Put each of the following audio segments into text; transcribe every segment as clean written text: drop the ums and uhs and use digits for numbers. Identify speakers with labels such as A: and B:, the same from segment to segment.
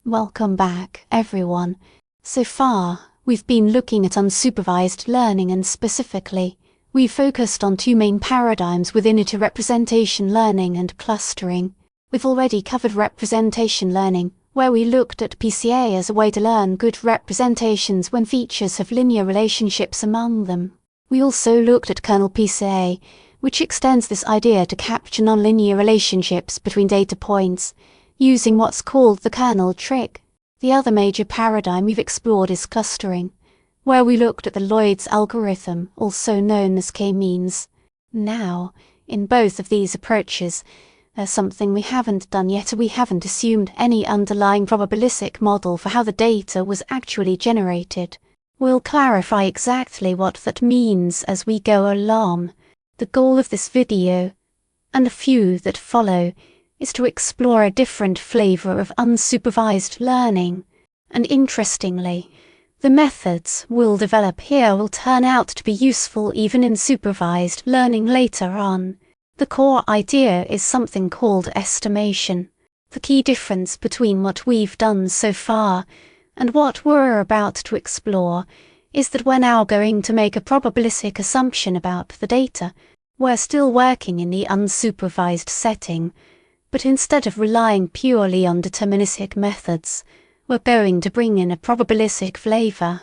A: Welcome back, everyone. So far, we've been looking at unsupervised learning, and specifically, we've focused on two main paradigms within it: representation learning and clustering. We've already covered representation learning, where we looked at PCA as a way to learn good representations when features have linear relationships among them. We also looked at kernel PCA, which extends this idea to capture nonlinear relationships between data points, using what's called the kernel trick. The other major paradigm we've explored is clustering, where we looked at the Lloyd's algorithm, also known as k-means. Now, in both of these approaches, there's something we haven't done yet. We haven't assumed any underlying probabilistic model for how the data was actually generated. We'll clarify exactly what that means as we go along. The goal of this video, and the few that follow, is to explore a different flavour of unsupervised learning. And interestingly, the methods we'll develop here will turn out to be useful even in supervised learning later on. The core idea is something called estimation. The key difference between what we've done so far and what we're about to explore is that we're now going to make a probabilistic assumption about the data. We're still working in the unsupervised setting, but instead of relying purely on deterministic methods, we're going to bring in a probabilistic flavour,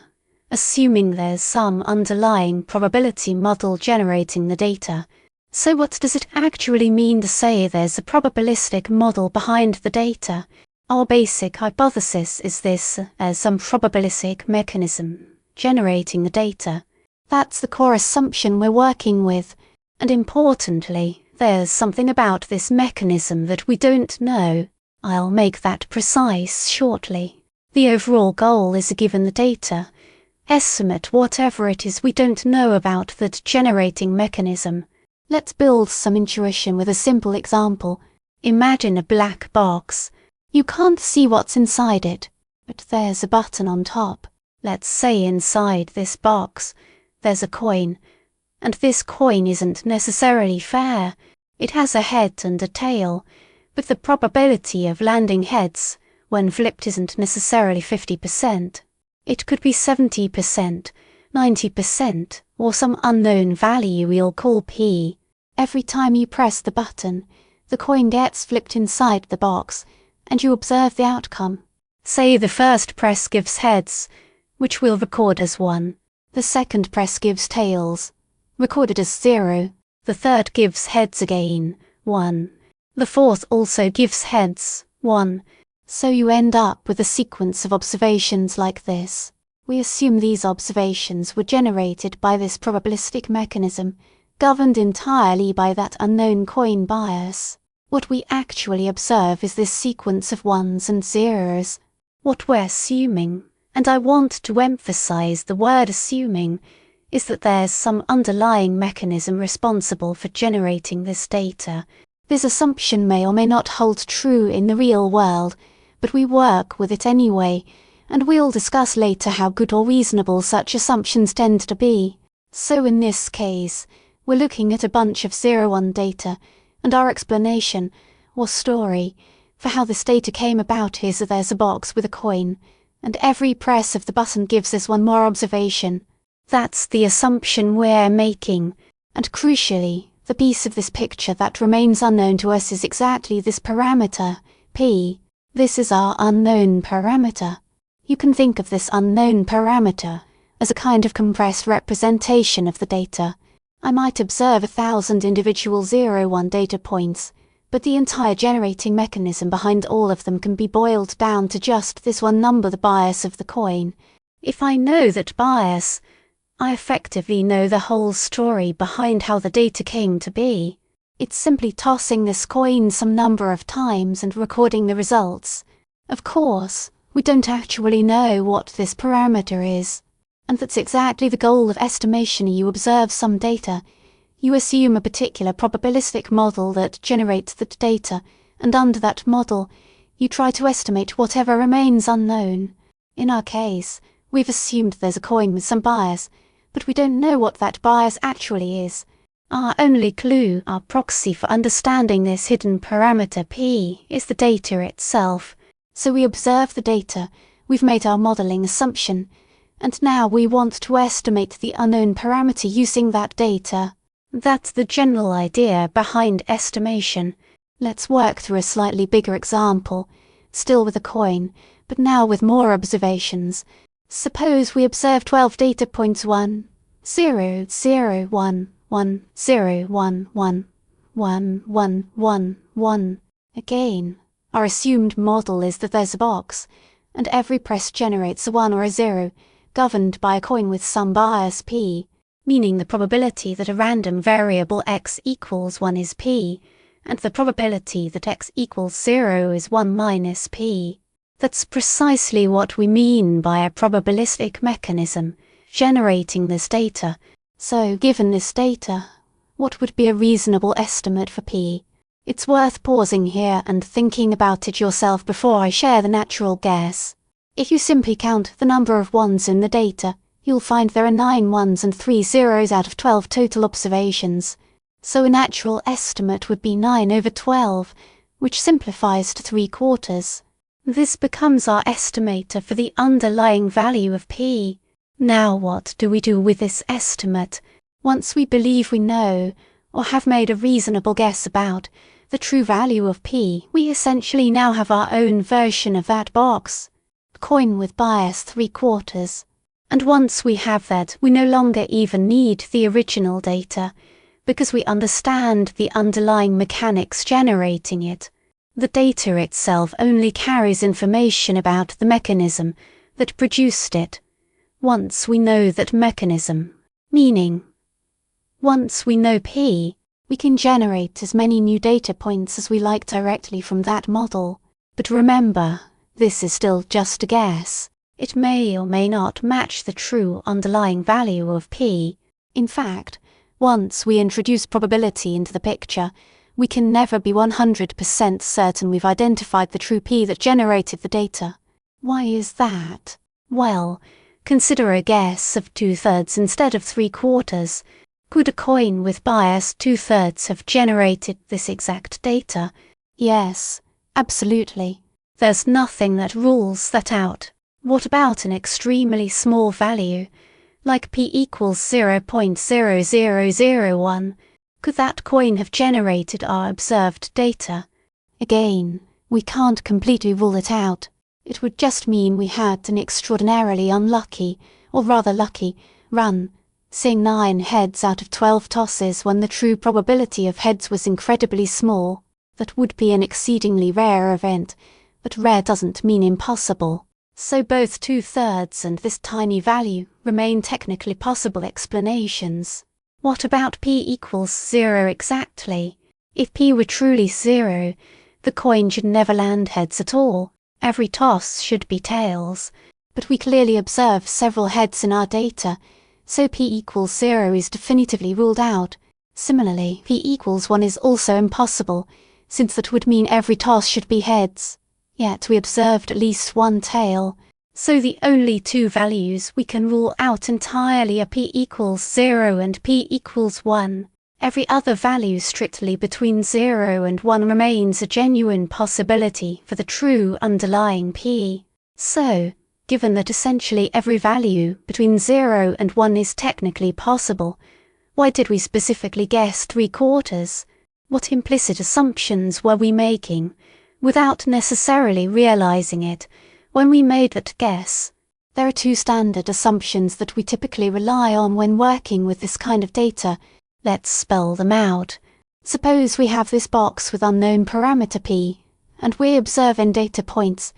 A: assuming there's some underlying probability model generating the data. So what does it actually mean to say there's a probabilistic model behind the data? Our basic hypothesis is this: as some probabilistic mechanism generating the data. That's the core assumption we're working with, and importantly, there's something about this mechanism that we don't know. I'll make that precise shortly. The overall goal is to given the data, estimate whatever it is we don't know about that generating mechanism. Let's build some intuition with a simple example. Imagine a black box. You can't see what's inside it, but there's a button on top. Let's say inside this box, there's a coin. And this coin isn't necessarily fair. It has a head and a tail, but the probability of landing heads when flipped isn't necessarily 50%. It could be 70%, 90%, or some unknown value we'll call P. Every time you press the button, the coin gets flipped inside the box, and you observe the outcome. Say the first press gives heads, which we'll record as 1. The second press gives tails, recorded as 0. The third gives heads again, 1. The fourth also gives heads, 1. So you end up with a sequence of observations like this. We assume these observations were generated by this probabilistic mechanism, governed entirely by that unknown coin bias. What we actually observe is this sequence of 1s and 0s. What we're assuming, and I want to emphasize the word assuming, is that there's some underlying mechanism responsible for generating this data. This assumption may or may not hold true in the real world, but we work with it anyway, and we'll discuss later how good or reasonable such assumptions tend to be. So in this case, we're looking at a bunch of 0-1 data, and our explanation, or story, for how this data came about is that there's a box with a coin, and every press of the button gives us one more observation. That's the assumption we're making, and crucially, the piece of this picture that remains unknown to us is exactly this parameter, P. This is our unknown parameter. You can think of this unknown parameter as a kind of compressed representation of the data. I might observe 1,000 individual 0-1 data points, but the entire generating mechanism behind all of them can be boiled down to just this one number, the bias of the coin. If I know that bias, I effectively know the whole story behind how the data came to be. It's simply tossing this coin some number of times and recording the results. Of course, we don't actually know what this parameter is, and that's exactly the goal of estimation. You observe some data, you assume a particular probabilistic model that generates that data, and under that model, you try to estimate whatever remains unknown. In our case, we've assumed there's a coin with some bias, but we don't know what that bias actually is. Our only clue, our proxy for understanding this hidden parameter P, is the data itself. So we observe the data, we've made our modelling assumption, and now we want to estimate the unknown parameter using that data. That's the general idea behind estimation. Let's work through a slightly bigger example, still with a coin, but now with more observations. Suppose we observe 12 data points 1, 0, 0, 1, 1, 0, 1, 1, 1, 1, 1, 1. Again, our assumed model is that there's a box, and every press generates a 1 or a 0, governed by a coin with some bias p, meaning the probability that a random variable x equals 1 is p, and the probability that x equals 0 is 1 minus p. That's precisely what we mean by a probabilistic mechanism, generating this data. So, given this data, what would be a reasonable estimate for p? It's worth pausing here and thinking about it yourself before I share the natural guess. If you simply count the number of ones in the data, you'll find there are 9 ones and 3 zeros out of 12 total observations. So a natural estimate would be 9 over 12, which simplifies to 3/4. This becomes our estimator for the underlying value of p. Now what do we do with this estimate? Once we believe we know, or have made a reasonable guess about, the true value of p, we essentially now have our own version of that box. A coin with bias 3/4. And once we have that, we no longer even need the original data, because we understand the underlying mechanics generating it. The data itself only carries information about the mechanism that produced it. Once we know that mechanism, meaning, once we know p, we can generate as many new data points as we like directly from that model. But remember, this is still just a guess. It may or may not match the true underlying value of p. In fact, once we introduce probability into the picture, we can never be 100% certain we've identified the true p that generated the data. Why is that? Well, consider a guess of 2/3 instead of 3/4. Could a coin with bias 2/3 have generated this exact data? Yes, absolutely. There's nothing that rules that out. What about an extremely small value, like p equals 0.0001? Could that coin have generated our observed data? Again, we can't completely rule it out. It would just mean we had an extraordinarily unlucky, or rather lucky, run, seeing 9 heads out of 12 tosses when the true probability of heads was incredibly small. That would be an exceedingly rare event, but rare doesn't mean impossible. So both 2/3 and this tiny value remain technically possible explanations. What about p equals 0 exactly? If p were truly 0, the coin should never land heads at all. Every toss should be tails. But we clearly observe several heads in our data, so p equals 0 is definitively ruled out. Similarly, p equals 1 is also impossible, since that would mean every toss should be heads. Yet we observed at least one tail. So the only two values we can rule out entirely are p equals 0 and p equals 1. Every other value strictly between 0 and 1 remains a genuine possibility for the true underlying p. So, given that essentially every value between 0 and 1 is technically possible, why did we specifically guess 3/4? What implicit assumptions were we making, without necessarily realizing it, when we made that guess? There are 2 standard assumptions that we typically rely on when working with this kind of data. Let's spell them out. Suppose we have this box with unknown parameter p, and we observe n data points,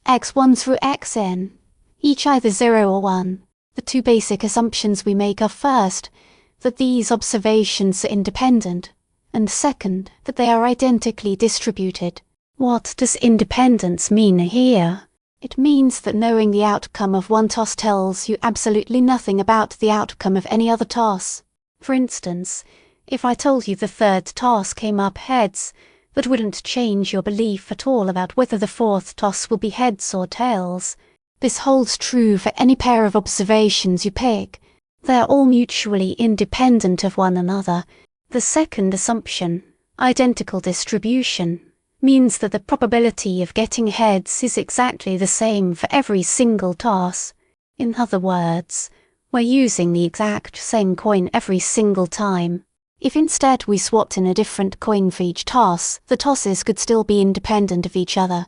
A: x1 through xn, each either 0 or 1. The 2 basic assumptions we make are first, that these observations are independent, and second, that they are identically distributed. What does independence mean here? It means that knowing the outcome of one toss tells you absolutely nothing about the outcome of any other toss. For instance, if I told you the 3rd toss came up heads, that wouldn't change your belief at all about whether the 4th toss will be heads or tails. This holds true for any pair of observations you pick. They're all mutually independent of one another. The second assumption, identical distribution, means that the probability of getting heads is exactly the same for every single toss. In other words, we're using the exact same coin every single time. If instead we swapped in a different coin for each toss, the tosses could still be independent of each other,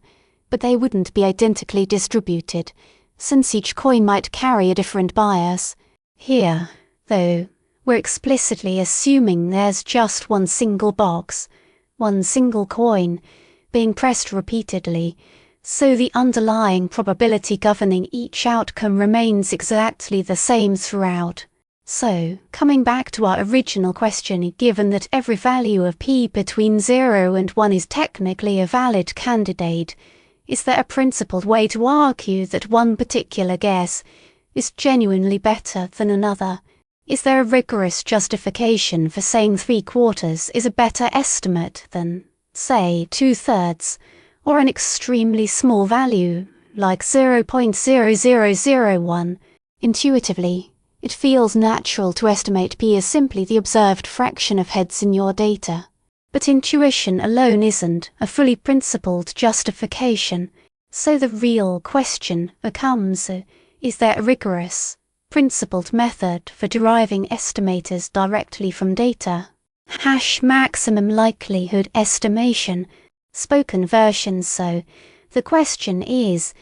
A: but they wouldn't be identically distributed, since each coin might carry a different bias. Here, though, we're explicitly assuming there's just one single box, one single coin, being pressed repeatedly, so the underlying probability governing each outcome remains exactly the same throughout. So, coming back to our original question, given that every value of p between 0 and 1 is technically a valid candidate, is there a principled way to argue that one particular guess is genuinely better than another? Is there a rigorous justification for saying 3/4 is a better estimate than, say, 2/3, or an extremely small value, like 0.0001? Intuitively, it feels natural to estimate p as simply the observed fraction of heads in your data. But intuition alone isn't a fully principled justification, so the real question becomes, is there a rigorous, principled method for deriving estimators directly from data? Maximum likelihood estimation, spoken version. So, the question is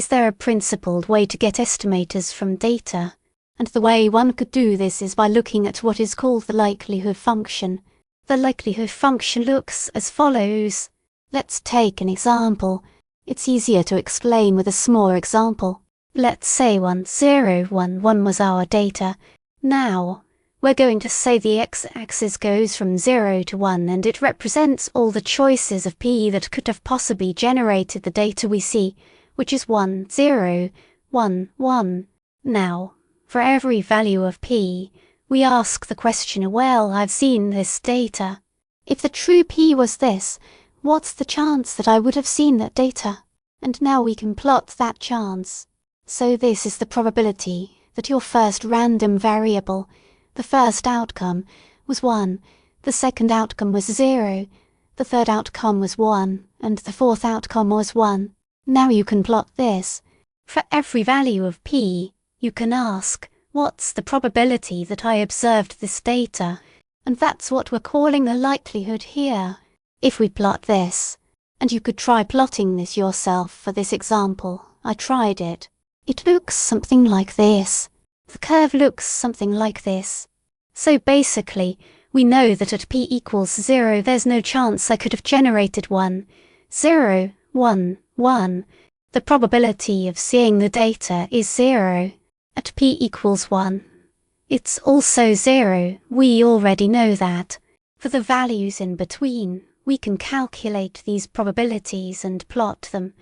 A: there a principled way to get estimators from data? And the way one could do this is by looking at what is called the likelihood function. The likelihood function looks as follows. Let's take an example. It's easier to explain with a small example. Let's say 1, 0, 1, 1 was our data. Now, we're going to say the x-axis goes from 0 to 1 and it represents all the choices of p that could have possibly generated the data we see, which is 1, 0, 1, 1. Now, for every value of p, we ask the questioner, well, I've seen this data. If the true p was this, what's the chance that I would have seen that data? And now we can plot that chance. So this is the probability that your first random variable, the first outcome, was 1, the second outcome was 0, the third outcome was 1, and the fourth outcome was 1. Now you can plot this. For every value of p, you can ask, what's the probability that I observed this data? And that's what we're calling the likelihood here. If we plot this, and you could try plotting this yourself for this example, I tried it. It looks something like this. The curve looks something like this. So basically, we know that at p equals 0 there's no chance I could have generated 1, 0, 1, 1. The probability of seeing the data is 0. At p equals 1. It's also 0, we already know that. For the values in between, we can calculate these probabilities and plot them,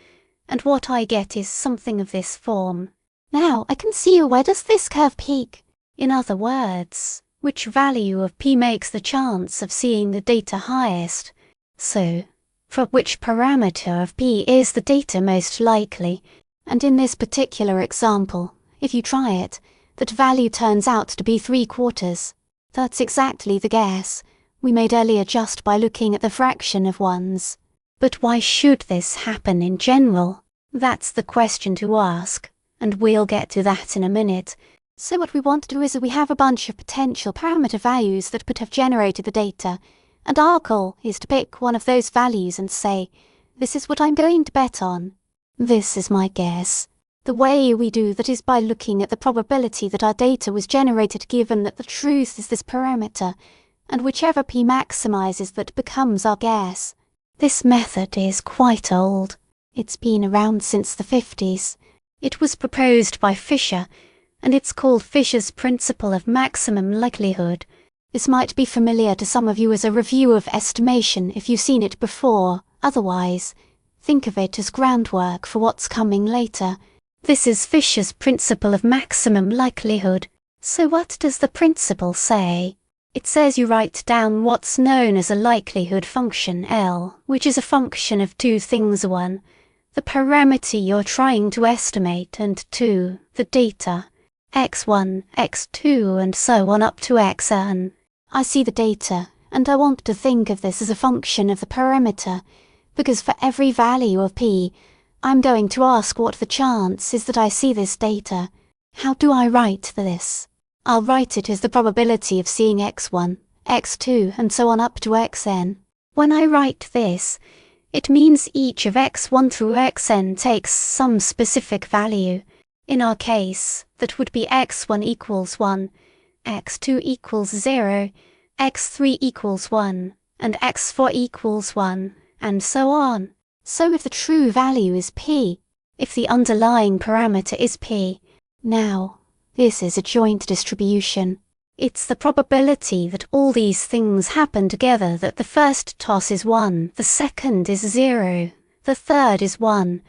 A: and what I get is something of this form. Now I can see where does this curve peak? In other words, which value of p makes the chance of seeing the data highest? So, for which parameter of p is the data most likely? And in this particular example, if you try it, that value turns out to be 3/4. That's exactly the guess we made earlier just by looking at the fraction of ones. But why should this happen in general? That's the question to ask, and we'll get to that in a minute. So what we want to do is we have a bunch of potential parameter values that could have generated the data, and our goal is to pick one of those values and say, this is what I'm going to bet on. This is my guess. The way we do that is by looking at the probability that our data was generated given that the truth is this parameter, and whichever p maximizes that becomes our guess. This method is quite old. It's been around since the 50s. It was proposed by Fisher, and it's called Fisher's principle of maximum likelihood. This might be familiar to some of you as a review of estimation if you've seen it before. Otherwise, think of it as groundwork for what's coming later. This is Fisher's principle of maximum likelihood. So what does the principle say? It says you write down what's known as a likelihood function, L, which is a function of two things. 1, the parameter you're trying to estimate, and 2, the data, x1, x2, and so on up to xn. I see the data, and I want to think of this as a function of the parameter, because for every value of p, I'm going to ask what the chance is that I see this data. How do I write this? I'll write it as the probability of seeing x1, x2, and so on up to xn. When I write this, it means each of x1 through xn takes some specific value. In our case, that would be x1 equals 1, x2 equals 0, x3 equals 1, and x4 equals 1, and so on. So if the true value is p, if the underlying parameter is p, now, this is a joint distribution. It's the probability that all these things happen together, that the first toss is 1, the second is 0, the third is 1,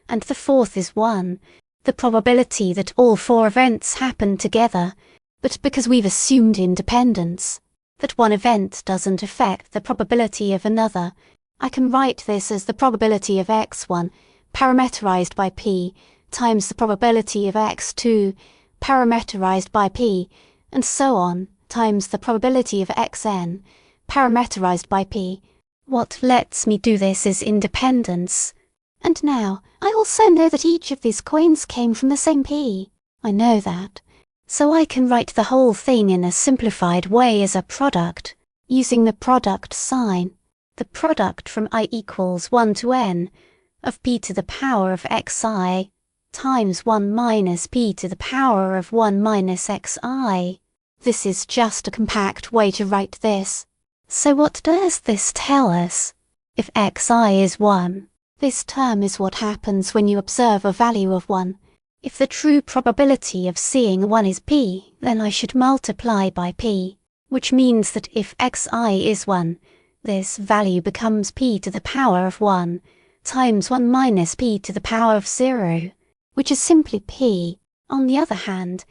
A: and the fourth is 1. The probability that all 4 events happen together, but because we've assumed independence, that one event doesn't affect the probability of another, I can write this as the probability of x1, parameterized by p, times the probability of x2, parameterized by p, and so on, times the probability of xn, parameterized by p. What lets me do this is independence. And now, I also know that each of these coins came from the same p. I know that. So I can write the whole thing in a simplified way as a product, using the product sign. The product from I equals 1 to n of p to the power of xi times 1 minus p to the power of 1 minus xi. This is just a compact way to write this. So what does this tell us? If xi is 1, this term is what happens when you observe a value of 1. If the true probability of seeing 1 is p, then I should multiply by p, which means that if xi is 1, this value becomes p to the power of 1 times 1 minus p to the power of 0, which is simply p. On the other hand,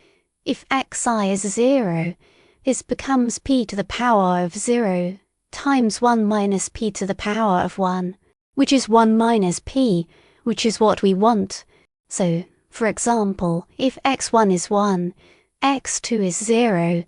A: if xi is 0, this becomes p to the power of 0 times 1 minus p to the power of 1, which is 1 minus p, which is what we want. So, for example, if x1 is 1, x2 is 0,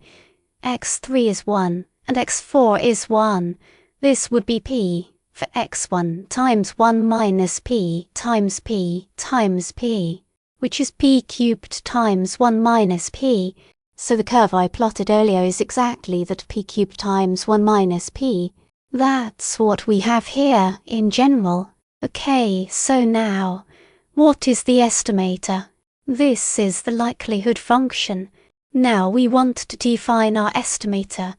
A: x3 is 1, and x4 is 1, this would be p for x1 times 1 minus p times p times p, which is p cubed times 1 minus p. So the curve I plotted earlier is exactly that p cubed times 1 minus p. That's what we have here in general. Okay, so now, what is the estimator? This is the likelihood function. Now we want to define our estimator,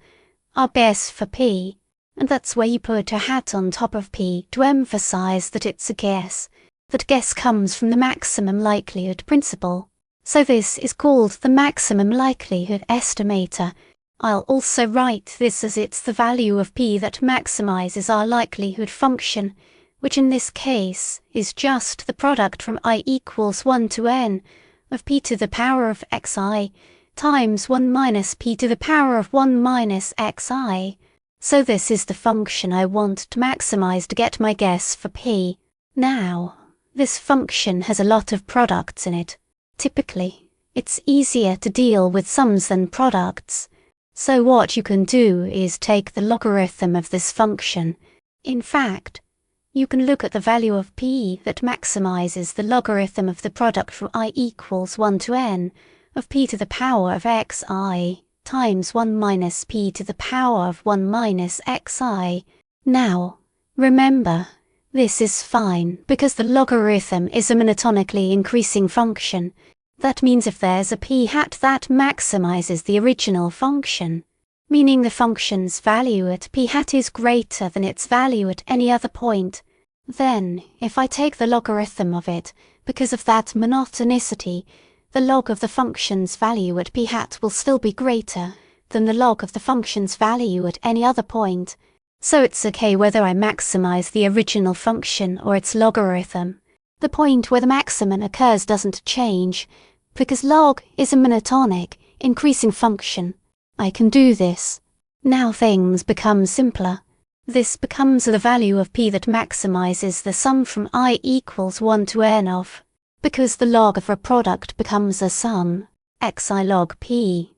A: our base for p. And that's where you put a hat on top of p to emphasize that it's a guess. That guess comes from the maximum likelihood principle. So this is called the maximum likelihood estimator. I'll also write this as it's the value of p that maximizes our likelihood function, which in this case is just the product from I equals 1 to n of p to the power of xi times 1 minus p to the power of 1 minus xi. So this is the function I want to maximize to get my guess for p. Now, this function has a lot of products in it. Typically, it's easier to deal with sums than products. So what you can do is take the logarithm of this function. In fact, you can look at the value of p that maximizes the logarithm of the product from I equals 1 to n of p to the power of xi times 1 minus p to the power of 1 minus xi. Now, remember, this is fine because the logarithm is a monotonically increasing function. That means if there's a p hat that maximizes the original function, meaning the function's value at p hat is greater than its value at any other point, then if I take the logarithm of it, because of that monotonicity, the log of the function's value at p hat will still be greater than the log of the function's value at any other point. So it's okay whether I maximize the original function or its logarithm. The point where the maximum occurs doesn't change, because log is a monotonic, increasing function. I can do this. Now things become simpler. This becomes the value of p that maximizes the sum from I equals 1 to n of, because the log of a product becomes a sum, xi log p,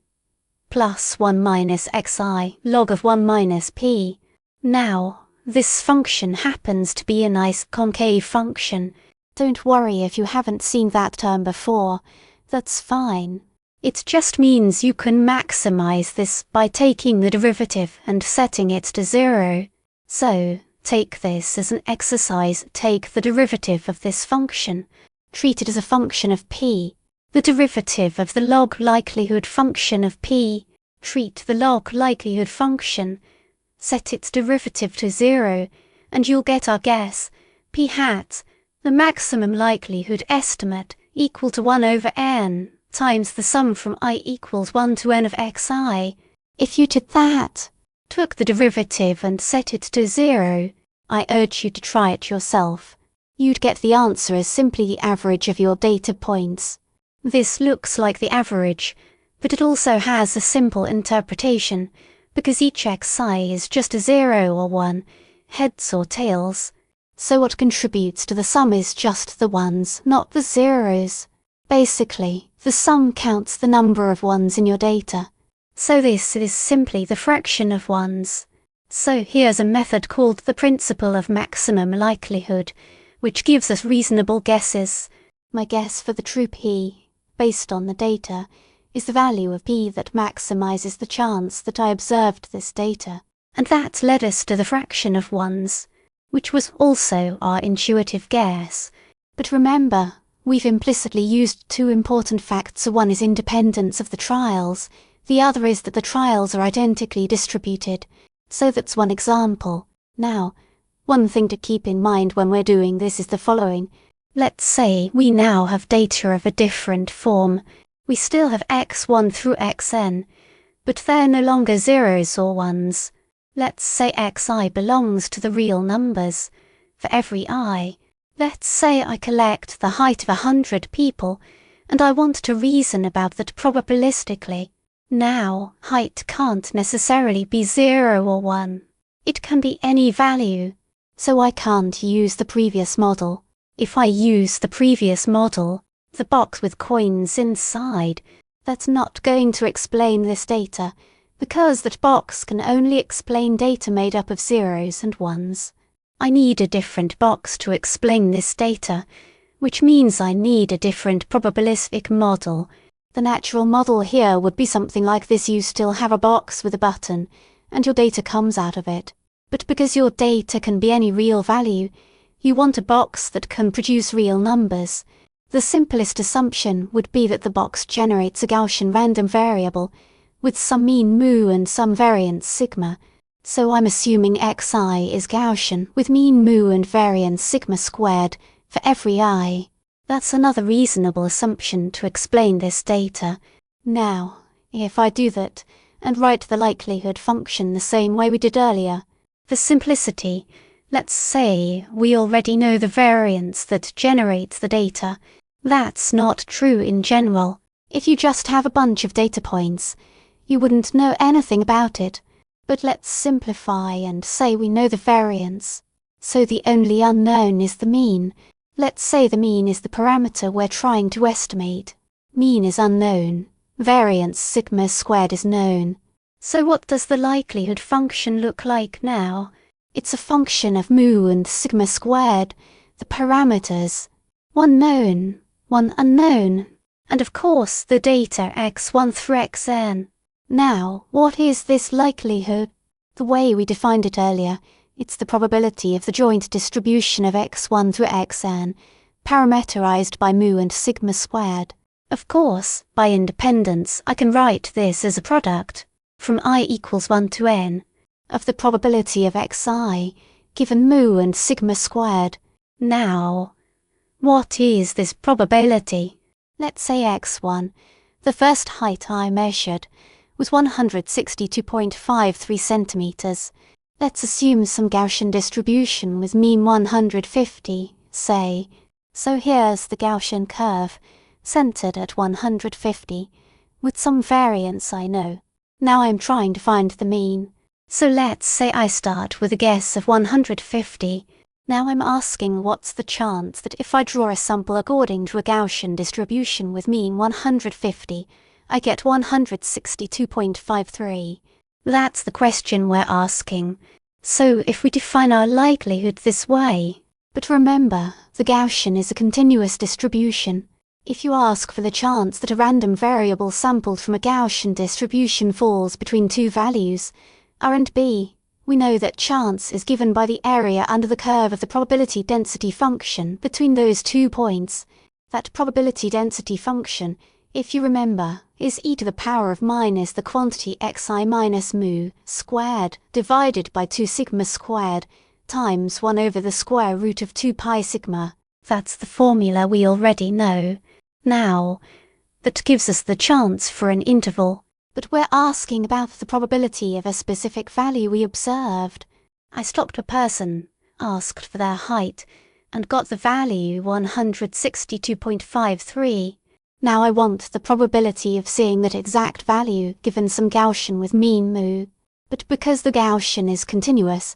A: plus 1 minus xi log of 1 minus p. Now, this function happens to be a nice concave function. Don't worry if you haven't seen that term before. That's fine. It just means you can maximize this by taking the derivative and setting it to 0. So, take this as an exercise. Take the derivative of this function. Treat it as a function of p. The derivative of the log likelihood function of p. Treat the log likelihood function. Set its derivative to 0, and you'll get our guess, p hat, the maximum likelihood estimate, equal to 1 over n, times the sum from I equals 1 to n of xi. If you did that, took the derivative and set it to 0, I urge you to try it yourself, you'd get the answer as simply the average of your data points. This looks like the average, but it also has a simple interpretation, because each xi is just a 0 or 1, heads or tails. So what contributes to the sum is just the ones, not the zeros. Basically, the sum counts the number of ones in your data. So this is simply the fraction of ones. So here's a method called the principle of maximum likelihood, which gives us reasonable guesses. My guess for the true p, based on the data, is the value of p that maximizes the chance that I observed this data. And that led us to the fraction of ones, which was also our intuitive guess. But remember, we've implicitly used two important facts. One is independence of the trials, the other is that the trials are identically distributed. So that's one example. Now, one thing to keep in mind when we're doing this is the following. Let's say we now have data of a different form. We still have x1 through xn, but they're no longer zeros or ones. Let's say xi belongs to the real numbers. For every I, let's say I collect the height of 100 people, and I want to reason about that probabilistically. Now, height can't necessarily be 0 or 1. It can be any value, so I can't use the previous model. If I use the previous model, the box with coins inside, that's not going to explain this data, because that box can only explain data made up of zeros and ones. I need a different box to explain this data, which means I need a different probabilistic model. The natural model here would be something like this. You still have a box with a button, and your data comes out of it. But because your data can be any real value, you want a box that can produce real numbers. The simplest assumption would be that the box generates a Gaussian random variable with some mean mu and some variance sigma. So I'm assuming xi is Gaussian with mean mu and variance sigma squared for every I. That's another reasonable assumption to explain this data. Now, if I do that and write the likelihood function the same way we did earlier, for simplicity, let's say we already know the variance that generates the data. That's not true in general. If you just have a bunch of data points, you wouldn't know anything about it. But let's simplify and say we know the variance. So the only unknown is the mean. Let's say the mean is the parameter we're trying to estimate. Mean is unknown. Variance sigma squared is known. So what does the likelihood function look like now? It's a function of mu and sigma squared, the parameters. One known, one unknown, and of course the data x1 through xn. Now, what is this likelihood? The way we defined it earlier, it's the probability of the joint distribution of x1 through xn, parameterized by mu and sigma squared. Of course, by independence, I can write this as a product, from I equals 1 to n, of the probability of xi, given mu and sigma squared. Now, what is this probability? Let's say x1, the first height I measured, was 162.53 centimeters. Let's assume some Gaussian distribution with mean 150, say. So here's the Gaussian curve, centered at 150, with some variance I know. Now I'm trying to find the mean. So let's say I start with a guess of 150. Now I'm asking what's the chance that if I draw a sample according to a Gaussian distribution with mean 150, I get 162.53. That's the question we're asking. So if we define our likelihood this way, but remember, the Gaussian is a continuous distribution. If you ask for the chance that a random variable sampled from a Gaussian distribution falls between two values, R and B, we know that chance is given by the area under the curve of the probability density function between those 2 points. That probability density function, if you remember, is e to the power of minus the quantity xi minus mu squared divided by 2 sigma squared times 1 over the square root of 2 pi sigma. That's the formula we already know. Now, that gives us the chance for an interval, but we're asking about the probability of a specific value we observed. I stopped a person, asked for their height, and got the value 162.53. Now I want the probability of seeing that exact value given some Gaussian with mean mu. But because the Gaussian is continuous,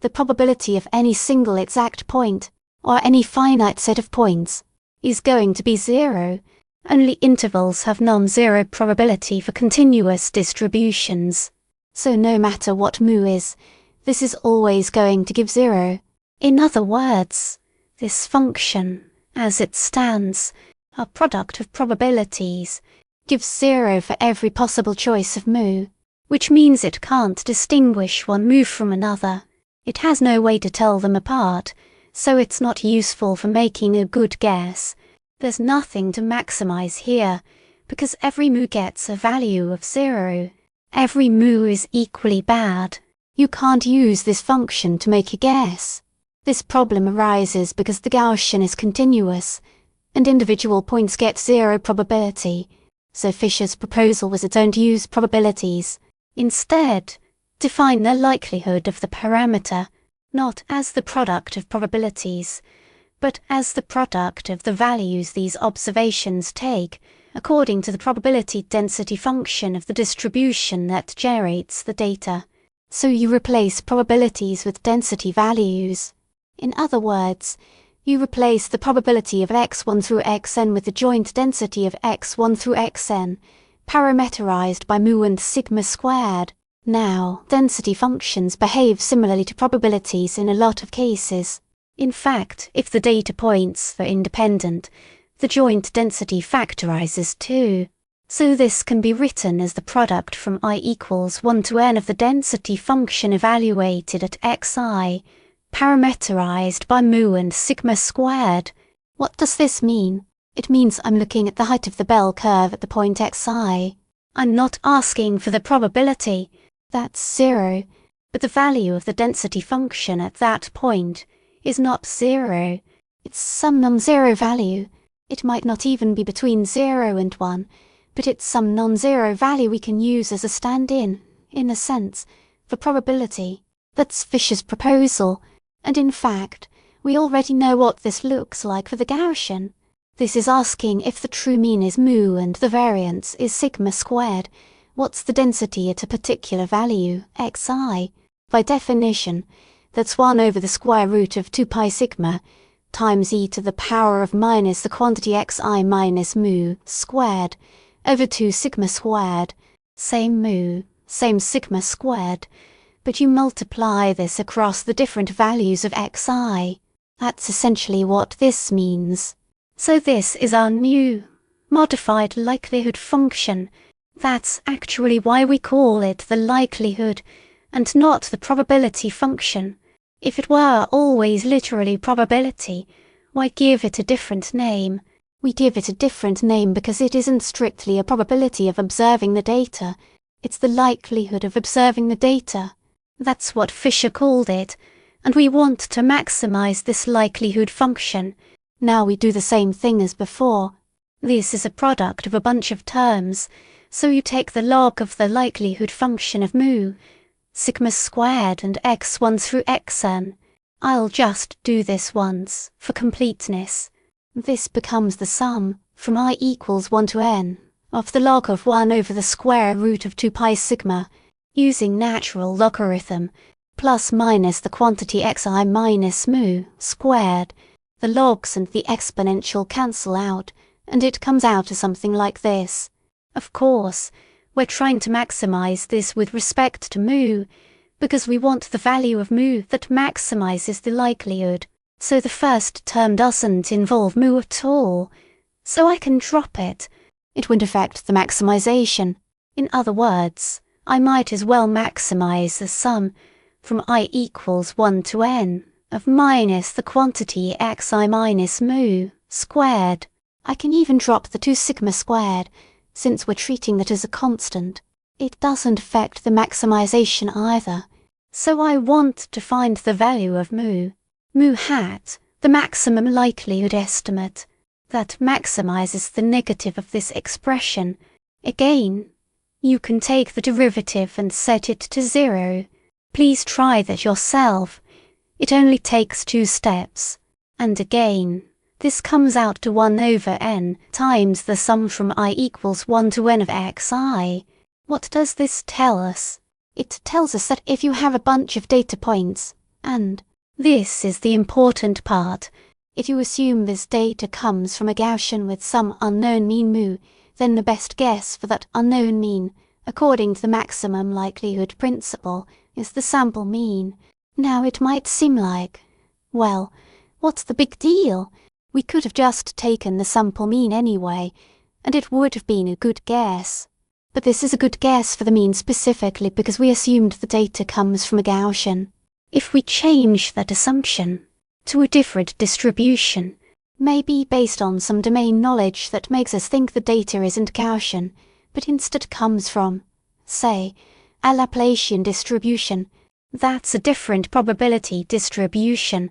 A: the probability of any single exact point, or any finite set of points, is going to be 0. Only intervals have non-zero probability for continuous distributions. So no matter what mu is, this is always going to give 0. In other words, this function, as it stands, our product of probabilities, gives 0 for every possible choice of mu, which means it can't distinguish one mu from another. It has no way to tell them apart, so it's not useful for making a good guess. There's nothing to maximize here, because every mu gets a value of 0. Every mu is equally bad. You can't use this function to make a guess. This problem arises because the Gaussian is continuous, and individual points get 0 probability, so Fisher's proposal was don't use probabilities. Instead, define the likelihood of the parameter, not as the product of probabilities, but as the product of the values these observations take, according to the probability density function of the distribution that generates the data. So you replace probabilities with density values. In other words, you replace the probability of x1 through xn with the joint density of x1 through xn, parameterized by mu and sigma squared. Now, density functions behave similarly to probabilities in a lot of cases. In fact, if the data points are independent, the joint density factorizes too. So this can be written as the product from I equals 1 to n of the density function evaluated at xi, parameterized by mu and sigma squared. What does this mean? It means I'm looking at the height of the bell curve at the point xi. I'm not asking for the probability, that's 0, but the value of the density function at that point is not 0. It's some non-zero value. It might not even be between 0 and 1, but it's some non-zero value we can use as a stand-in a sense, for probability. That's Fisher's proposal, and in fact, we already know what this looks like for the Gaussian. This is asking if the true mean is mu and the variance is sigma squared. What's the density at a particular value, xi? By definition, that's 1 over the square root of 2 pi sigma times e to the power of minus the quantity xi minus mu squared over 2 sigma squared. Same mu, same sigma squared, but you multiply this across the different values of xi. That's essentially what this means. So this is our new, modified likelihood function. That's actually why we call it the likelihood, and not the probability function. If it were always literally probability, why give it a different name? We give it a different name because it isn't strictly a probability of observing the data. It's the likelihood of observing the data. That's what Fisher called it, and we want to maximize this likelihood function. Now we do the same thing as before. This is a product of a bunch of terms, so you take the log of the likelihood function of mu, sigma squared and x1 through xn. I'll just do this once, for completeness. This becomes the sum, from I equals 1 to n, of the log of 1 over the square root of 2 pi sigma, using natural logarithm, plus minus the quantity xi minus mu squared. The logs and the exponential cancel out, and it comes out as something like this. Of course, we're trying to maximize this with respect to mu, because we want the value of mu that maximizes the likelihood, so the first term doesn't involve mu at all. So I can drop it. It won't affect the maximization. In other words, I might as well maximize the sum from I equals 1 to n of minus the quantity xi minus mu squared. I can even drop the 2 sigma squared, since we're treating that as a constant. It doesn't affect the maximization either. So I want to find the value of mu hat, the maximum likelihood estimate, that maximizes the negative of this expression. Again, you can take the derivative and set it to 0. Please try that yourself. It only takes 2 steps. And again, this comes out to 1 over n times the sum from I equals 1 to n of xi. What does this tell us? It tells us that if you have a bunch of data points, and this is the important part, if you assume this data comes from a Gaussian with some unknown mean mu, then the best guess for that unknown mean, according to the maximum likelihood principle, is the sample mean. Now it might seem like, well, what's the big deal? We could have just taken the sample mean anyway, and it would have been a good guess. But this is a good guess for the mean specifically because we assumed the data comes from a Gaussian. If we change that assumption to a different distribution, maybe based on some domain knowledge that makes us think the data isn't Gaussian, but instead comes from, say, a Laplacian distribution, that's a different probability distribution,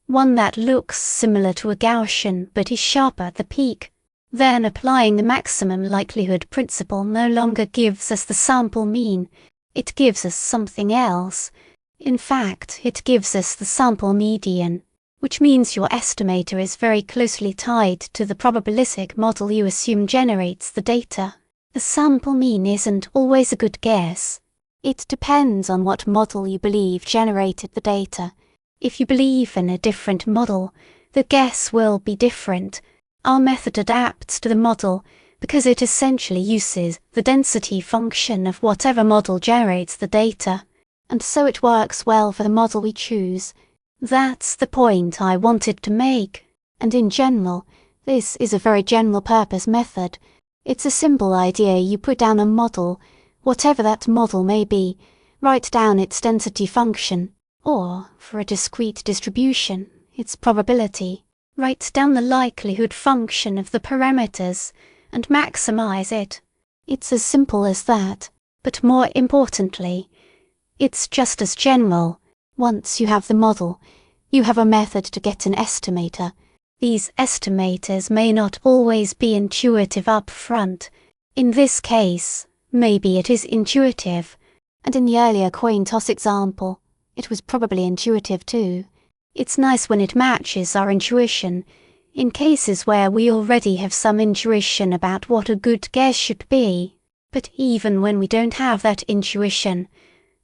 A: one that looks similar to a Gaussian but is sharper at the peak. Then applying the maximum likelihood principle no longer gives us the sample mean, it gives us something else. In fact, it gives us the sample median, which means your estimator is very closely tied to the probabilistic model you assume generates the data. The sample mean isn't always a good guess. It depends on what model you believe generated the data. If you believe in a different model, the guess will be different. Our method adapts to the model because it essentially uses the density function of whatever model generates the data, and so it works well for the model we choose. That's the point I wanted to make, and in general, this is a very general-purpose method. It's a simple idea. You put down a model, whatever that model may be, write down its density function, or, for a discrete distribution, its probability. Write down the likelihood function of the parameters and maximize it. It's as simple as that, but more importantly, it's just as general. Once you have the model, you have a method to get an estimator. These estimators may not always be intuitive up front. In this case, maybe it is intuitive, and in the earlier coin toss example, it was probably intuitive too. It's nice when it matches our intuition. In cases where we already have some intuition about what a good guess should be. But even when we don't have that intuition,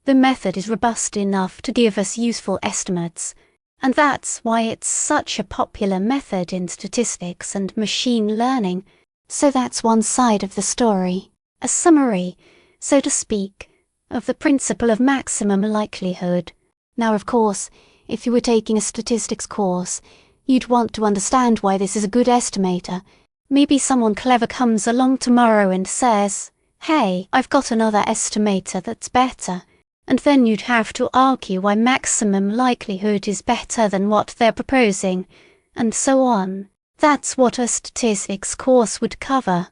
A: the method is robust enough to give us useful estimates. And that's why it's such a popular method in statistics and machine learning. So that's one side of the story. A summary, so to speak, of the principle of maximum likelihood. Now, of course, if you were taking a statistics course, you'd want to understand why this is a good estimator. Maybe someone clever comes along tomorrow and says, "Hey, I've got another estimator that's better." And then you'd have to argue why maximum likelihood is better than what they're proposing, and so on. That's what a statistics course would cover,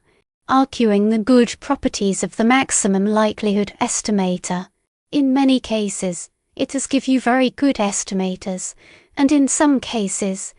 A: arguing the good properties of the maximum likelihood estimator. In many cases, it does give you very good estimators, and in some cases,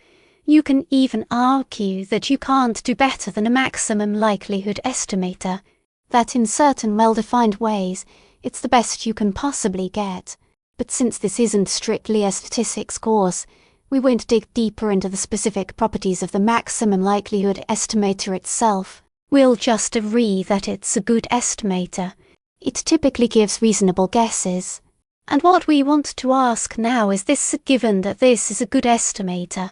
A: you can even argue that you can't do better than a maximum likelihood estimator, that in certain well-defined ways, it's the best you can possibly get. But since this isn't strictly a statistics course, we won't dig deeper into the specific properties of the maximum likelihood estimator itself. We'll just agree that it's a good estimator. It typically gives reasonable guesses. And what we want to ask now is this: given that this is a good estimator,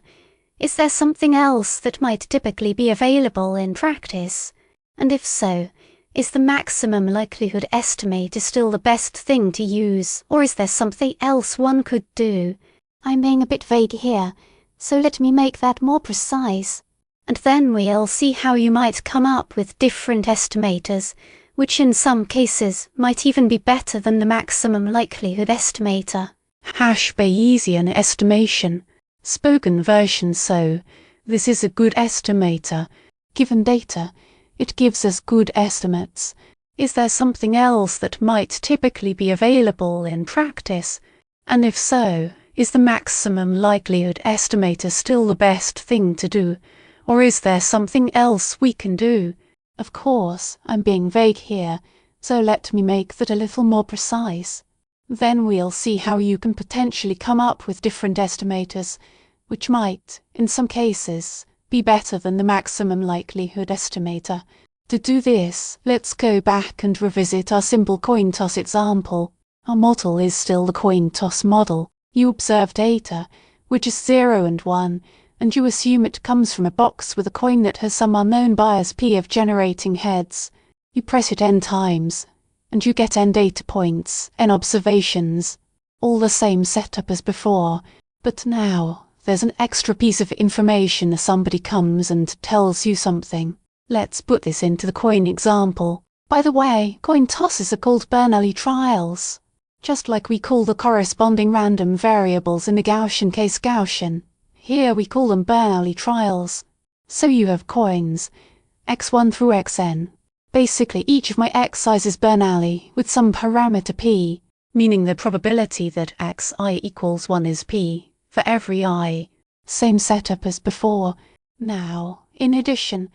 A: is there something else that might typically be available in practice? And if so, Is the maximum likelihood estimator still the best thing to use, or is there something else one could do? I'm being a bit vague here, so let me make that more precise. And then we'll see how you might come up with different estimators, which in some cases might even be better than the maximum likelihood estimator.
B: Bayesian estimation. Spoken version. So, this is a good estimator. Given data, it gives us good estimates. Is there something else that might typically be available in practice? And if so, is the maximum likelihood estimator still the best thing to do? Or is there something else we can do? Of course, I'm being vague here, so let me make that a little more precise. Then we'll see how you can potentially come up with different estimators, which might, in some cases, be better than the maximum likelihood estimator. To do this, let's go back and revisit our simple coin toss example. Our model is still the coin toss model. You observe data, which is 0 and 1, and you assume it comes from a box with a coin that has some unknown bias p of generating heads. You press it n times, and you get n data points, n observations. All the same setup as before, but now there's an extra piece of information as somebody comes and tells you something. Let's put this into the coin example. By the way, coin tosses are called Bernoulli trials, just like we call the corresponding random variables in the Gaussian case Gaussian. Here we call them Bernoulli trials. So you have coins, x1 through xn. Basically each of my xi's is Bernoulli with some parameter p, meaning the probability that xi equals 1 is p for every I. Same setup as before. Now, in addition,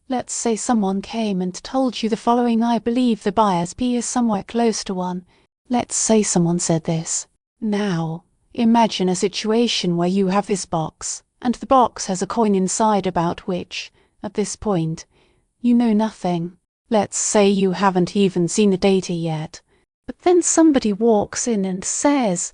B: let's say someone came and told you the following: I believe the bias p is somewhere close to 1. Let's say someone said this. Now, imagine a situation where you have this box, and the box has a coin inside about which, at this point, you know nothing. Let's say you haven't even seen the data yet. But then somebody walks in and says,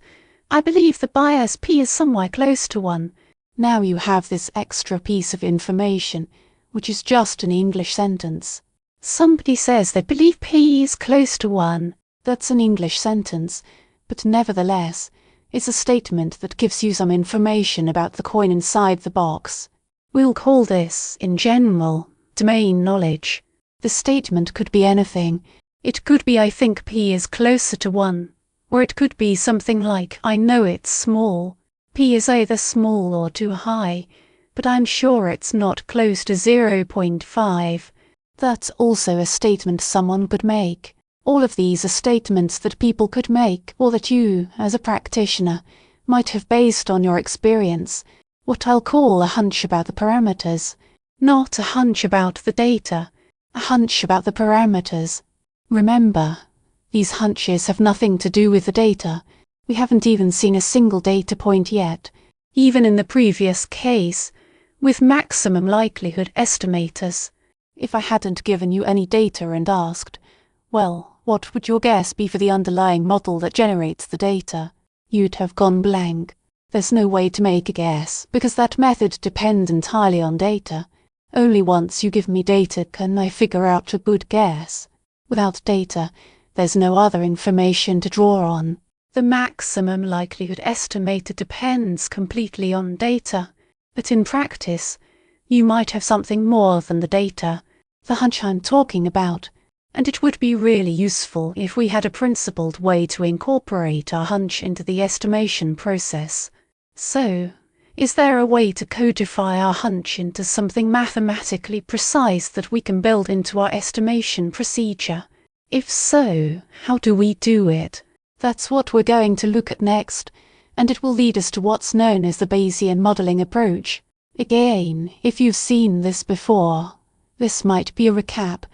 B: I believe the bias p is somewhere close to 1. Now you have this extra piece of information, which is just an English sentence. Somebody says they believe p is close to 1. That's an English sentence, but nevertheless, it's a statement that gives you some information about the coin inside the box. We'll call this, in general, domain knowledge. The statement could be anything. It could be I think p is closer to 1. Or it could be something like I know it's small. P is either small or too high, but I'm sure it's not close to 0.5. That's also a statement someone could make. All of these are statements that people could make, or that you, as a practitioner, might have based on your experience, what I'll call a hunch about the parameters. Not a hunch about the data, a hunch about the parameters. Remember, these hunches have nothing to do with the data. We haven't even seen a single data point yet, even in the previous case, with maximum likelihood estimators. If I hadn't given you any data and asked, well, what would your guess be for the underlying model that generates the data? You'd have gone blank. There's no way to make a guess, because that method depends entirely on data. Only once you give me data can I figure out a good guess. Without data, there's no other information to draw on. The maximum likelihood estimator depends completely on data, but in practice, you might have something more than the data, the hunch I'm talking about, and it would be really useful if we had a principled way to incorporate our hunch into the estimation process. So, is there a way to codify our hunch into something mathematically precise that we can build into our estimation procedure? If so, how do we do it? That's what we're going to look at next, and it will lead us to what's known as the Bayesian modelling approach. Again, if you've seen this before, this might be a recap.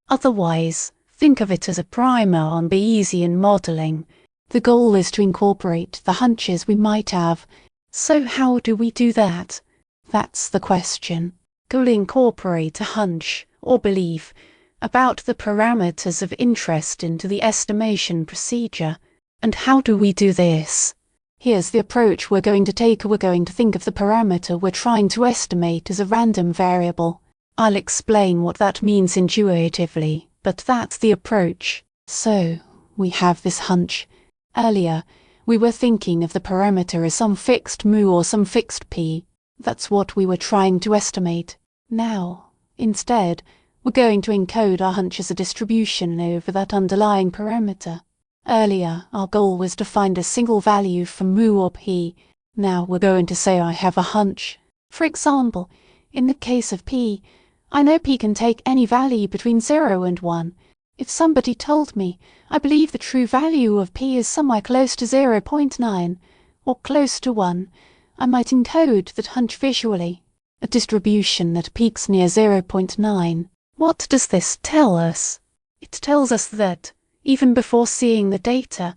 B: Otherwise, think of it as a primer on Bayesian modelling. The goal is to incorporate the hunches we might have. So how do we do that? That's the question. We'll incorporate a hunch, or belief, about the parameters of interest into the estimation procedure. And how do we do this? Here's the approach we're going to take. We're going to think of the parameter we're trying to estimate as a random variable. I'll explain what that means intuitively, but that's the approach.
A: So, we have this hunch. Earlier, we were thinking of the parameter as some fixed mu or some fixed p. That's what we were trying to estimate. Now, instead, we're going to encode our hunch as a distribution over that underlying parameter. Earlier, our goal was to find a single value for mu or p. Now we're going to say I have a hunch. For example, in the case of p, I know p can take any value between 0 and 1. If somebody told me, I believe the true value of p is somewhere close to 0.9, or close to 1, I might encode that hunch visually, a distribution that peaks near 0.9.
B: What does this tell us? It tells us that, even before seeing the data,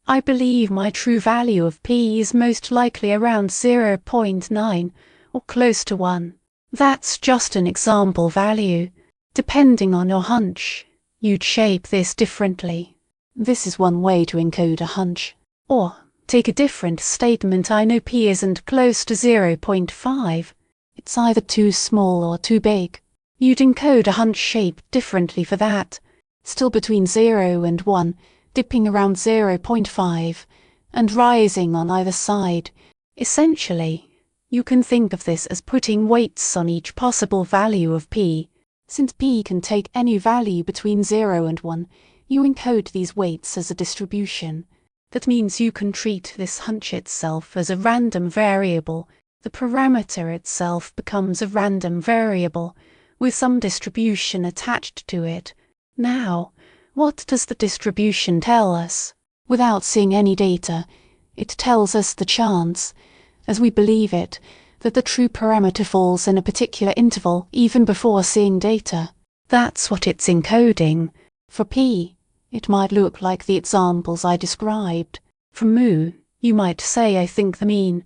B: I believe my true value of p is most likely around 0.9 or close to 1. That's just an example value. Depending on your hunch, you'd shape this differently.
A: This is one way to encode a hunch.
B: Or take a different statement: I know p isn't close to 0.5.
A: It's either too small or too big.
B: You'd encode a hunch shape differently for that.
A: Still between 0 and 1, dipping around 0.5, and rising on either side.
B: Essentially, you can think of this as putting weights on each possible value of p.
A: Since p can take any value between 0 and 1, you encode these weights as a distribution.
B: That means you can treat this hunch itself as a random variable. The parameter itself becomes a random variable, with some distribution attached to it. Now, what does the distribution tell us?
A: Without seeing any data, it tells us the chance, as we believe it, that the true parameter falls in a particular interval even before seeing data.
B: That's what it's encoding.
A: For p, it might look like the examples I described.
B: For mu, you might say I think the mean.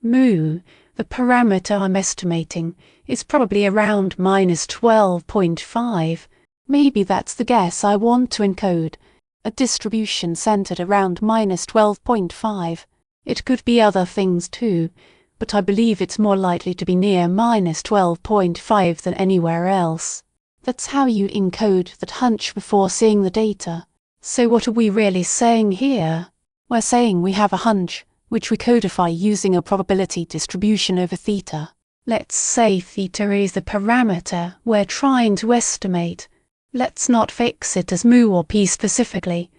B: Mu, the parameter I'm estimating, is probably around minus 12.5.
A: Maybe that's the guess I want to encode, a distribution centered around minus 12.5.
B: It could be other things too, but I believe it's more likely to be near minus 12.5 than anywhere else.
A: That's how you encode that hunch before seeing the data.
B: So what are we really saying here?
A: We're saying we have a hunch, which we codify using a probability distribution over theta.
B: Let's say theta is the parameter we're trying to estimate. Let's not fix it as mu or p specifically,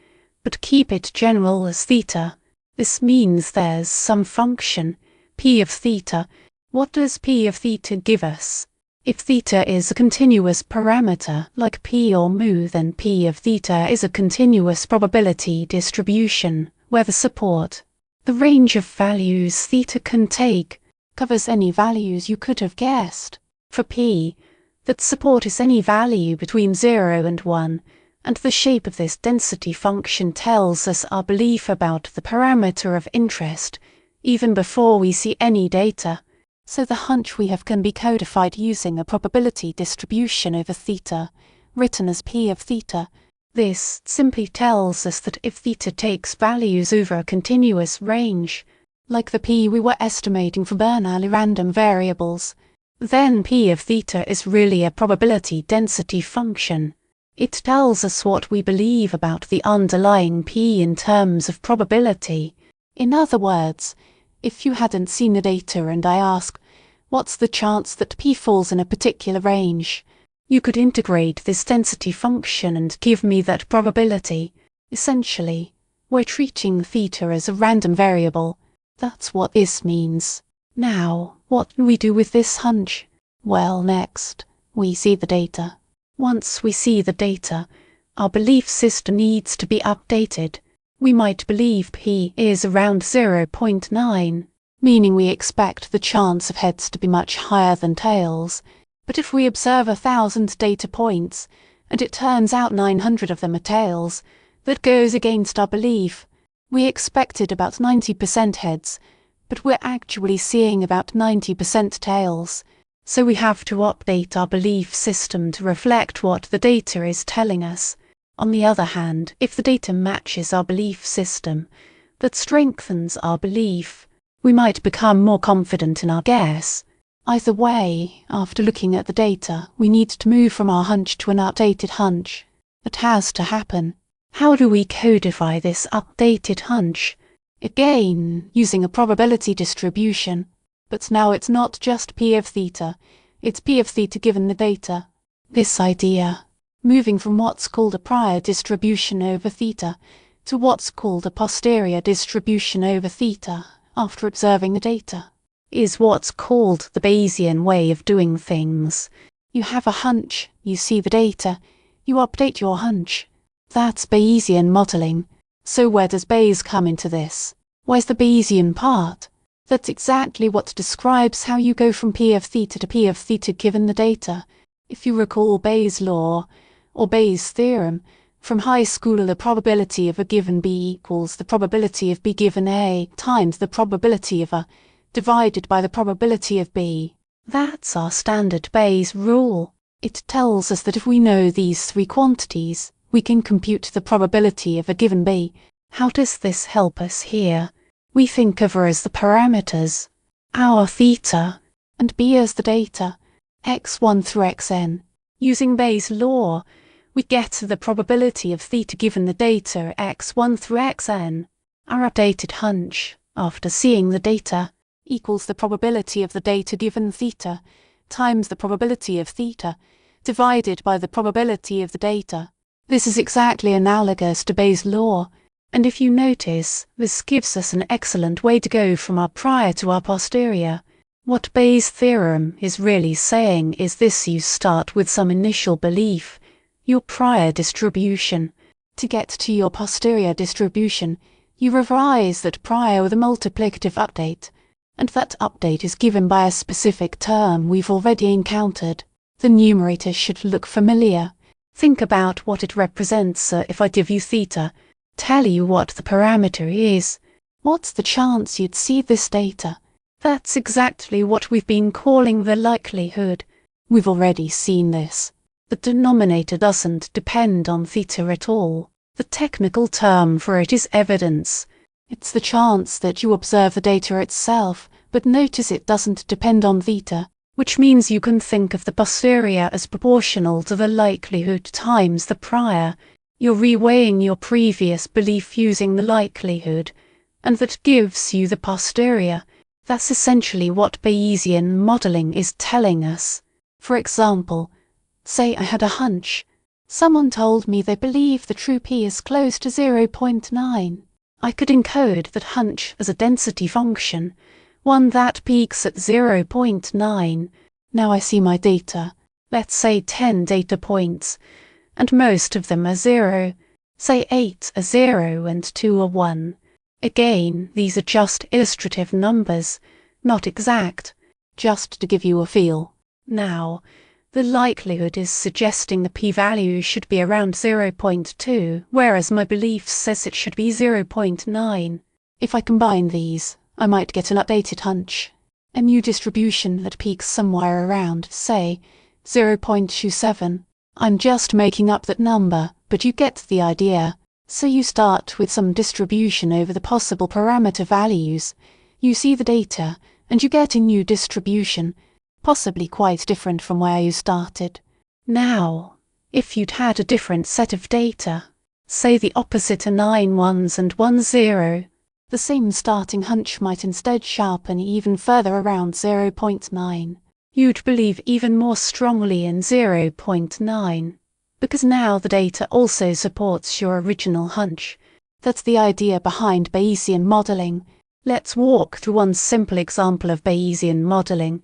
B: but keep it general as theta. This means there's some function, p of theta. What does p of theta give us? If theta is a continuous parameter, like p or mu, then p of theta is a continuous probability distribution, where the support, the range of values theta can take,
A: covers any values you could have guessed.
B: For p, that support is any value between 0 and 1, and the shape of this density function tells us our belief about the parameter of interest, even before we see any data.
A: So the hunch we have can be codified using a probability distribution over theta, written as p of theta.
B: This simply tells us that if theta takes values over a continuous range,
A: like the p we were estimating for Bernoulli random variables,
B: then p of theta is really a probability density function. It tells us what we believe about the underlying p in terms of probability.
A: In other words, if you hadn't seen the data and I ask, what's the chance that p falls in a particular range?
B: You could integrate this density function and give me that probability.
A: Essentially, we're treating theta as a random variable. That's what this means. Now, what do we do with this hunch? Well, next, we see the data.
B: Once we see the data, our belief system needs to be updated. We might believe p is around 0.9,
A: meaning we expect the chance of heads to be much higher than tails. But if we observe 1,000 data points, and it turns out 900 of them are tails, that goes against our belief. We expected about 90% heads, but we're actually seeing about 90% tails.
B: So we have to update our belief system to reflect what the data is telling us. On the other hand, if the data matches our belief system, that strengthens our belief. We might become more confident in our guess.
A: Either way, after looking at the data, we need to move from our hunch to an updated hunch.
B: That has to happen. How do we codify this updated hunch? Again, using a probability distribution. But now it's not just P of theta, it's P of theta given the data. This idea, moving from what's called a prior distribution over theta to what's called a posterior distribution over theta after observing the data, is what's called the Bayesian way of doing things. You have a hunch, you see the data, you update your hunch. That's Bayesian modelling. So where does Bayes come into this? Where's the Bayesian part? That's exactly what describes how you go from P of theta to P of theta given the data. If you recall Bayes' law, or Bayes' theorem, from high school, the probability of a given B equals the probability of B given A times the probability of A divided by the probability of B. That's our standard Bayes rule. It tells us that if we know these three quantities, we can compute the probability of a given B. How does this help us here? We think of her as the parameters, our theta, and B as the data, x1 through xn. Using Bayes' law, we get the probability of theta given the data x1 through xn. Our updated hunch, after seeing the data, equals the probability of the data given theta times the probability of theta divided by the probability of the data. This is exactly analogous to Bayes' law, and if you notice, this gives us an excellent way to go from our prior to our posterior. What Bayes' theorem is really saying is this: you start with some initial belief, your prior distribution. To get to your posterior distribution, you revise that prior with a multiplicative update, and that update is given by a specific term we've already encountered. The numerator should look familiar. Think about what it represents if I give you theta, tell you what the parameter is. What's the chance you'd see this data? That's exactly what we've been calling the likelihood. We've already seen this. The denominator doesn't depend on theta at all. The technical term for it is evidence. It's the chance that you observe the data itself, but notice it doesn't depend on theta, which means you can think of the posterior as proportional to the likelihood times the prior. You're reweighing your previous belief using the likelihood, and that gives you the posterior. That's essentially what Bayesian modelling is telling us. For example, say I had a hunch. Someone told me they believe the true P is close to 0.9. I could encode that hunch as a density function, one that peaks at 0.9. Now I see my data, let's say 10 data points, and most of them are 0. Say 8 are 0 and 2 are 1. Again, these are just illustrative numbers, not exact, just to give you a feel. Now, the likelihood is suggesting the p-value should be around 0.2, whereas my belief says it should be 0.9. If I combine these, I might get an updated hunch, a new distribution that peaks somewhere around, say, 0.27. I'm just making up that number, but you get the idea. So you start with some distribution over the possible parameter values. You see the data, and you get a new distribution, possibly quite different from where you started. Now, if you'd had a different set of data, say the opposite are 9 ones and 1 0, the same starting hunch might instead sharpen even further around 0.9. You'd believe even more strongly in 0.9, because now the data also supports your original hunch. That's the idea behind Bayesian modelling. Let's walk through one simple example of Bayesian modelling,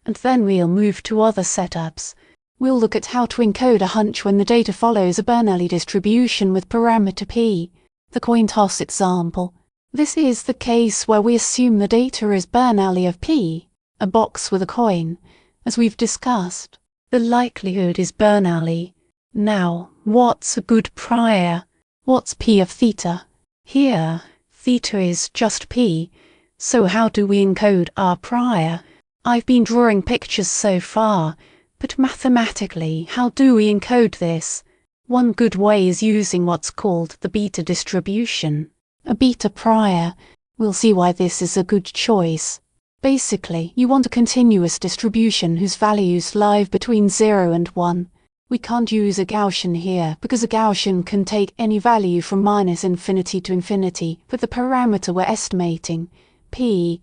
B: and then we'll move to other setups. We'll look at how to encode a hunch when the data follows a Bernoulli distribution with parameter p, the coin toss example. This is the case where we assume the data is Bernoulli of p, a box with a coin, as we've discussed. The likelihood is Bernoulli. Now, what's a good prior? What's p of theta? Here, theta is just p, so how do we encode our prior? I've been drawing pictures so far, but mathematically, how do we encode this? One good way is using what's called the beta distribution. A beta prior. We'll see why this is a good choice. Basically, you want a continuous distribution whose values lie between 0 and 1. We can't use a Gaussian here because a Gaussian can take any value from -infinity to infinity, but the parameter we're estimating, p,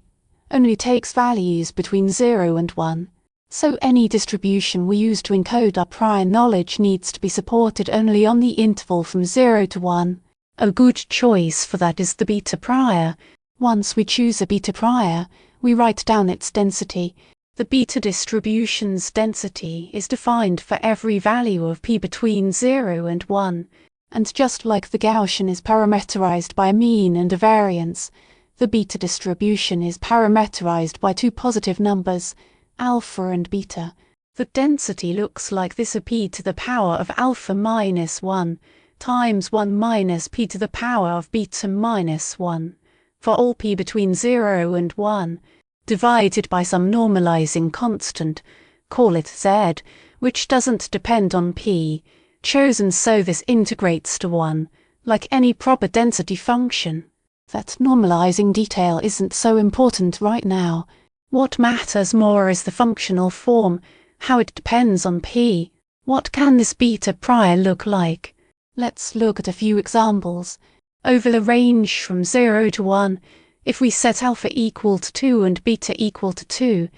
B: only takes values between 0 and 1. So any distribution we use to encode our prior knowledge needs to be supported only on the interval from 0 to 1. A good choice for that is the beta prior. Once we choose a beta prior, we write down its density. The beta distribution's density is defined for every value of p between 0 and 1, and just like the Gaussian is parameterized by a mean and a variance, the beta distribution is parameterized by two positive numbers, alpha and beta. The density looks like this: p to the power of alpha minus 1 times 1 minus p to the power of beta minus 1 for all p between 0 and 1, divided by some normalizing constant, call it z, which doesn't depend on p, chosen so this integrates to 1, like any proper density function. That normalizing detail isn't so important right now. What matters more is the functional form, how it depends on p. What can this beta prior look like? Let's look at a few examples. Over the range from 0 to 1, if we set alpha equal to 2 and beta equal to 2,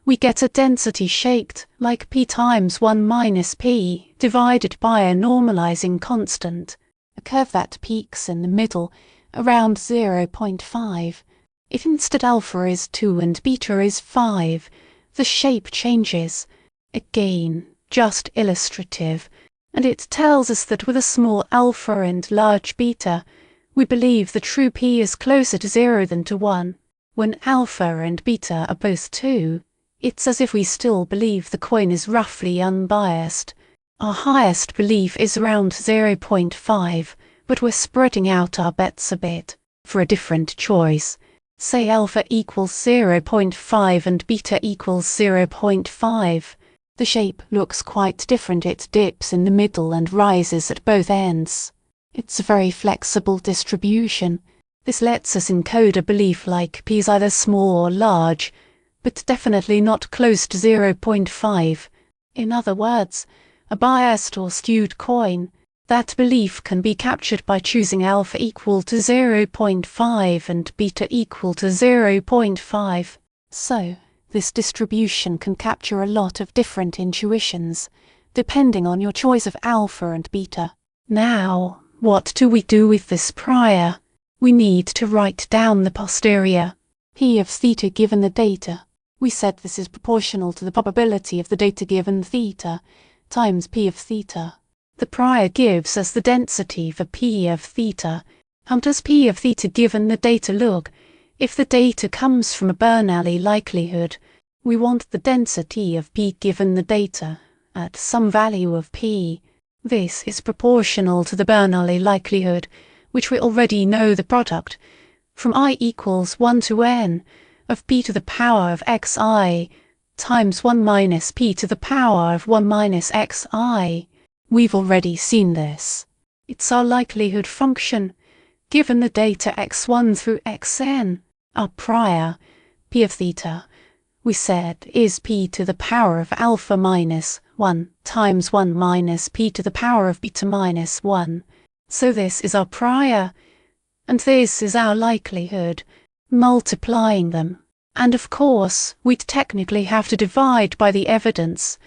B: we get a density shaped like p times 1 minus p divided by a normalizing constant, a curve that peaks in the middle around 0.5. If instead alpha is 2 and beta is 5, the shape changes. Again, just illustrative, and it tells us that with a small alpha and large beta, we believe the true p is closer to 0 than to 1. When alpha and beta are both 2, it's as if we still believe the coin is roughly unbiased. Our highest belief is around 0.5, but we're spreading out our bets a bit. For a different choice, say alpha equals 0.5 and beta equals 0.5. The shape looks quite different. It dips in the middle and rises at both ends. It's a very flexible distribution. This lets us encode a belief like p is either small or large, but definitely not close to 0.5. In other words, a biased or skewed coin. That belief can be captured by choosing alpha equal to 0.5 and beta equal to 0.5. So, this distribution can capture a lot of different intuitions, depending on your choice of alpha and beta. Now, what do we do with this prior? We need to write down the posterior. P of theta given the data. We said this is proportional to the probability of the data given theta, times p of theta. The prior gives us the density for p of theta. How does p of theta given the data look? If the data comes from a Bernoulli likelihood, we want the density of p given the data at some value of p. This is proportional to the Bernoulli likelihood, which we already know the product, from I equals 1 to n, of p to the power of xi times 1 minus p to the power of 1 minus xi. We've already seen this. It's our likelihood function, given the data x1 through xn. Our prior, p of theta, we said is p to the power of alpha minus 1 times 1 minus p to the power of beta minus 1. So this is our prior, and this is our likelihood, multiplying them. And of course, we'd technically have to divide by the evidence,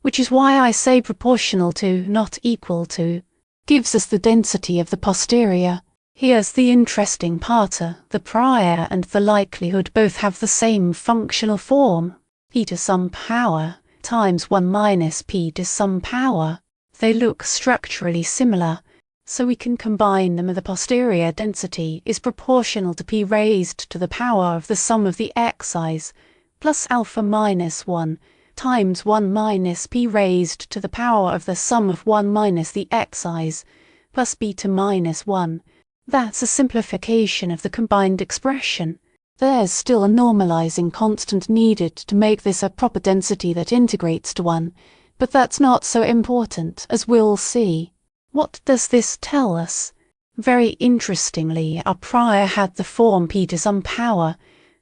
B: which is why I say proportional to, not equal to, gives us the density of the posterior. Here's the interesting part: the prior and the likelihood both have the same functional form, p to some power times 1 minus p to some power. They look structurally similar, so we can combine them. The posterior density is proportional to p raised to the power of the sum of the xi's plus alpha minus 1 times 1 minus p raised to the power of the sum of 1 minus the xi's plus beta minus 1. That's a simplification of the combined expression. There's still a normalizing constant needed to make this a proper density that integrates to 1, but that's not so important, as we'll see. What does this tell us? Very interestingly, our prior had the form p to some power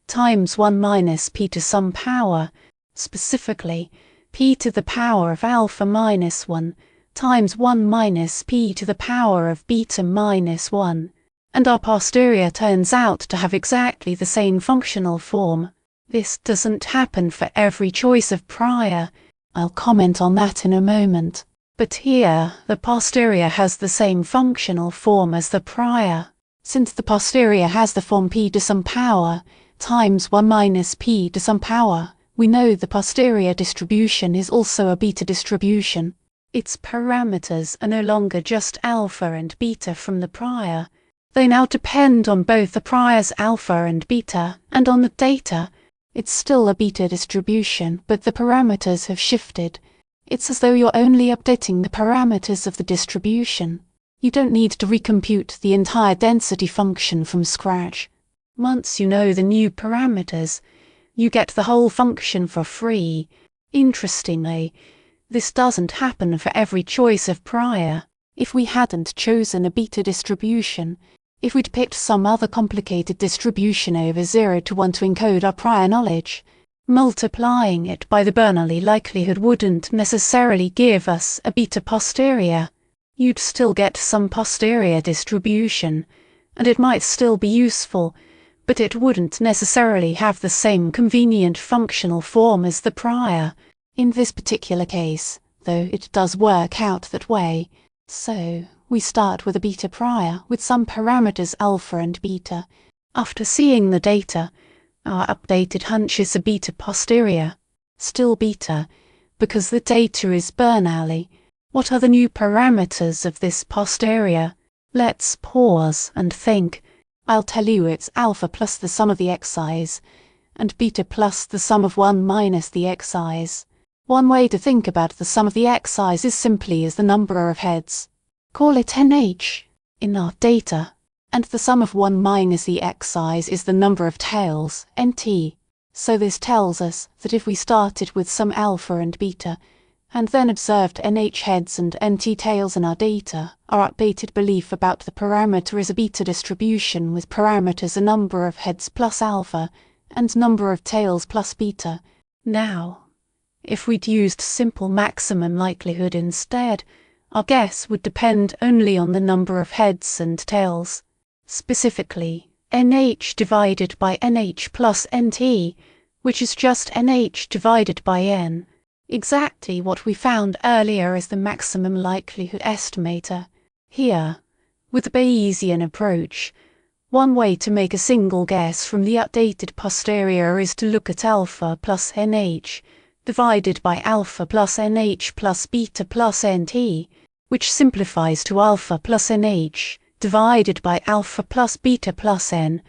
B: times 1 minus p to some power, specifically p to the power of alpha minus 1 times 1 minus p to the power of beta minus 1, and our posterior turns out to have exactly the same functional form. This doesn't happen for every choice of prior. I'll comment on that in a moment. But here, the posterior has the same functional form as the prior. Since the posterior has the form p to some power times 1 minus p to some power, we know the posterior distribution is also a beta distribution. Its parameters are no longer just alpha and beta from the prior. They now depend on both the prior's alpha and beta and on the data. It's still a beta distribution, but the parameters have shifted. It's as though you're only updating the parameters of the distribution. You don't need to recompute the entire density function from scratch. Once you know the new parameters, you get the whole function for free. Interestingly, this doesn't happen for every choice of prior. If we hadn't chosen a beta distribution, if we'd picked some other complicated distribution over 0 to 1 to encode our prior knowledge, multiplying it by the Bernoulli likelihood wouldn't necessarily give us a beta posterior. You'd still get some posterior distribution, and it might still be useful, but it wouldn't necessarily have the same convenient functional form as the prior. In this particular case, though, it does work out that way. So, we start with a beta prior with some parameters alpha and beta. After seeing the data, our updated hunch is a beta posterior. Still beta, because the data is Bernoulli. What are the new parameters of this posterior? Let's pause and think. I'll tell you it's alpha plus the sum of the xi's, and beta plus the sum of 1 minus the xi's. One way to think about the sum of the xi's is simply as the number of heads. Call it nh in our data, and the sum of 1 minus the xi's is the number of tails, nt. So this tells us that if we started with some alpha and beta, and then observed nh heads and nt tails in our data, our updated belief about the parameter is a beta distribution with parameters a number of heads plus alpha and number of tails plus beta. Now, if we'd used simple maximum likelihood instead, our guess would depend only on the number of heads and tails. Specifically, nh divided by nh plus nt, which is just nh divided by n. Exactly what we found earlier as the maximum likelihood estimator. Here, with the Bayesian approach, one way to make a single guess from the updated posterior is to look at alpha plus nh divided by alpha plus nh plus beta plus nt, which simplifies to alpha plus nh divided by alpha plus beta plus n,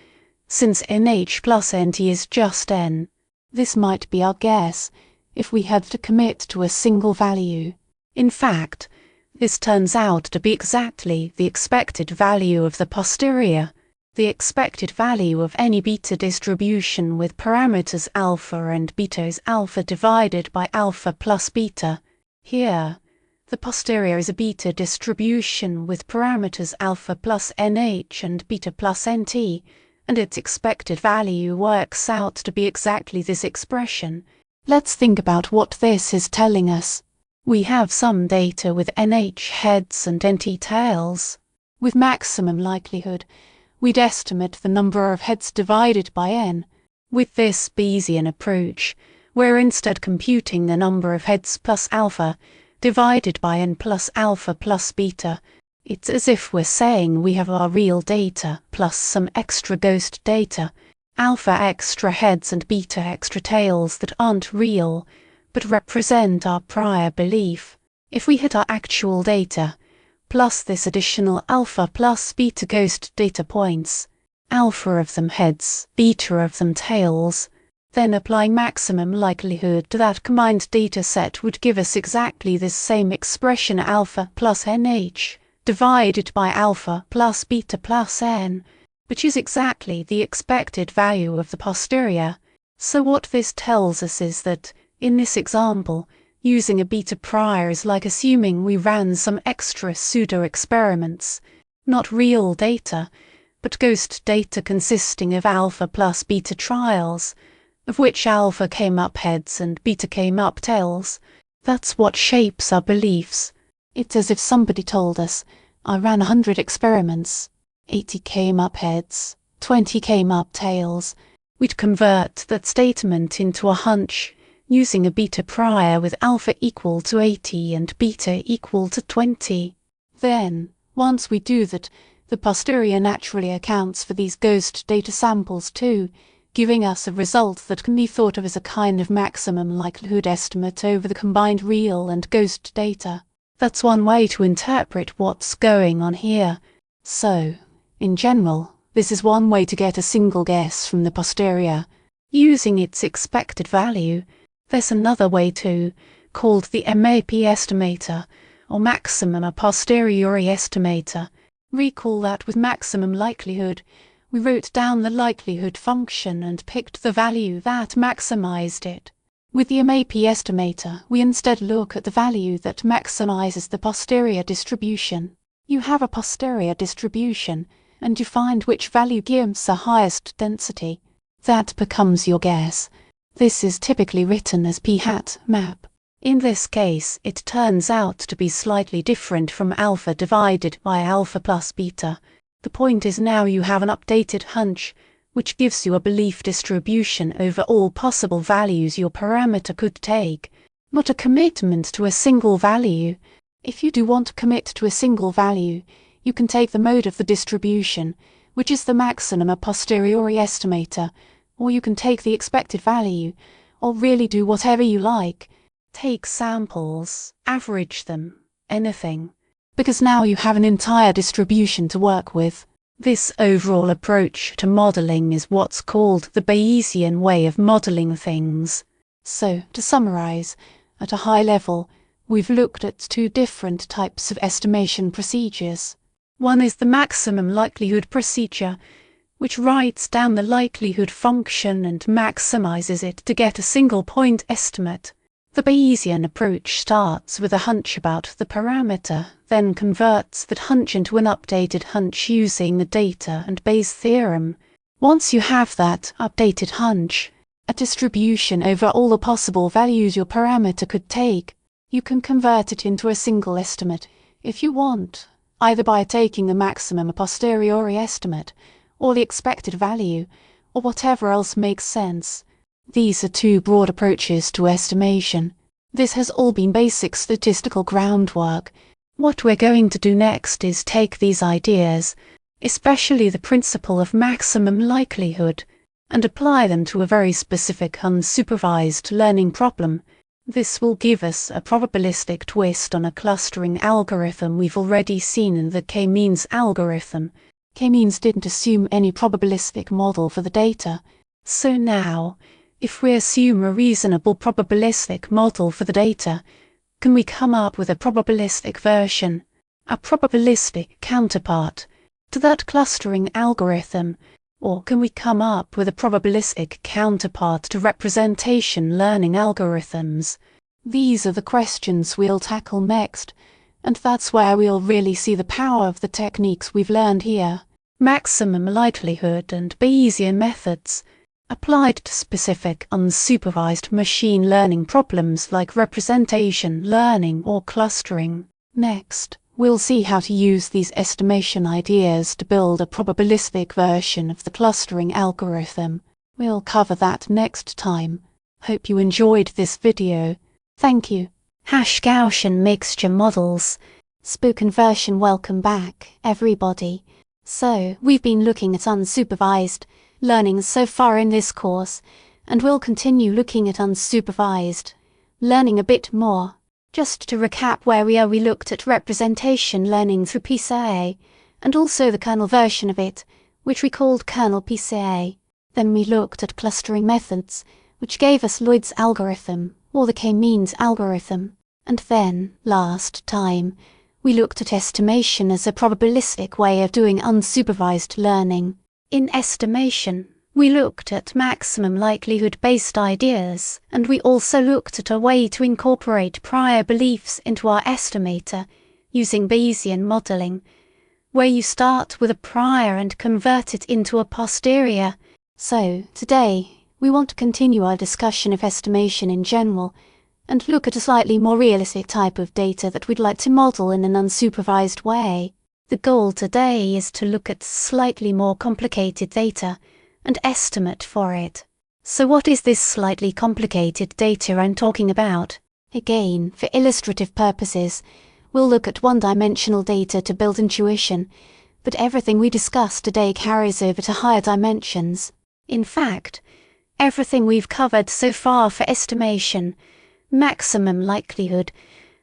B: since nh plus nt is just n. This might be our guess if we had to commit to a single value. In fact, this turns out to be exactly the expected value of the posterior, the expected value of any beta distribution with parameters alpha and beta is alpha divided by alpha plus beta. Here, the posterior is a beta distribution with parameters alpha plus nh and beta plus nt, and its expected value works out to be exactly this expression. Let's think about what this is telling us. We have some data with nh heads and nt tails. With maximum likelihood, we'd estimate the number of heads divided by n. With this Bayesian approach, we're instead computing the number of heads plus alpha divided by n plus alpha plus beta. It's as if we're saying we have our real data plus some extra ghost data, alpha extra heads and beta extra tails that aren't real, but represent our prior belief. If we hit our actual data, plus this additional alpha plus beta ghost data points, alpha of them heads, beta of them tails, then applying maximum likelihood to that combined data set would give us exactly this same expression alpha plus nh divided by alpha plus beta plus n, which is exactly the expected value of the posterior. So what this tells us is that, in this example, using a beta prior is like assuming we ran some extra pseudo-experiments, not real data, but ghost data consisting of alpha plus beta trials, of which alpha came up heads and beta came up tails. That's what shapes our beliefs. It's as if somebody told us, I ran 100 experiments, 80 came up heads, 20 came up tails. We'd convert that statement into a hunch using a beta prior with alpha equal to 80 and beta equal to 20. Then, once we do that, the posterior naturally accounts for these ghost data samples too, giving us a result that can be thought of as a kind of maximum likelihood estimate over the combined real and ghost data. That's one way to interpret what's going on here. So, in general, this is one way to get a single guess from the posterior, using its expected value. There's another way too, called the MAP estimator, or maximum a posteriori estimator. Recall that with maximum likelihood, we wrote down the likelihood function and picked the value that maximized it. With the MAP estimator, we instead look at the value that maximizes the posterior distribution. You have a posterior distribution, and you find which value gives the highest density. That becomes your guess. This is typically written as p-hat map. In this case, it turns out to be slightly different from alpha divided by alpha plus beta. The point is now you have an updated hunch, which gives you a belief distribution over all possible values your parameter could take, not a commitment to a single value. If you do want to commit to a single value, you can take the mode of the distribution, which is the maximum a posteriori estimator, or you can take the expected value, or really do whatever you like. Take samples, average them, anything. Because now you have an entire distribution to work with. This overall approach to modelling is what's called the Bayesian way of modelling things. So, to summarise, at a high level, we've looked at two different types of estimation procedures. One is the maximum likelihood procedure, which writes down the likelihood function and maximizes it to get a single point estimate. The Bayesian approach starts with a hunch about the parameter, then converts that hunch into an updated hunch using the data and Bayes' theorem. Once you have that updated hunch, a distribution over all the possible values your parameter could take, you can convert it into a single estimate if you want, either by taking the maximum a posteriori estimate, or the expected value, or whatever else makes sense. These are two broad approaches to estimation. This has all been basic statistical groundwork. What we're going to do next is take these ideas, especially the principle of maximum likelihood, and apply them to a very specific unsupervised learning problem. This will give us a probabilistic twist on a clustering algorithm we've already seen in the k-means algorithm. K-means didn't assume any probabilistic model for the data. So now, if we assume a reasonable probabilistic model for the data, can we come up with a probabilistic version, a probabilistic counterpart, to that clustering algorithm, or can we come up with a probabilistic counterpart to representation learning algorithms? These are the questions we'll tackle next, and that's where we'll really see the power of the techniques we've learned here. Maximum likelihood and Bayesian methods, applied to specific unsupervised machine learning problems like representation learning or clustering. Next, we'll see how to use these estimation ideas to build a probabilistic version of the clustering algorithm. We'll cover that next time. Hope you enjoyed this video. Thank you.
A: Gaussian mixture models. Spoken version. Welcome back, everybody. So, we've been looking at unsupervised learning so far in this course, and we'll continue looking at unsupervised learning a bit more. Just to recap where we are, we looked at representation learning through PCA, and also the kernel version of it, which we called kernel PCA. Then we looked at clustering methods, which gave us Lloyd's algorithm, or the k-means algorithm. And then, last time, we looked at estimation as a probabilistic way of doing unsupervised learning. In estimation, we looked at maximum likelihood-based ideas, and we also looked at a way to incorporate prior beliefs into our estimator using Bayesian modelling, where you start with a prior and convert it into a posterior. So, today, we want to continue our discussion of estimation in general, and look at a slightly more realistic type of data that we'd like to model in an unsupervised way. The goal today is to look at slightly more complicated data and estimate for it. So what is this slightly complicated data I'm talking about? Again, for illustrative purposes, we'll look at one-dimensional data to build intuition, but everything we discuss today carries over to higher dimensions. In fact, everything we've covered so far for estimation, maximum likelihood,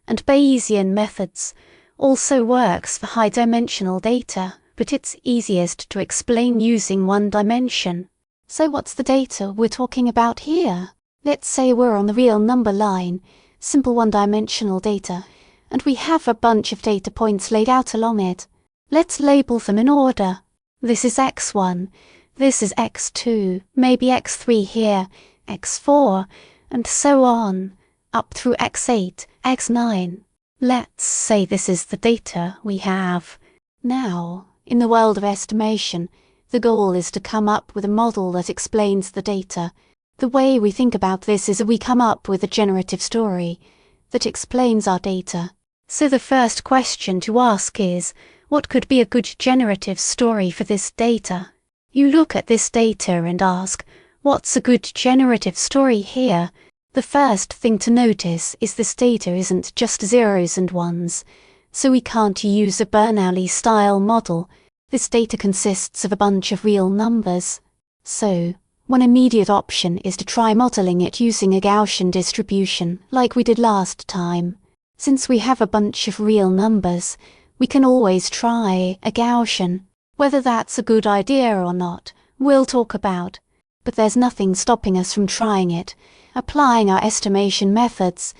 A: and Bayesian methods also works for high-dimensional data, but it's easiest to explain using one dimension. So what's the data we're talking about here? Let's say we're on the real number line, simple one-dimensional data, and we have a bunch of data points laid out along it. Let's label them in order. This is x1, this is x2, maybe x3 here, x4, and so on, up through x8, x9. Let's say this is the data we have. Now, in the world of estimation, the goal is to come up with a model that explains the data. The way we think about this is that we come up with a generative story that explains our data. So the first question to ask is, what could be a good generative story for this data? You look at this data and ask, what's a good generative story here? The first thing to notice is this data isn't just zeros and ones, so we can't use a Bernoulli-style model. This data consists of a bunch of real numbers. So, one immediate option is to try modeling it using a Gaussian distribution, like we did last time. Since we have a bunch of real numbers, we can always try a Gaussian. Whether that's a good idea or not, we'll talk about. But there's nothing stopping us from trying it, applying our estimation methods,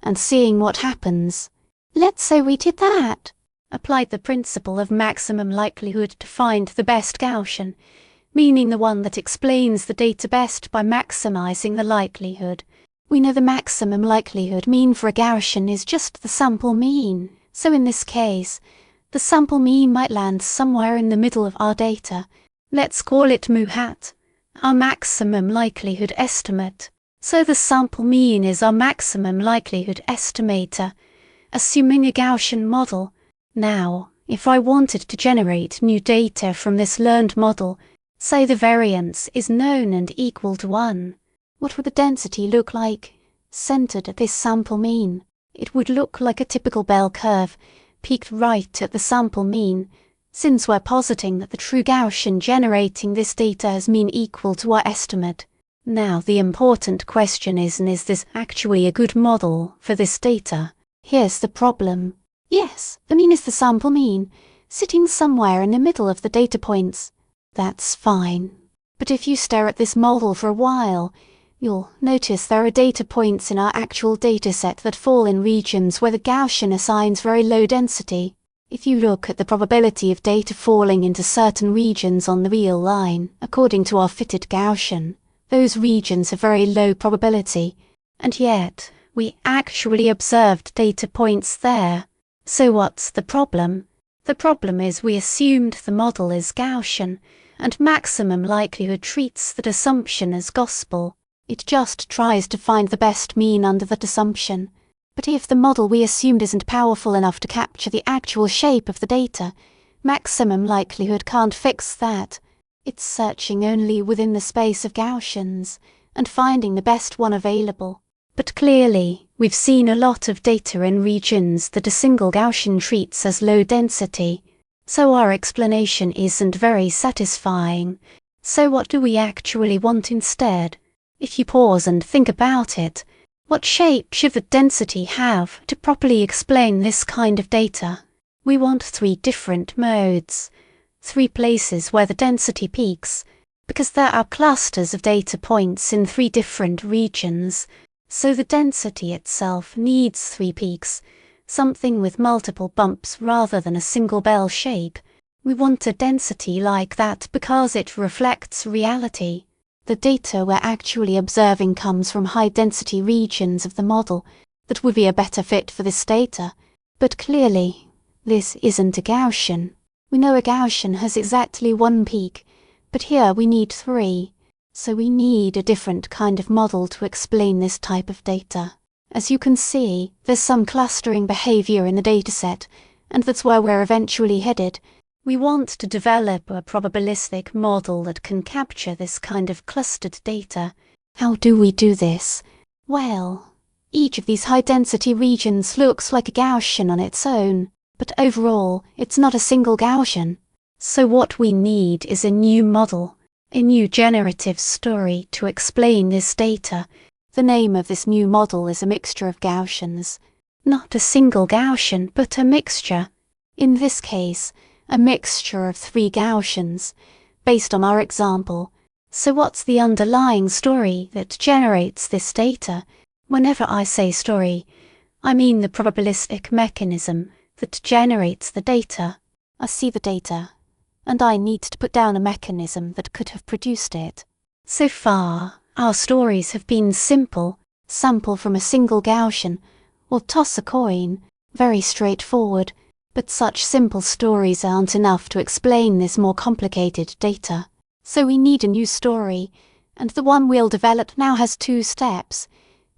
A: and seeing what happens. Let's say we did that. Applied the principle of maximum likelihood to find the best Gaussian, meaning the one that explains the data best by maximizing the likelihood. We know the maximum likelihood mean for a Gaussian is just the sample mean, so in this case, the sample mean might land somewhere in the middle of our data. Let's call it mu hat, our maximum likelihood estimate. So the sample mean is our maximum likelihood estimator, assuming a Gaussian model. Now, if I wanted to generate new data from this learned model, say the variance is known and equal to 1, what would the density look like, centered at this sample mean? It would look like a typical bell curve, peaked right at the sample mean, since we're positing that the true Gaussian generating this data has mean equal to our estimate. Now the important question is this actually a good model for this data? Here's the problem. Yes, the mean is the sample mean, sitting somewhere in the middle of the data points. That's fine. But if you stare at this model for a while, you'll notice there are data points in our actual dataset that fall in regions where the Gaussian assigns very low density. If you look at the probability of data falling into certain regions on the real line, according to our fitted Gaussian, those regions have very low probability, and yet we actually observed data points there. So what's the problem? The problem is we assumed the model is Gaussian, and maximum likelihood treats that assumption as gospel. It just tries to find the best mean under that assumption. But if the model we assumed isn't powerful enough to capture the actual shape of the data, maximum likelihood can't fix that. It's searching only within the space of Gaussians, and finding the best one available. But clearly, we've seen a lot of data in regions that a single Gaussian treats as low density, so our explanation isn't very satisfying. So what do we actually want instead? If you pause and think about it, what shape should the density have to properly explain this kind of data? We want 3 different modes, 3 places where the density peaks, because there are clusters of data points in 3 different regions, so the density itself needs 3 peaks, something with multiple bumps rather than a single bell shape. We want a density like that because it reflects reality. The data we're actually observing comes from high-density regions of the model that would be a better fit for this data. But clearly, this isn't a Gaussian. We know a Gaussian has exactly 1 peak, but here we need 3. So we need a different kind of model to explain this type of data. As you can see, there's some clustering behavior in the dataset, and that's where we're eventually headed. We want to develop a probabilistic model that can capture this kind of clustered data. How do we do this? Well, each of these high-density regions looks like a Gaussian on its own, but overall, it's not a single Gaussian. So what we need is a new model, a new generative story to explain this data. The name of this new model is a mixture of Gaussians. Not a single Gaussian, but a mixture. In this case, a mixture of 3 Gaussians, based on our example. So what's the underlying story that generates this data? Whenever I say story, I mean the probabilistic mechanism that generates the data. I see the data, and I need to put down a mechanism that could have produced it. So far, our stories have been simple: sample from a single Gaussian, or toss a coin, very straightforward, but such simple stories aren't enough to explain this more complicated data. So we need a new story, and the one we'll develop now has 2 steps,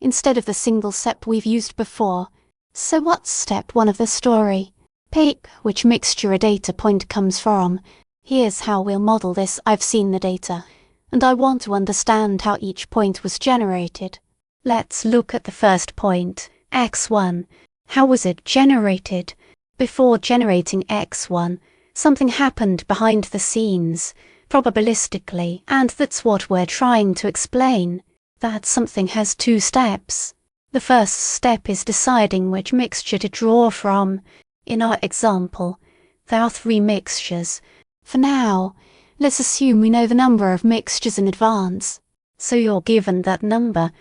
A: instead of the single step we've used before. So what's step 1 of the story? Pick which mixture a data point comes from. Here's how we'll model this. I've seen the data, and I want to understand how each point was generated. Let's look at the first point, x1. How was it generated? Before generating x1, something happened behind the scenes, probabilistically, and that's what we're trying to explain. That something has 2 steps. The first step is deciding which mixture to draw from. In our example, there are 3 mixtures. For now, let's assume we know the number of mixtures in advance. So you're given that number,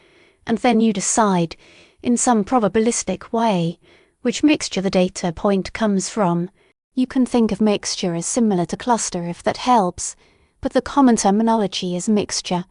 A: and then you decide, in some probabilistic way, which mixture the data point comes from. You can think of mixture as similar to cluster if that helps, but the common terminology is mixture,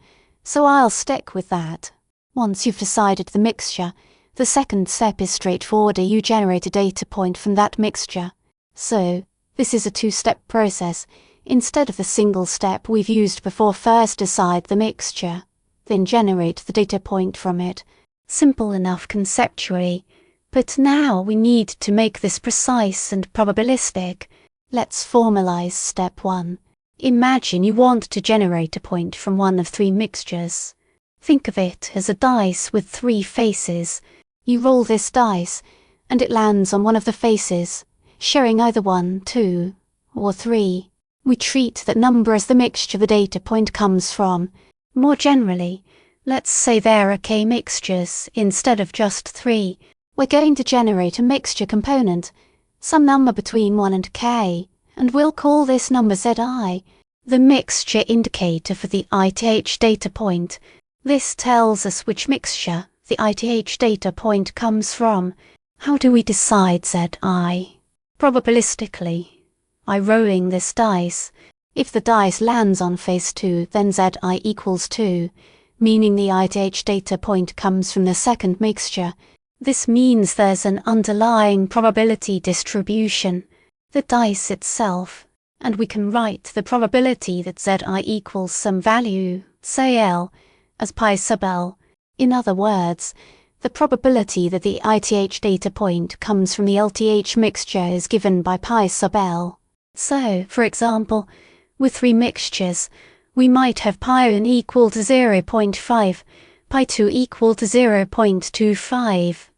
A: so I'll stick with that. Once you've decided the mixture, the second step is straightforward. You generate a data point from that mixture. So, this is a 2-step process, instead of the single step we've used before. First decide the mixture, then generate the data point from it. Simple enough conceptually, but now we need to make this precise and probabilistic. Let's formalize step 1. Imagine you want to generate a point from one of 3 mixtures. Think of it as a dice with 3 faces. You roll this dice, and it lands on one of the faces, showing either 1, 2, or 3. We treat that number as the mixture the data point comes from. More generally, let's say there are k mixtures instead of just 3. We're going to generate a mixture component, some number between 1 and k, and we'll call this number zi, the mixture indicator for the ith data point. This tells us which mixture the ith data point comes from. How do we decide zi? Probabilistically, by rolling this dice. If the dice lands on face 2, then zi equals 2, meaning the ith data point comes from the second mixture. This means there's an underlying probability distribution, the dice itself, and we can write the probability that zi equals some value, say L, as pi sub L. In other words, the probability that the ith data point comes from the LTH mixture is given by pi sub L. So, for example, with 3 mixtures, we might have pi 1 equal to 0.5, pi 2 equal to 0.25,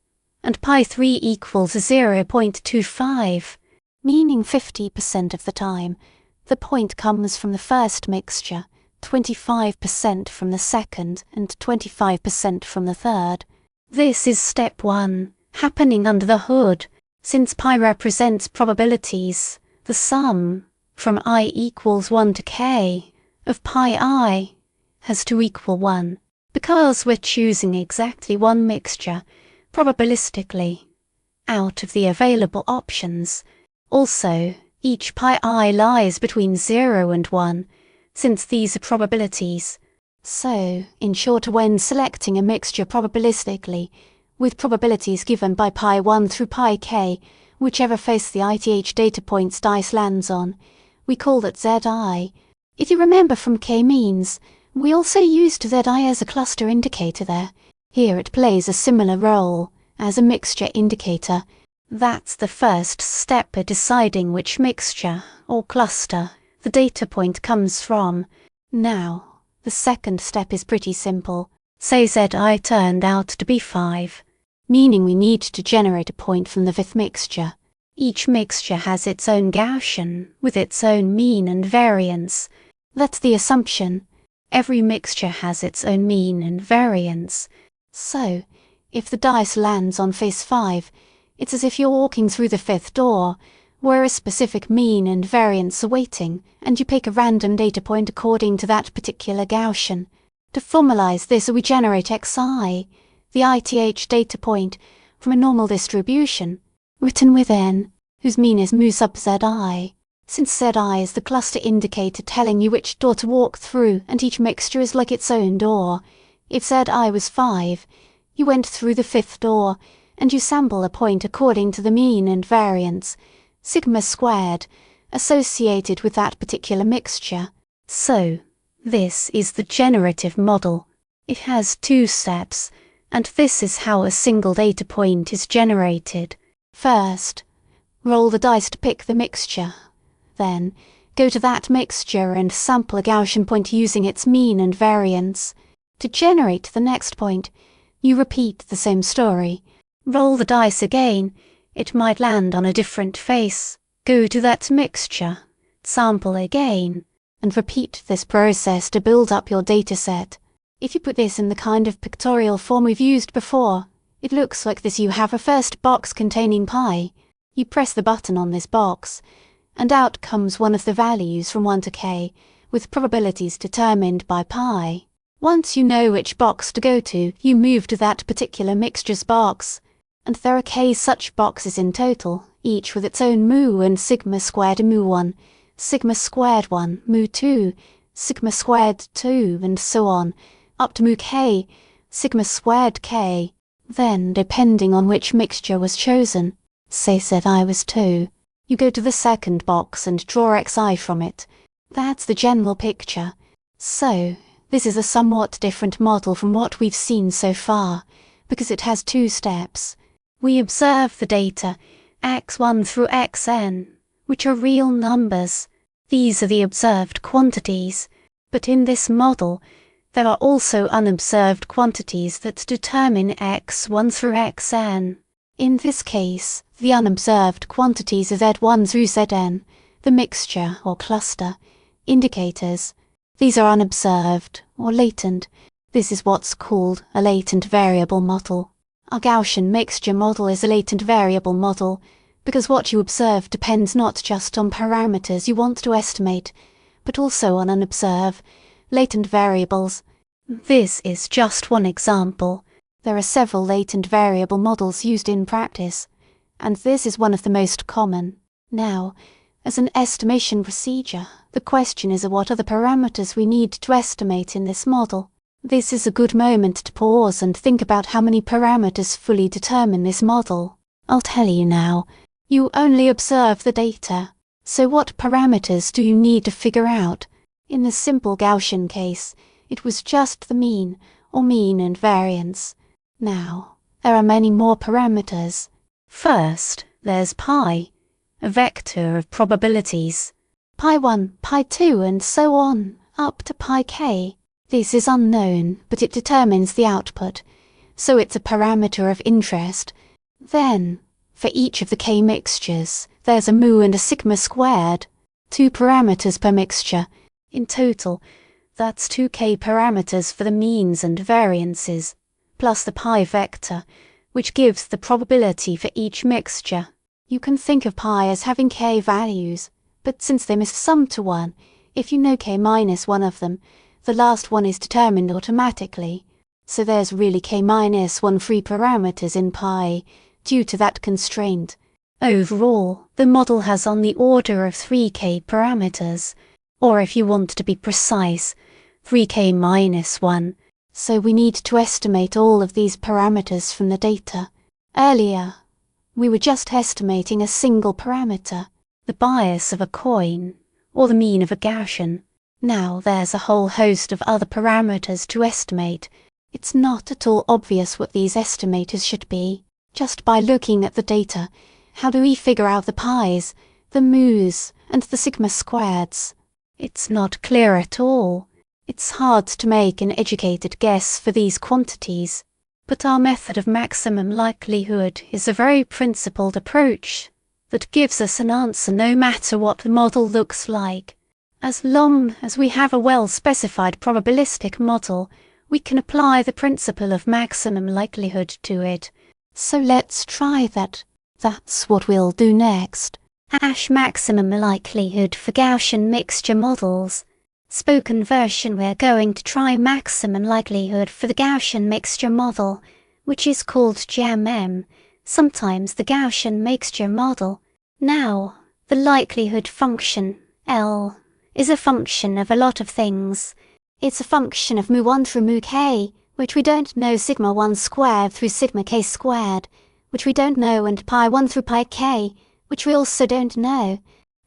A: and pi 3 equal to 0.25, meaning 50% of the time, the point comes from the first mixture, 25% from the second, and 25% from the third. This is step 1, happening under the hood. Since pi represents probabilities, the sum, from I equals 1 to k, of pi I, has to equal 1. Because we're choosing exactly 1 mixture, probabilistically, out of the available options. Also, each pi I lies between 0 and 1, since these are probabilities. So, in short, when selecting a mixture probabilistically, with probabilities given by pi 1 through pi k, whichever face the ith data point's dice lands on, we call that zi. If you remember from k-means, we also used zi as a cluster indicator there. Here it plays a similar role. as a mixture indicator. That's the first step at deciding which mixture, or cluster, the data point comes from. Now, the second step is pretty simple. Say Zi turned out to be 5, meaning we need to generate a point from the fifth mixture. Each mixture has its own Gaussian, with its own mean and variance. That's the assumption. Every mixture has its own mean and variance. So, if the dice lands on face 5, it's as if you're walking through the fifth door, where a specific mean and variance are waiting, and you pick a random data point according to that particular Gaussian. To formalize this, we generate xi, the ith data point, from a normal distribution, written with n, whose mean is mu sub zi. Since zi is the cluster indicator telling you which door to walk through, and each mixture is like its own door, if zi was 5, you went through the fifth door, and you sample a point according to the mean and variance, sigma squared, associated with that particular mixture. So, this is the generative model. It has 2 steps, and this is how a single data point is generated. First, roll the dice to pick the mixture. Then, go to that mixture and sample a Gaussian point using its mean and variance. To generate the next point, you repeat the same story. Roll the dice again. It might land on a different face. Go to that mixture, sample again, and repeat this process to build up your dataset. If you put this in the kind of pictorial form we've used before, it looks like this. You have a first box containing pi. You press the button on this box, and out comes one of the values from 1 to k, with probabilities determined by pi. Once you know which box to go to, you move to that particular mixture's box, and there are k such boxes in total, each with its own mu and sigma squared mu1, sigma squared 1, mu2, sigma squared 2, and so on, up to mu k, sigma squared k. Then, depending on which mixture was chosen, say zi was 2, you go to the second box and draw xi from it. That's the general picture. So, this is a somewhat different model from what we've seen so far, because it has 2 steps. We observe the data, x1 through xn, which are real numbers. These are the observed quantities. But in this model, there are also unobserved quantities that determine x1 through xn. In this case, the unobserved quantities are z1 through zn, the mixture or cluster, indicators. These are unobserved, or latent. This is what's called a latent variable model. Our Gaussian mixture model is a latent variable model, because what you observe depends not just on parameters you want to estimate, but also on unobserved, latent variables. This is just one example. There are several latent variable models used in practice, and this is one of the most common. Now, as an estimation procedure, the question is what are the parameters we need to estimate in this model. This is a good moment to pause and think about how many parameters fully determine this model. I'll tell you now. You only observe the data. So what parameters do you need to figure out? In the simple Gaussian case, it was just the mean, or mean and variance. Now, there are many more parameters. First, there's pi, a vector of probabilities. Pi1, pi2, and so on, up to pi k. This is unknown, but it determines the output, so it's a parameter of interest. Then, for each of the k mixtures, there's a mu and a sigma squared, 2 parameters per mixture. In total, that's 2k parameters for the means and variances, plus the pi vector, which gives the probability for each mixture. You can think of pi as having k values, but since they must sum to 1, if you know k minus one of them, the last one is determined automatically, so there's really k minus 1 free parameters in pi, due to that constraint. Overall, the model has on the order of 3k parameters, or if you want to be precise, 3k minus 1, so we need to estimate all of these parameters from the data. Earlier, we were just estimating a single parameter, the bias of a coin, or the mean of a Gaussian. Now there's a whole host of other parameters to estimate. It's not at all obvious what these estimators should be. Just by looking at the data, how do we figure out the pi's, the mu's, and the sigma squareds? It's not clear at all. It's hard to make an educated guess for these quantities. But our method of maximum likelihood is a very principled approach that gives us an answer no matter what the model looks like. As long as we have a well-specified probabilistic model, we can apply the principle of maximum likelihood to it. So let's try that. That's what we'll do next.
C: Maximum likelihood for Gaussian mixture models. Spoken version: we're going to try maximum likelihood for the Gaussian mixture model, which is called GMM, sometimes the Gaussian mixture model. Now, the likelihood function, L, is a function of a lot of things. It's a function of mu1 through mu k, which we don't know, sigma 1 squared through sigma k squared, which we don't know, and pi 1 through pi k, which we also don't know,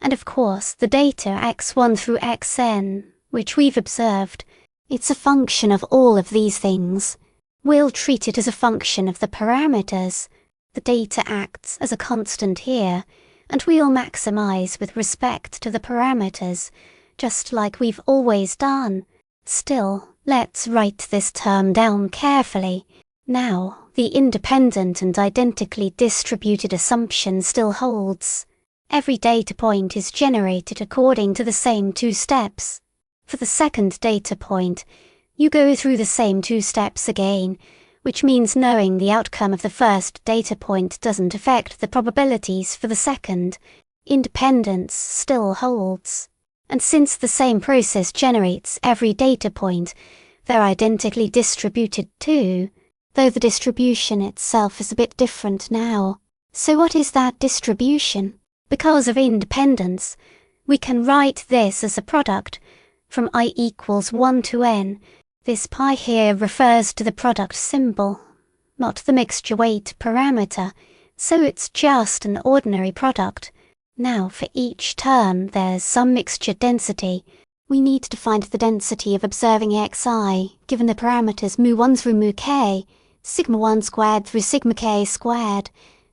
C: and of course the data x1 through xn, which we've observed. It's a function of all of these things. We'll treat it as a function of the parameters. The data acts as a constant here, and we'll maximize with respect to the parameters, just like we've always done. Still, let's write this term down carefully. Now, the independent and identically distributed assumption still holds. Every data point is generated according to the same two steps. For the second data point, you go through the same two steps again, which means knowing the outcome of the first data point doesn't affect the probabilities for the second. Independence still holds. And since the same process generates every data point, they're identically distributed too, though the distribution itself is a bit different now. So what is that distribution? Because of independence, we can write this as a product from I equals 1 to n. This pi here refers to the product symbol, not the mixture weight parameter, so it's just an ordinary product. Now for each term there's some mixture density. We need to find the density of observing xi, given the parameters mu1 through mu k, sigma 1 squared through sigma k squared,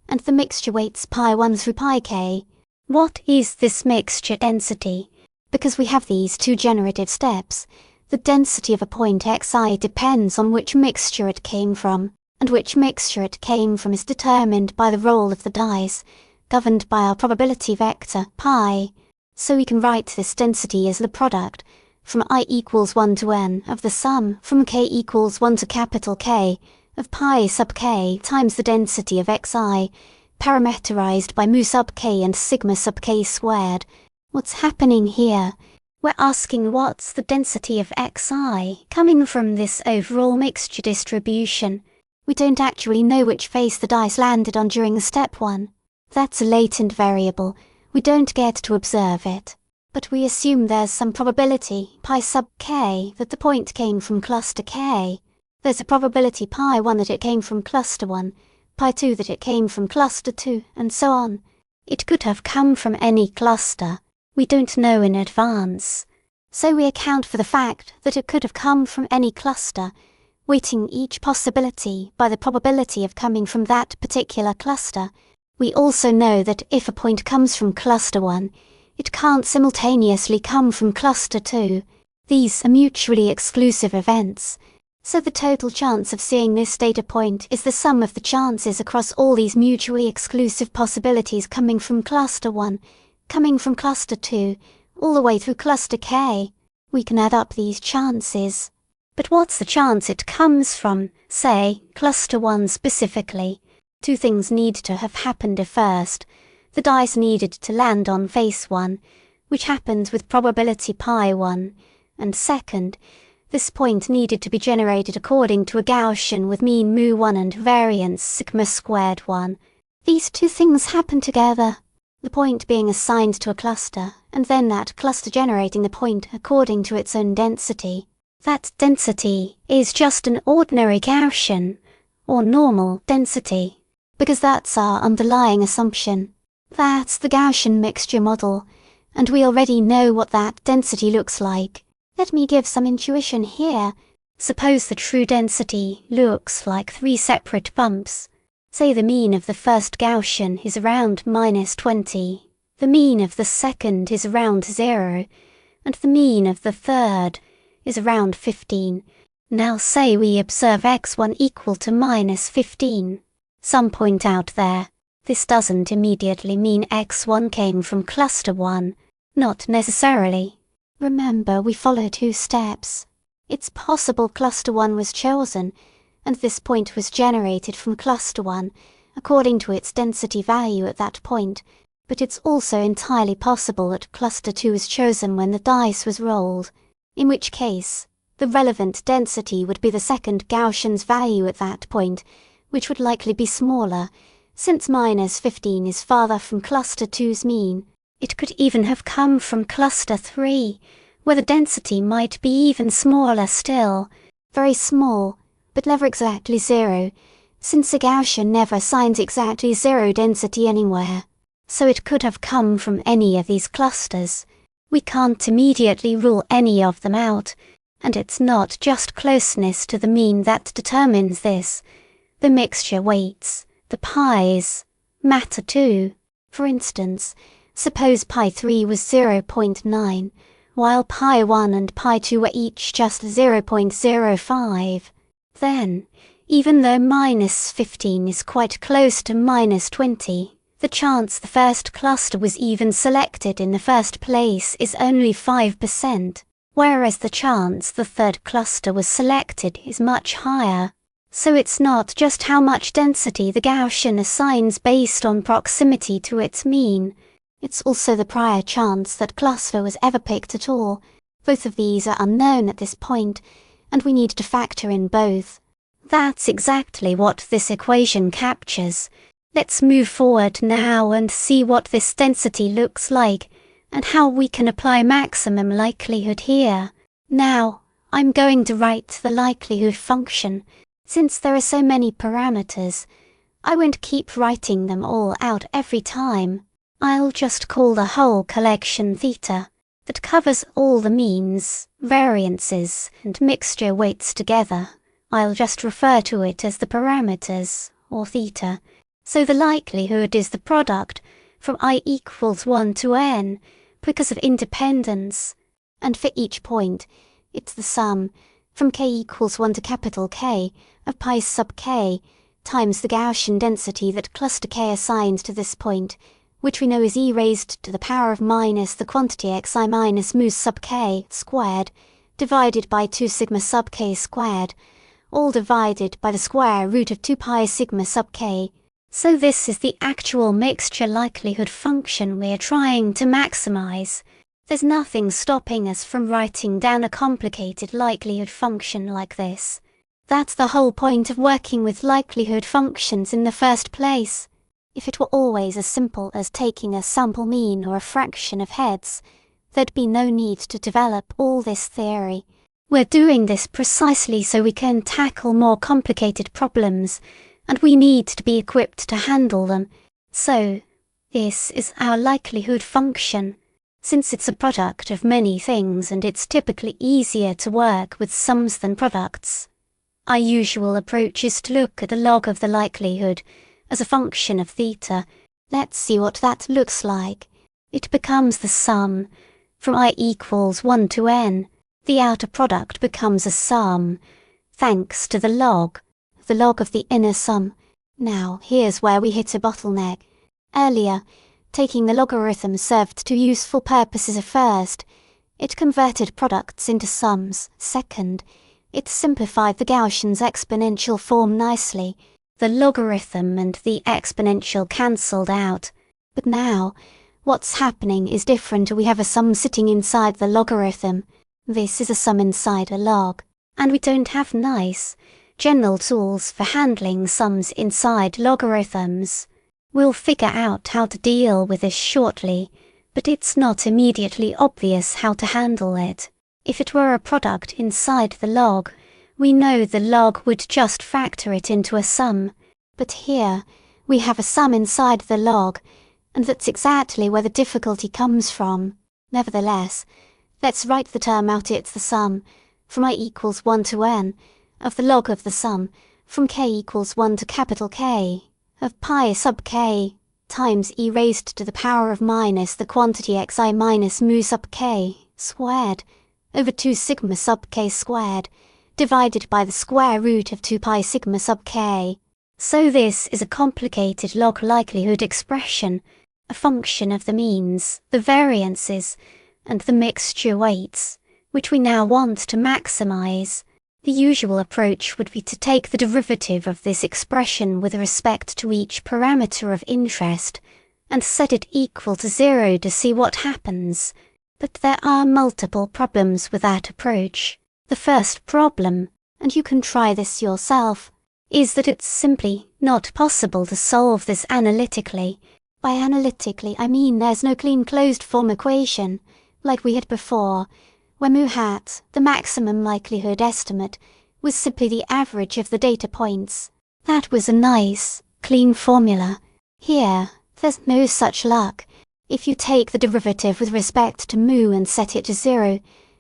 C: and the mixture weights pi 1 through pi k. What is this mixture density? Because we have these two generative steps, the density of a point xi depends on which mixture it came from, and which mixture it came from is determined by the roll of the dice, governed by our probability vector, pi. So we can write this density as the product, from I equals 1 to n, of the sum, from k equals 1 to capital K, of pi sub k times the density of xi, parameterized by mu sub k and sigma sub k squared. What's happening here? We're asking what's the density of xi coming from this overall mixture distribution. We don't actually know which face the dice landed on during step 1. That's a latent variable. We don't get to observe it. But we assume there's some probability, pi sub k, that the point came from cluster k. There's a probability pi 1 that it came from cluster 1, pi 2 that it came from cluster 2, and so on. It could have come from any cluster. We don't know in advance. So we account for the fact that it could have come from any cluster, weighting each possibility by the probability of coming from that particular cluster. We also know that if a point comes from cluster 1, it can't simultaneously come from cluster 2. These are mutually exclusive events. So the total chance of seeing this data point is the sum of the chances across all these mutually exclusive possibilities coming from cluster 1, coming from cluster 2, all the way through cluster k. We can add up these chances. But what's the chance it comes from, say, cluster 1 specifically? Two things need to have happened first. The dice needed to land on face 1, which happens with probability pi 1, and second, this point needed to be generated according to a Gaussian with mean mu 1 and variance sigma squared 1. These two things happen together, the point being assigned to a cluster, and then that cluster generating the point according to its own density. That density is just an ordinary Gaussian, or normal, density, because that's our underlying assumption. That's the Gaussian mixture model, and we already know what that density looks like. Let me give some intuition here. Suppose the true density looks like 3 separate bumps. Say the mean of the first Gaussian is around -20, the mean of the second is around 0, and the mean of the third is around 15. Now say we observe x1 equal to -15. Some point out there, this doesn't immediately mean x1 came from cluster 1. Not necessarily. Remember, we follow 2 steps. It's possible cluster 1 was chosen, and this point was generated from cluster 1 according to its density value at that point, but it's also entirely possible that cluster 2 was chosen when the dice was rolled, in which case the relevant density would be the second Gaussian's value at that point, which would likely be smaller, since -15 is farther from cluster 2's mean. It could even have come from cluster 3, where the density might be even smaller still, very small, but never exactly 0, since a Gaussian never assigns exactly 0 density anywhere. So it could have come from any of these clusters. We can't immediately rule any of them out, and it's not just closeness to the mean that determines this. The mixture weights, the pi's, matter too. For instance, suppose pi3 was 0.9, while pi1 and pi2 were each just 0.05. Then, even though -15 is quite close to -20, the chance the first cluster was even selected in the first place is only 5%, whereas the chance the third cluster was selected is much higher. So it's not just how much density the Gaussian assigns based on proximity to its mean, it's also the prior chance that cluster was ever picked at all. Both of these are unknown at this point, and we need to factor in both. That's exactly what this equation captures. Let's move forward now and see what this density looks like, and how we can apply maximum likelihood here. Now, I'm going to write the likelihood function. Since there are so many parameters, I won't keep writing them all out every time. I'll just call the whole collection theta, that covers all the means, variances, and mixture weights together. I'll just refer to it as the parameters, or theta. So the likelihood is the product from I equals 1 to n, because of independence, and for each point, it's the sum from k equals 1 to capital K of pi sub k times the Gaussian density that cluster k assigns to this point, which we know is e raised to the power of minus the quantity xi minus mu sub k squared, divided by 2 sigma sub k squared, all divided by the square root of 2 pi sigma sub k. So this is the actual mixture likelihood function we're trying to maximize. There's nothing stopping us from writing down a complicated likelihood function like this. That's the whole point of working with likelihood functions in the first place. If it were always as simple as taking a sample mean or a fraction of heads, there'd be no need to develop all this theory. We're doing this precisely so we can tackle more complicated problems, and we need to be equipped to handle them. So, this is our likelihood function. Since it's a product of many things and it's typically easier to work with sums than products, our usual approach is to look at the log of the likelihood as a function of theta. Let's see what that looks like. It becomes the sum from I equals 1 to n. The outer product becomes a sum, thanks to the log of the inner sum. Now, here's where we hit a bottleneck. Earlier, taking the logarithm served two useful purposes. First, it converted products into sums. Second, it simplified the Gaussian's exponential form nicely. The logarithm and the exponential cancelled out. But now, what's happening is different. We have a sum sitting inside the logarithm. This is a sum inside a log. And we don't have nice, general tools for handling sums inside logarithms. We'll figure out how to deal with this shortly, but it's not immediately obvious how to handle it. If it were a product inside the log, we know the log would just factor it into a sum. But here, we have a sum inside the log, and that's exactly where the difficulty comes from. Nevertheless, let's write the term out. It's the sum, from I equals 1 to n, of the log of the sum, from k equals 1 to capital K. of pi sub k times e raised to the power of minus the quantity xi minus mu sub k squared over 2 sigma sub k squared divided by the square root of 2 pi sigma sub k. So this is a complicated log likelihood expression, a function of the means, the variances, and the mixture weights, which we now want to maximize. The usual approach would be to take the derivative of this expression with respect to each parameter of interest and set it equal to 0 to see what happens. But there are multiple problems with that approach. The first problem, and you can try this yourself, is that it's simply not possible to solve this analytically. By analytically, I mean there's no clean closed form equation, like we had before, where mu hat, the maximum likelihood estimate, was simply the average of the data points. That was a nice, clean formula. Here, there's no such luck. If you take the derivative with respect to mu and set it to 0,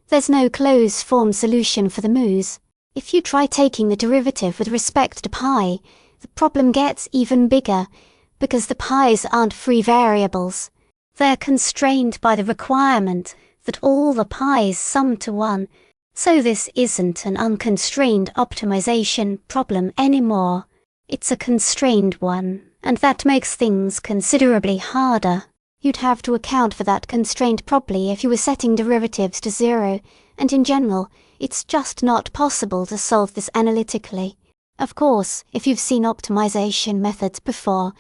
C: there's no closed form solution for the mu's. If you try taking the derivative with respect to pi, the problem gets even bigger, because the pi's aren't free variables. They're constrained by the requirement that all the pi's sum to 1, so this isn't an unconstrained optimization problem anymore. It's a constrained one, and that makes things considerably harder. You'd have to account for that constraint properly if you were setting derivatives to 0, and in general, it's just not possible to solve this analytically. Of course, if you've seen optimization methods before,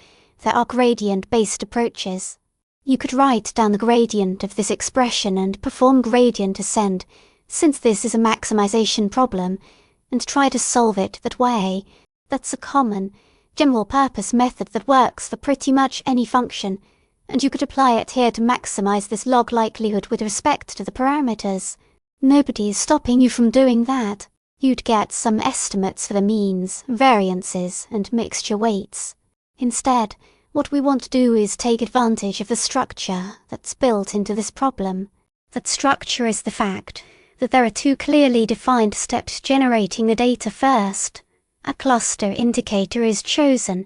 C: there are gradient-based approaches. You could write down the gradient of this expression and perform gradient ascent, since this is a maximization problem, and try to solve it that way. That's a common, general-purpose method that works for pretty much any function, and you could apply it here to maximize this log likelihood with respect to the parameters. Nobody is stopping you from doing that. You'd get some estimates for the means, variances, and mixture weights. Instead, what we want to do is take advantage of the structure that's built into this problem. That structure is the fact that there are 2 clearly defined steps generating the data first. A cluster indicator is chosen,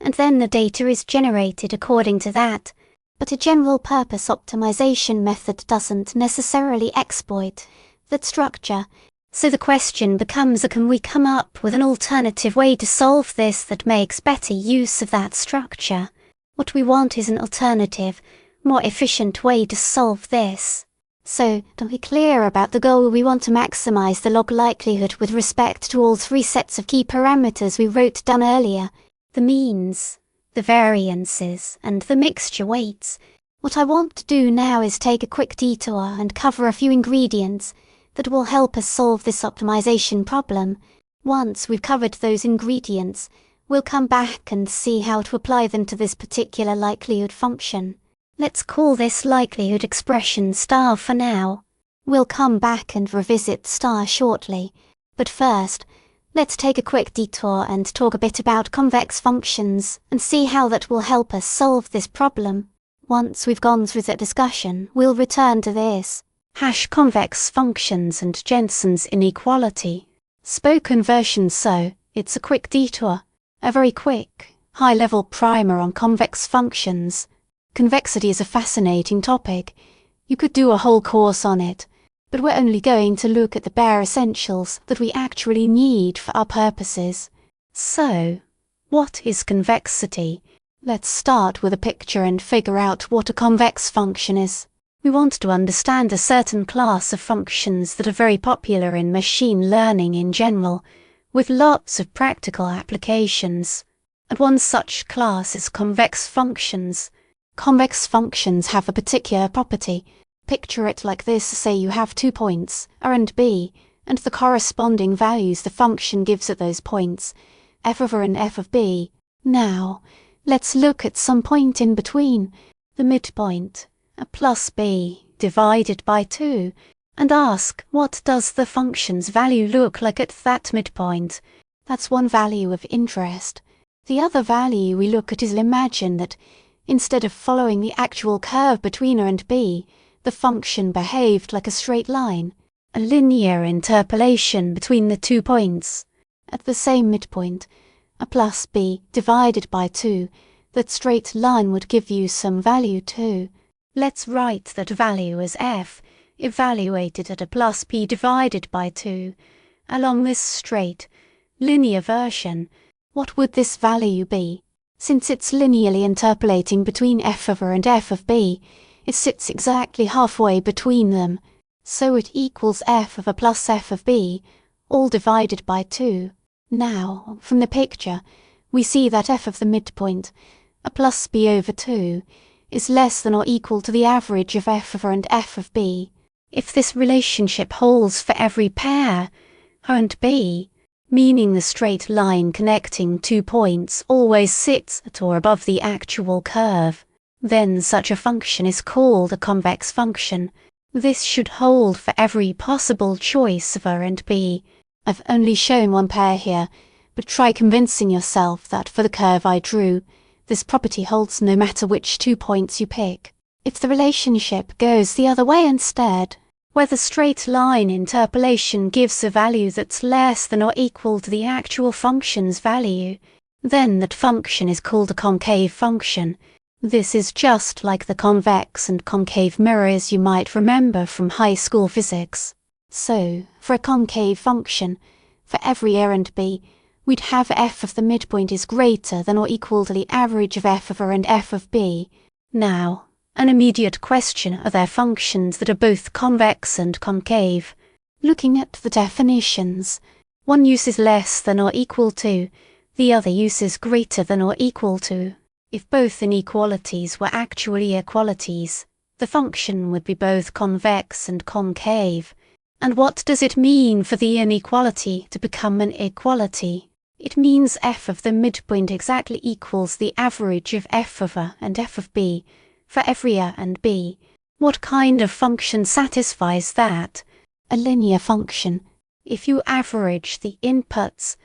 C: and then the data is generated according to that. But a general-purpose optimization method doesn't necessarily exploit that structure. So the question becomes, can we come up with an alternative way to solve this that makes better use of that structure? What we want is an alternative, more efficient way to solve this. So, to be clear about the goal, we want to maximize the log likelihood with respect to all 3 sets of key parameters we wrote down earlier, the means, the variances, and the mixture weights. What I want to do now is take a quick detour and cover a few ingredients that will help us solve this optimization problem. Once we've covered those ingredients, we'll come back and see how to apply them to this particular likelihood function. Let's call this likelihood expression star for now. We'll come back and revisit star shortly, but first, let's take a quick detour and talk a bit about convex functions and see how that will help us solve this problem. Once we've gone through that discussion, we'll return to this.
B: Convex functions and Jensen's inequality. Spoken version, so it's a quick detour, a very quick, high-level primer on convex functions. Convexity is a fascinating topic. You could do a whole course on it, but we're only going to look at the bare essentials that we actually need for our purposes. So, what is convexity? Let's start with a picture and figure out what a convex function is. We want to understand a certain class of functions that are very popular in machine learning in general, with lots of practical applications. And one such class is convex functions. Convex functions have a particular property. Picture it like this: say you have 2 points, A and B, and the corresponding values the function gives at those points, f of A and f of B. Now, let's look at some point in between, the midpoint, A plus B, divided by 2, and ask, what does the function's value look like at that midpoint? That's one value of interest. The other value we look at is, imagine that, instead of following the actual curve between A and B, the function behaved like a straight line, a linear interpolation between the 2 points. At the same midpoint,
A: a plus b divided by 2, that straight line would give you some value too.
C: Let's write that value as f, evaluated at a plus b divided by 2. Along this straight, linear version,
A: what would this value be? Since it's linearly interpolating between f of a and f of b, it sits exactly halfway between them, so it equals f of a plus f of b, all divided by 2. Now, from the picture, we see that f of the midpoint, a plus b over 2, is less than or equal to the average of f of a and f of b.
C: If this relationship holds for every pair, a and b, meaning the straight line connecting 2 points always sits at or above the actual curve, then such a function is called a convex function. This should hold for every possible choice of a and b.
A: I've only shown one pair here, but try convincing yourself that for the curve I drew, this property holds no matter which 2 points you pick. If the relationship goes the other way instead,
C: where the straight line interpolation gives a value that's less than or equal to the actual function's value, then that function is called a concave function. This is just like the convex and concave mirrors you might remember from high school physics.
A: So, for a concave function, for every a and b, we'd have f of the midpoint is greater than or equal to the average of f of a and f of b.
C: Now, an immediate question are there functions that are both convex and concave?
A: Looking at the definitions,
C: one uses less than or equal to, the other uses greater than or equal to. If both inequalities were actually equalities, the function would be both convex and concave. And what does it mean for the inequality to become an equality? It means f of the midpoint exactly equals the average of f of a and f of b for every a and b. What kind of function satisfies that?
A: A linear function.
C: If you average the inputs,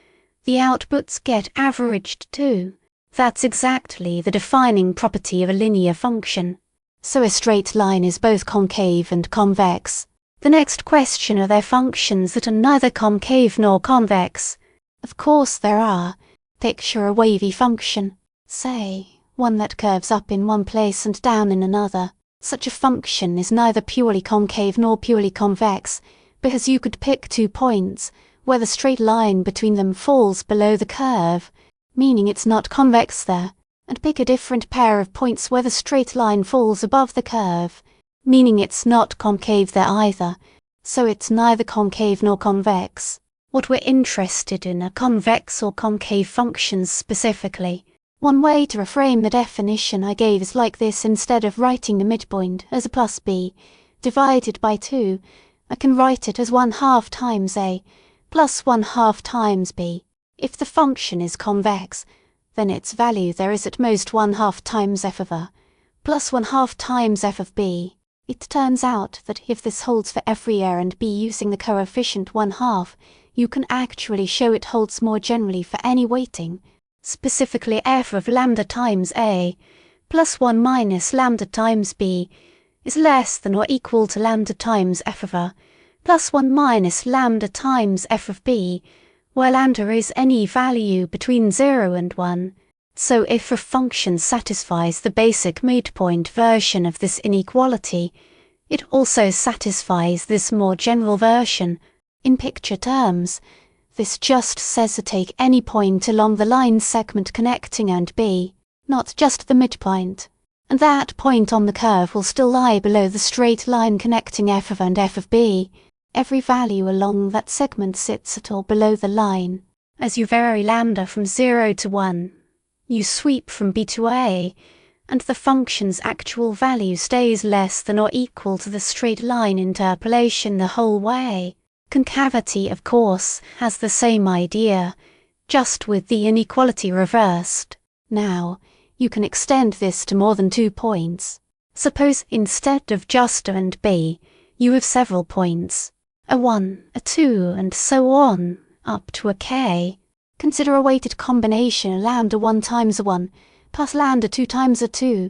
C: the outputs get averaged too. That's exactly the defining property of a linear function.
A: So a straight line is both concave and convex.
C: The next question are there functions that are neither concave nor convex?
A: Of course there are. Picture a wavy function. Say, one that curves up in one place and down in another. Such a function is neither purely concave nor purely convex, because you could pick 2 points where the straight line between them falls below the curve, meaning it's not convex there, and pick a different pair of points where the straight line falls above the curve, meaning it's not concave there either, so it's neither concave nor convex.
C: What we're interested in are convex or concave functions specifically.
A: One way to reframe the definition I gave is like this: instead of writing the midpoint as a plus b divided by 2, I can write it as 1/2 times a plus 1/2 times b. If the function is convex, then its value there is at most 1/2 times f of a plus 1/2 times f of b. It turns out that if this holds for every a and b using the coefficient 1/2, you can actually show it holds more generally for any weighting.
C: Specifically, f of lambda times a plus 1 minus lambda times b is less than or equal to lambda times f of a plus 1 minus lambda times f of b, where lambda is any value between 0 and 1. So if a function satisfies the basic midpoint version of this inequality, it also satisfies this more general version.
A: In picture terms, this just says to take any point along the line segment connecting a and b, not just the midpoint, and that point on the curve will still lie below the straight line connecting f of a and f of b. Every value along that segment sits at or below the line.
C: As you vary lambda from 0 to 1, you sweep from b to a, and the function's actual value stays less than or equal to the straight line interpolation the whole way. Concavity, of course, has the same idea, just with the inequality reversed.
A: Now, you can extend this to more than 2 points.
C: Suppose instead of just a and b, you have several points, a 1, a 2, and so on, up to a k.
A: Consider a weighted combination lambda 1 times a 1, plus lambda 2 times a 2,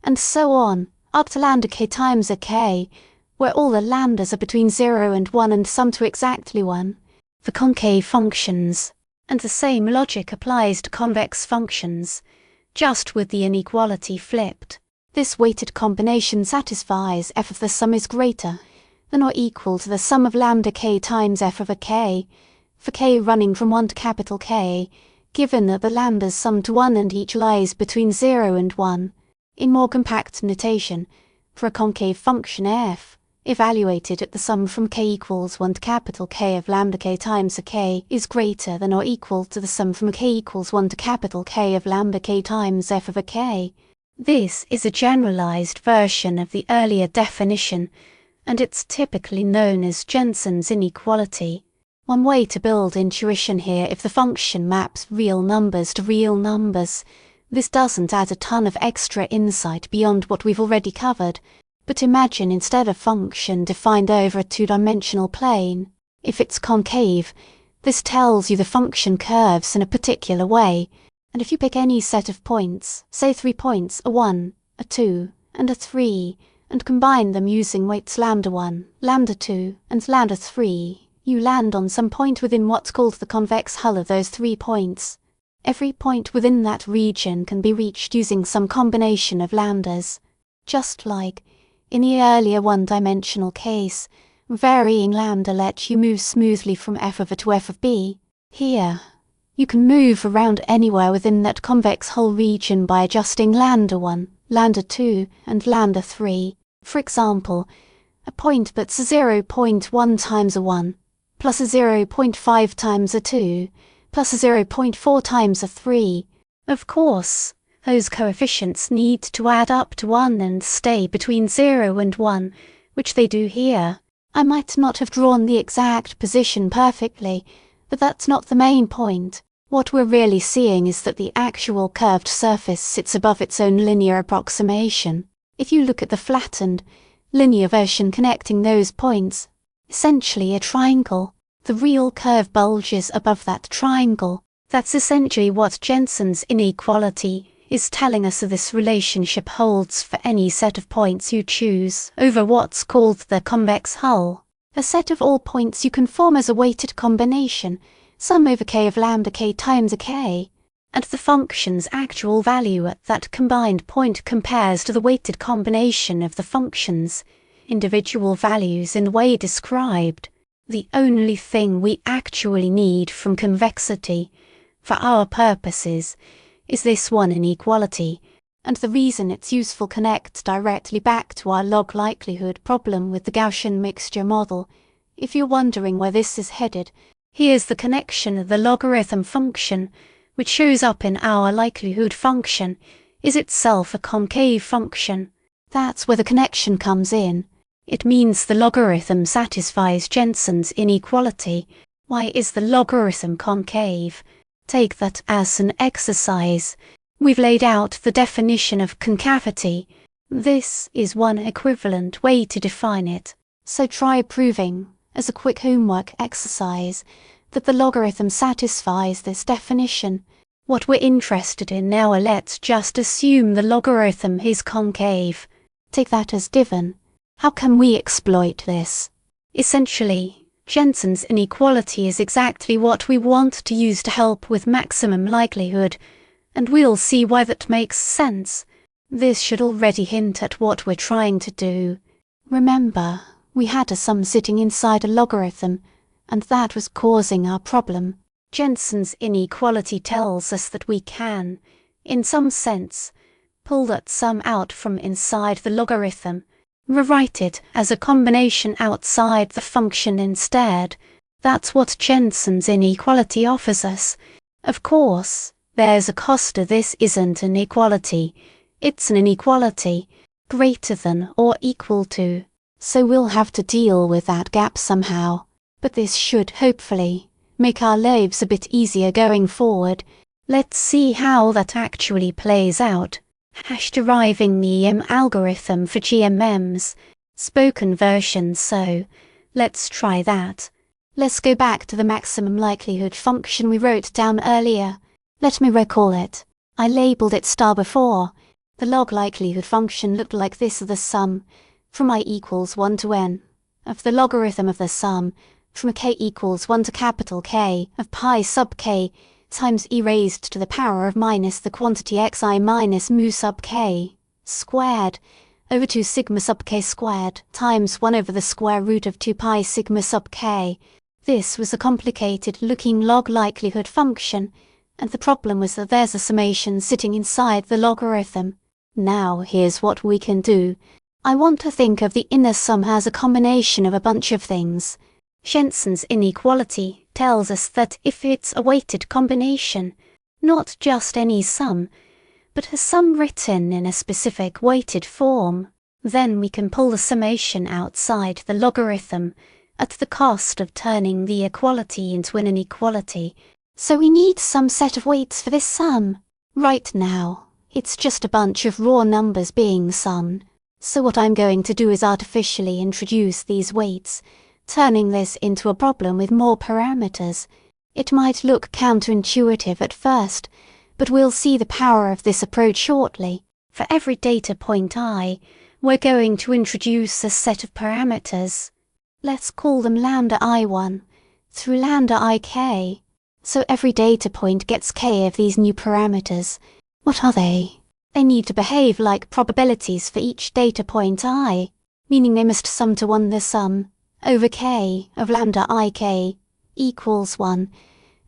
A: and so on, up to lambda k times a k, where all the lambdas are between 0 and 1 and sum to exactly 1.
C: For concave functions,
B: And the same logic applies to convex functions, just with the inequality flipped.
A: This weighted combination satisfies f of the sum is greater than or equal to the sum of lambda k times f of a k, for k running from 1 to capital K, given that the lambdas sum to 1 and each lies between 0 and 1. In more compact notation, for a concave function f, evaluated at the sum from k equals 1 to capital K of lambda k times a k is greater than or equal to the sum from k equals 1 to capital K of lambda k times f of a k.
B: This is a generalized version of the earlier definition, and it's typically known as Jensen's inequality.
A: One way to build intuition here: if the function maps real numbers to real numbers, this doesn't add a ton of extra insight beyond what we've already covered. But imagine instead a function defined over a two-dimensional plane. If it's concave, this tells you the function curves in a particular way, and if you pick any set of points, say 3 points, a 1, a 2, and a 3, and combine them using weights λ1, λ2, and λ3, you land on some point within what's called the convex hull of those 3 points. Every point within that region can be reached using some combination of lambdas. Just like, in the earlier one-dimensional case, varying lambda let you move smoothly from f of a to f of b. Here, you can move around anywhere within that convex hull region by adjusting λ1, λ2, and λ3. For example, a point that's 0.1 times a 1, plus a 0.5 times a 2, plus a 0.4 times a 3.
B: Of course, those coefficients need to add up to 1 and stay between 0 and 1, which they do here.
A: I might not have drawn the exact position perfectly, but that's not the main point. What we're really seeing is that the actual curved surface sits above its own linear approximation. If you look at the flattened, linear version connecting those points, essentially a triangle, the real curve bulges above that triangle.
B: That's essentially what Jensen's inequality is telling us. This relationship holds for any set of points you choose over what's called the convex hull.
A: A set of all points you can form as a weighted combination, sum over k of lambda k times a k.
B: And the function's actual value at that combined point compares to the weighted combination of the function's individual values in the way described. The only thing we actually need from convexity, for our purposes, is this one inequality, and the reason it's useful connects directly back to our log likelihood problem with the Gaussian mixture model. If you're wondering where this is headed, here's the connection. The logarithm function, which shows up in our likelihood function, is itself a concave function.
A: That's where the connection comes in.
B: It means the logarithm satisfies Jensen's inequality. Why is the logarithm concave? Take that as an exercise. We've laid out the definition of concavity. This is one equivalent way to define it.
A: So try proving, as a quick homework exercise, that the logarithm satisfies this definition.
B: What we're interested in now, let's just assume the logarithm is concave.
A: Take that as given. How can we exploit this?
B: Essentially, Jensen's inequality is exactly what we want to use to help with maximum likelihood, and we'll see why that makes sense. This should already hint at what we're trying to do.
A: Remember, we had a sum sitting inside a logarithm, and that was causing our problem.
B: Jensen's inequality tells us that we can, in some sense, pull that sum out from inside the logarithm, rewrite it as a combination outside the function instead. That's what Jensen's inequality offers us. Of course, there's a cost to this. Isn't an equality. It's an inequality, greater than or equal to.
A: So we'll have to deal with that gap somehow. But this should, hopefully, make our lives a bit easier going forward.
B: Let's see how that actually plays out. Deriving the algorithm for GMMs, spoken version, so let's try that.
A: Let's go back to the maximum likelihood function we wrote down earlier. Let me recall it. I labelled it star before. The log likelihood function looked like this: the sum, from I equals 1 to n, of the logarithm of the sum, from k equals 1 to capital K of pi sub k times e raised to the power of minus the quantity xi minus mu sub k squared over 2 sigma sub k squared times 1 over the square root of 2 pi sigma sub k. This was a complicated looking log likelihood function, and the problem was that there's a summation sitting inside the logarithm. Now here's what we can do. I want to think of the inner sum as a combination of a bunch of things. Jensen's inequality tells us that if it's a weighted combination, not just any sum, but a sum written in a specific weighted form, then we can pull the summation outside the logarithm at the cost of turning the equality into an inequality. So we need some set of weights for this sum. Right now, it's just a bunch of raw numbers being summed. So what I'm going to do is artificially introduce these weights, turning this into a problem with more parameters. It might look counterintuitive at first, but we'll see the power of this approach shortly. For every data point I, we're going to introduce a set of parameters. Let's call them lambda I1 through lambda IK. So every data point gets k of these new parameters. What are they? They need to behave like probabilities for each data point I, meaning they must sum to 1 the sum over k of lambda ik equals 1,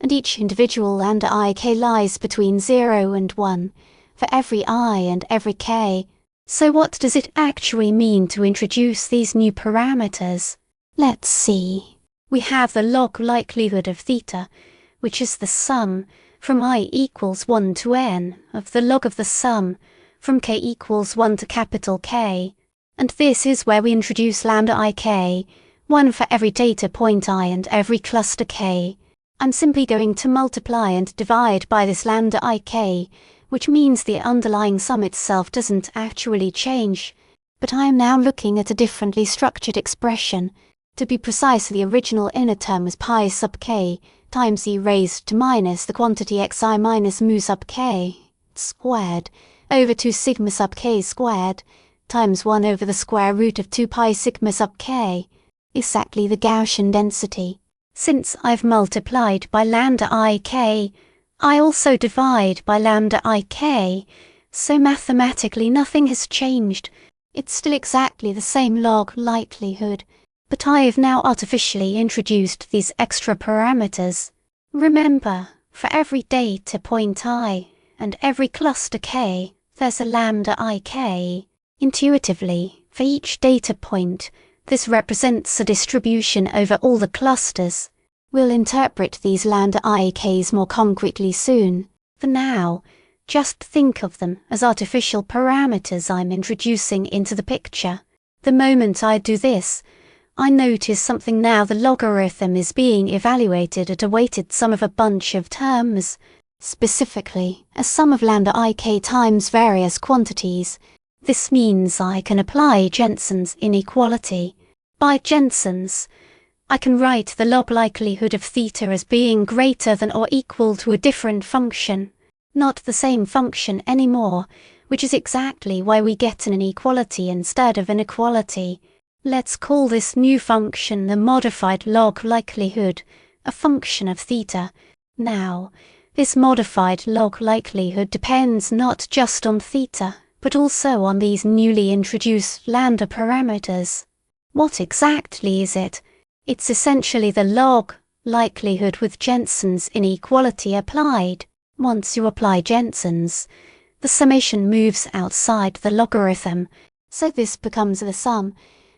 A: and each individual lambda ik lies between 0 and 1 for every I and every k. So what does it actually mean to introduce these new parameters? Let's see. We have the log likelihood of theta, which is the sum from I equals 1 to n of the log of the sum from k equals 1 to capital K, and this is where we introduce lambda ik, 1 for every data point I and every cluster k. I'm simply going to multiply and divide by this lambda ik, which means the underlying sum itself doesn't actually change, but I am now looking at a differently structured expression. To be precise, the original inner term was pi sub k times e raised to minus the quantity xi minus mu sub k squared over 2 sigma sub k squared times 1 over the square root of 2 pi sigma sub k, exactly the Gaussian density. Since I've multiplied by lambda ik, I also divide by lambda ik, so mathematically nothing has changed. It's still exactly the same log likelihood, but I've now artificially introduced these extra parameters. Remember, for every data point I and every cluster k, there's a lambda ik. Intuitively, for each data point, this represents a distribution over all the clusters. We'll interpret these lambda iks more concretely soon. For now, just think of them as artificial parameters I'm introducing into the picture. The moment I do this, I notice something now. The logarithm is being evaluated at a weighted sum of a bunch of terms, specifically a sum of lambda ik times various quantities. This means I can apply Jensen's inequality. By Jensen's, I can write the log likelihood of theta as being greater than or equal to a different function, not the same function anymore, which is exactly why we get an inequality instead of an equality. Let's call this new function the modified log likelihood, a function of theta. Now, this modified log likelihood depends not just on theta, but also on these newly introduced lambda parameters. What exactly is it? It's essentially the log likelihood with Jensen's inequality applied. Once you apply Jensen's, the summation moves outside the logarithm, so this becomes the sum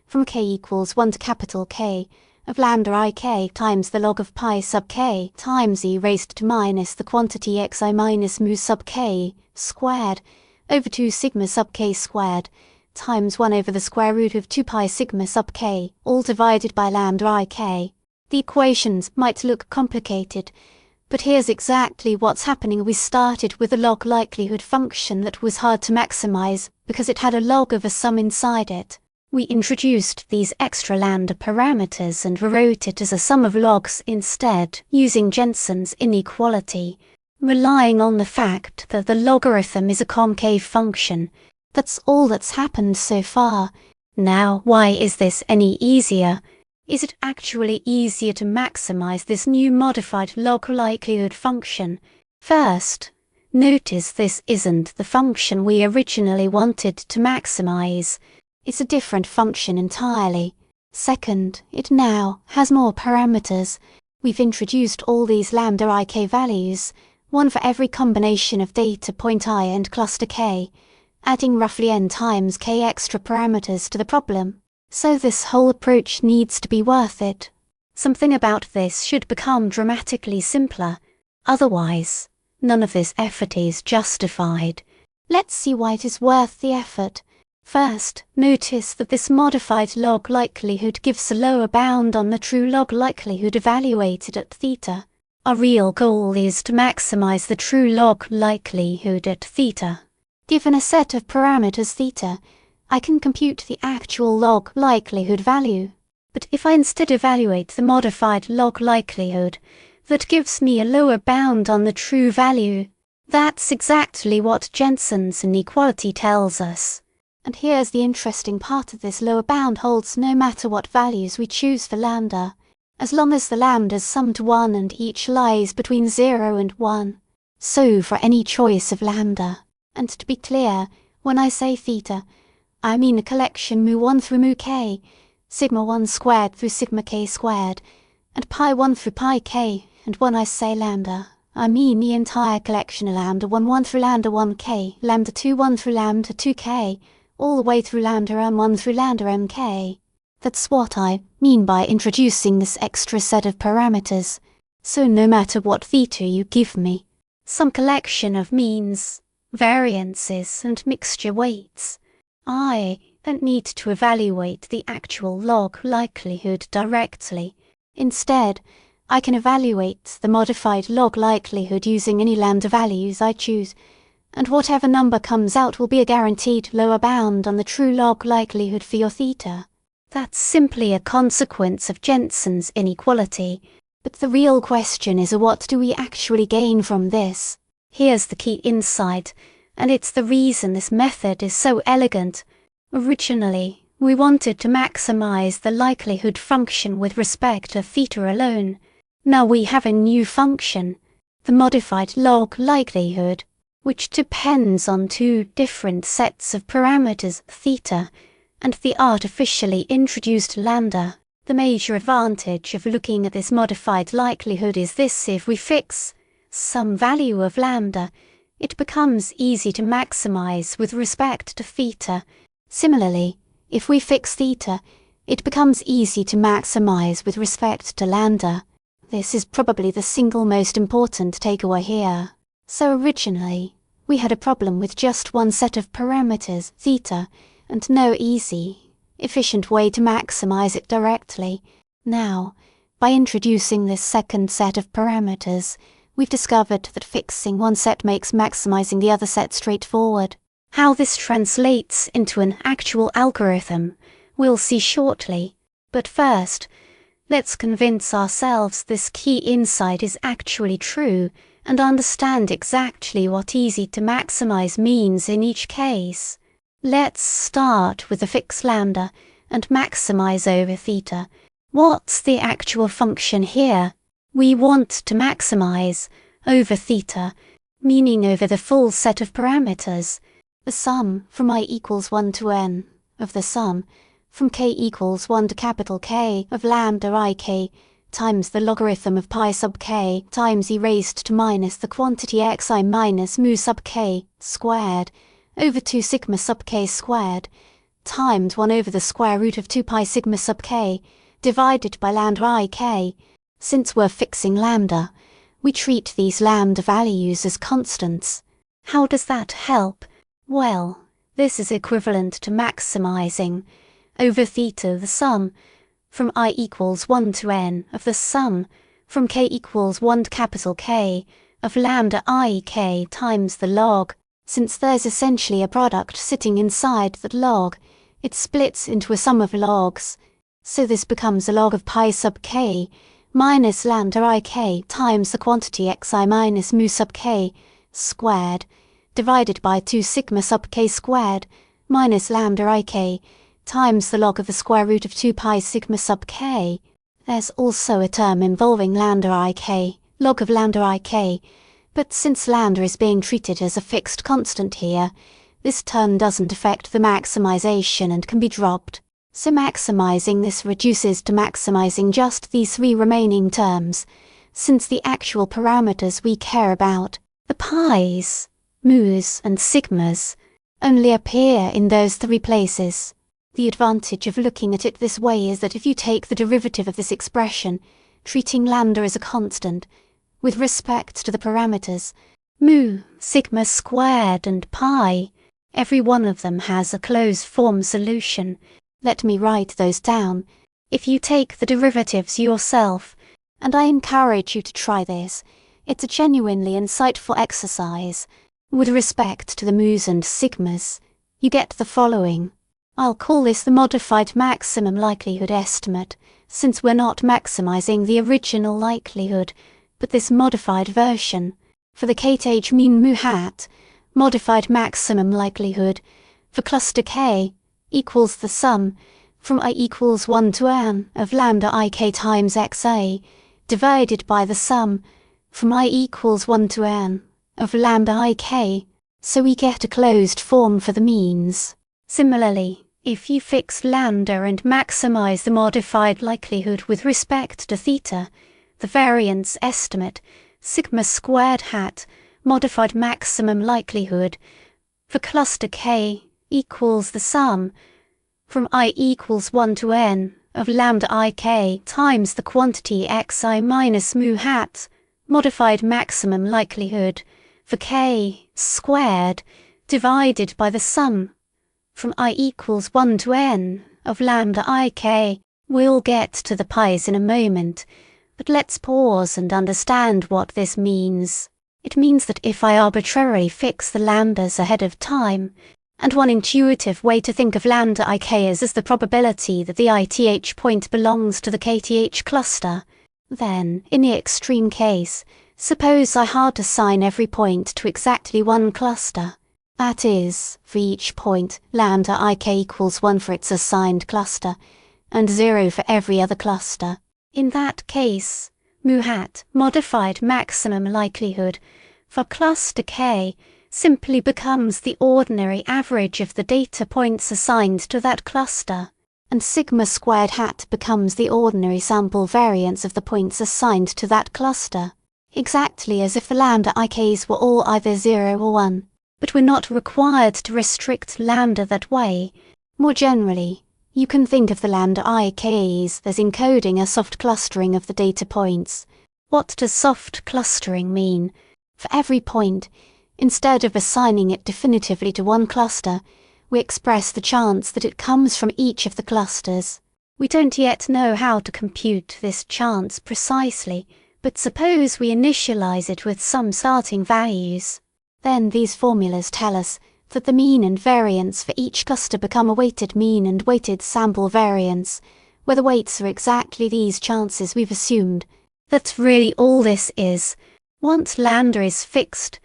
A: from k equals 1 to capital K of lambda ik times the log of pi sub k times e raised to minus the quantity xi minus mu sub k squared over 2 sigma sub k squared times 1 over the square root of 2 pi sigma sub k, all divided by lambda ik. The equations might look complicated, but here's exactly what's happening. We started with a log likelihood function that was hard to maximize because it had a log of a sum inside it. We introduced these extra lambda parameters and rewrote it as a sum of logs instead, using Jensen's inequality, relying on the fact that the logarithm is a concave function. That's all that's happened so far. Now, why is this any easier?
C: Is it actually easier to maximize this new modified log likelihood function? First, notice this isn't the function we originally wanted to maximize.
A: It's a different function entirely. Second, it now has more parameters. We've introduced all these lambda ik values, one for every combination of data point I and cluster k, adding roughly n times k extra parameters to the problem. So this whole approach needs to be worth it.
C: Something about this should become dramatically simpler. Otherwise, none of this effort is justified.
A: Let's see why it is worth the effort.
C: First, notice that this modified log likelihood gives a lower bound on the true log likelihood evaluated at theta. Our real goal is to maximize the true log likelihood at theta.
A: Given a set of parameters theta, I can compute the actual log likelihood value.
C: But if I instead evaluate the modified log likelihood, that gives me a lower bound on the true value. That's exactly what Jensen's inequality tells us.
A: And here's the interesting part of this lower bound holds no matter what values we choose for lambda, as long as the lambdas sum to 1 and each lies between 0 and 1. So for any choice of lambda. And to be clear, when I say theta, I mean a collection mu1 through mu k, sigma 1 squared through sigma k squared, and pi 1 through pi k, and when I say lambda, I mean the entire collection of lambda 1 1 through lambda 1 k, lambda 2 1 through lambda 2 k, all the way through lambda m1 through lambda mk. That's what I mean by introducing this extra set of parameters. So no matter what theta you give me,
C: some collection of means, variances and mixture weights, I don't need to evaluate the actual log likelihood directly.
A: Instead, I can evaluate the modified log likelihood using any lambda values I choose, and whatever number comes out will be a guaranteed lower bound on the true log likelihood for your theta.
C: That's simply a consequence of Jensen's inequality.
A: But the real question is, what do we actually gain from this?
C: Here's the key insight, and it's the reason this method is so elegant. Originally, we wanted to maximize the likelihood function with respect to theta alone. Now we have a new function, the modified log likelihood, which depends on two different sets of parameters theta and the artificially introduced lambda. The major advantage of looking at this modified likelihood is this: if we fix some value of lambda, it becomes easy to maximize with respect to theta.
A: Similarly, if we fix theta, it becomes easy to maximize with respect to lambda. This is probably the single most important takeaway here. So originally, we had a problem with just one set of parameters, theta, and no easy, efficient way to maximize it directly. Now, by introducing this second set of parameters, we've discovered that fixing one set makes maximizing the other set straightforward.
C: How this translates into an actual algorithm, we'll see shortly. But first, let's convince ourselves this key insight is actually true and understand exactly what easy to maximize means in each case. Let's start with the fixed lambda and maximize over theta. What's the actual function here? We want to maximize over theta, meaning over the full set of parameters.
A: The sum from I equals 1 to n of the sum from k equals 1 to capital K of lambda ik times the logarithm of pi sub k times e raised to minus the quantity xi minus mu sub k squared over 2 sigma sub k squared times 1 over the square root of 2 pi sigma sub k divided by lambda ik. Since we're fixing lambda, we treat these lambda values as constants.
C: How does that help? Well, this is equivalent to maximizing over theta the sum from I equals 1 to n of the sum from k equals 1 to capital K of lambda ik times the log.
A: Since there's essentially a product sitting inside that log, it splits into a sum of logs. So this becomes a log of pi sub k minus lambda ik times the quantity xi minus mu sub k squared divided by 2 sigma sub k squared minus lambda ik times the log of the square root of 2 pi sigma sub k. There's also a term involving lambda ik, log of lambda ik, but since lambda is being treated as a fixed constant here, this term doesn't affect the maximization and can be dropped. So maximizing this reduces to maximizing just these 3 remaining terms, since the actual parameters we care about, the pi's, mu's and sigmas, only appear in those 3 places. The advantage of looking at it this way is that if you take the derivative of this expression, treating lambda as a constant, with respect to the parameters, mu, sigma squared and pi, every one of them has a closed form solution. Let me write those down. If you take the derivatives yourself, and I encourage you to try this, it's a genuinely insightful exercise. With respect to the mu's and sigmas, you get the following. I'll call this the modified maximum likelihood estimate, since we're not maximizing the original likelihood, but this modified version. For the kth mean mu hat, modified maximum likelihood, for cluster k, equals the sum, from I equals 1 to n, of lambda ik times xa, divided by the sum, from I equals 1 to n, of lambda ik, so we get a closed form for the means. Similarly, if you fix lambda and maximize the modified likelihood with respect to theta, the variance estimate, sigma squared hat, modified maximum likelihood, for cluster k equals the sum, from I equals 1 to n, of lambda ik times the quantity xi minus mu hat, modified maximum likelihood, for k squared, divided by the sum, from I equals 1 to n, of lambda ik. We'll get to the pi's in a moment, but let's pause and understand what this means. It means that if I arbitrarily fix the lambdas ahead of time, and one intuitive way to think of lambda ik is as the probability that the ith point belongs to the kth cluster, then, in the extreme case, suppose I hard assign every point to exactly one cluster. That is, for each point, lambda ik equals 1 for its assigned cluster, and 0 for every other cluster. In that case, mu hat, modified maximum likelihood, for cluster k simply becomes the ordinary average of the data points assigned to that cluster, and sigma squared hat becomes the ordinary sample variance of the points assigned to that cluster, exactly as if the lambda ik's were all either 0 or 1. But we're not required to restrict lambda that way. More generally, you can think of the lambda ik's as encoding a soft clustering of the data points. What does soft clustering mean? For every point, instead of assigning it definitively to one cluster, we express the chance that it comes from each of the clusters. We don't yet know how to compute this chance precisely, but suppose we initialize it with some starting values. Then these formulas tell us that the mean and variance for each cluster become a weighted mean and weighted sample variance, where the weights are exactly these chances we've assumed. That's really all this is. Once lambda is fixed,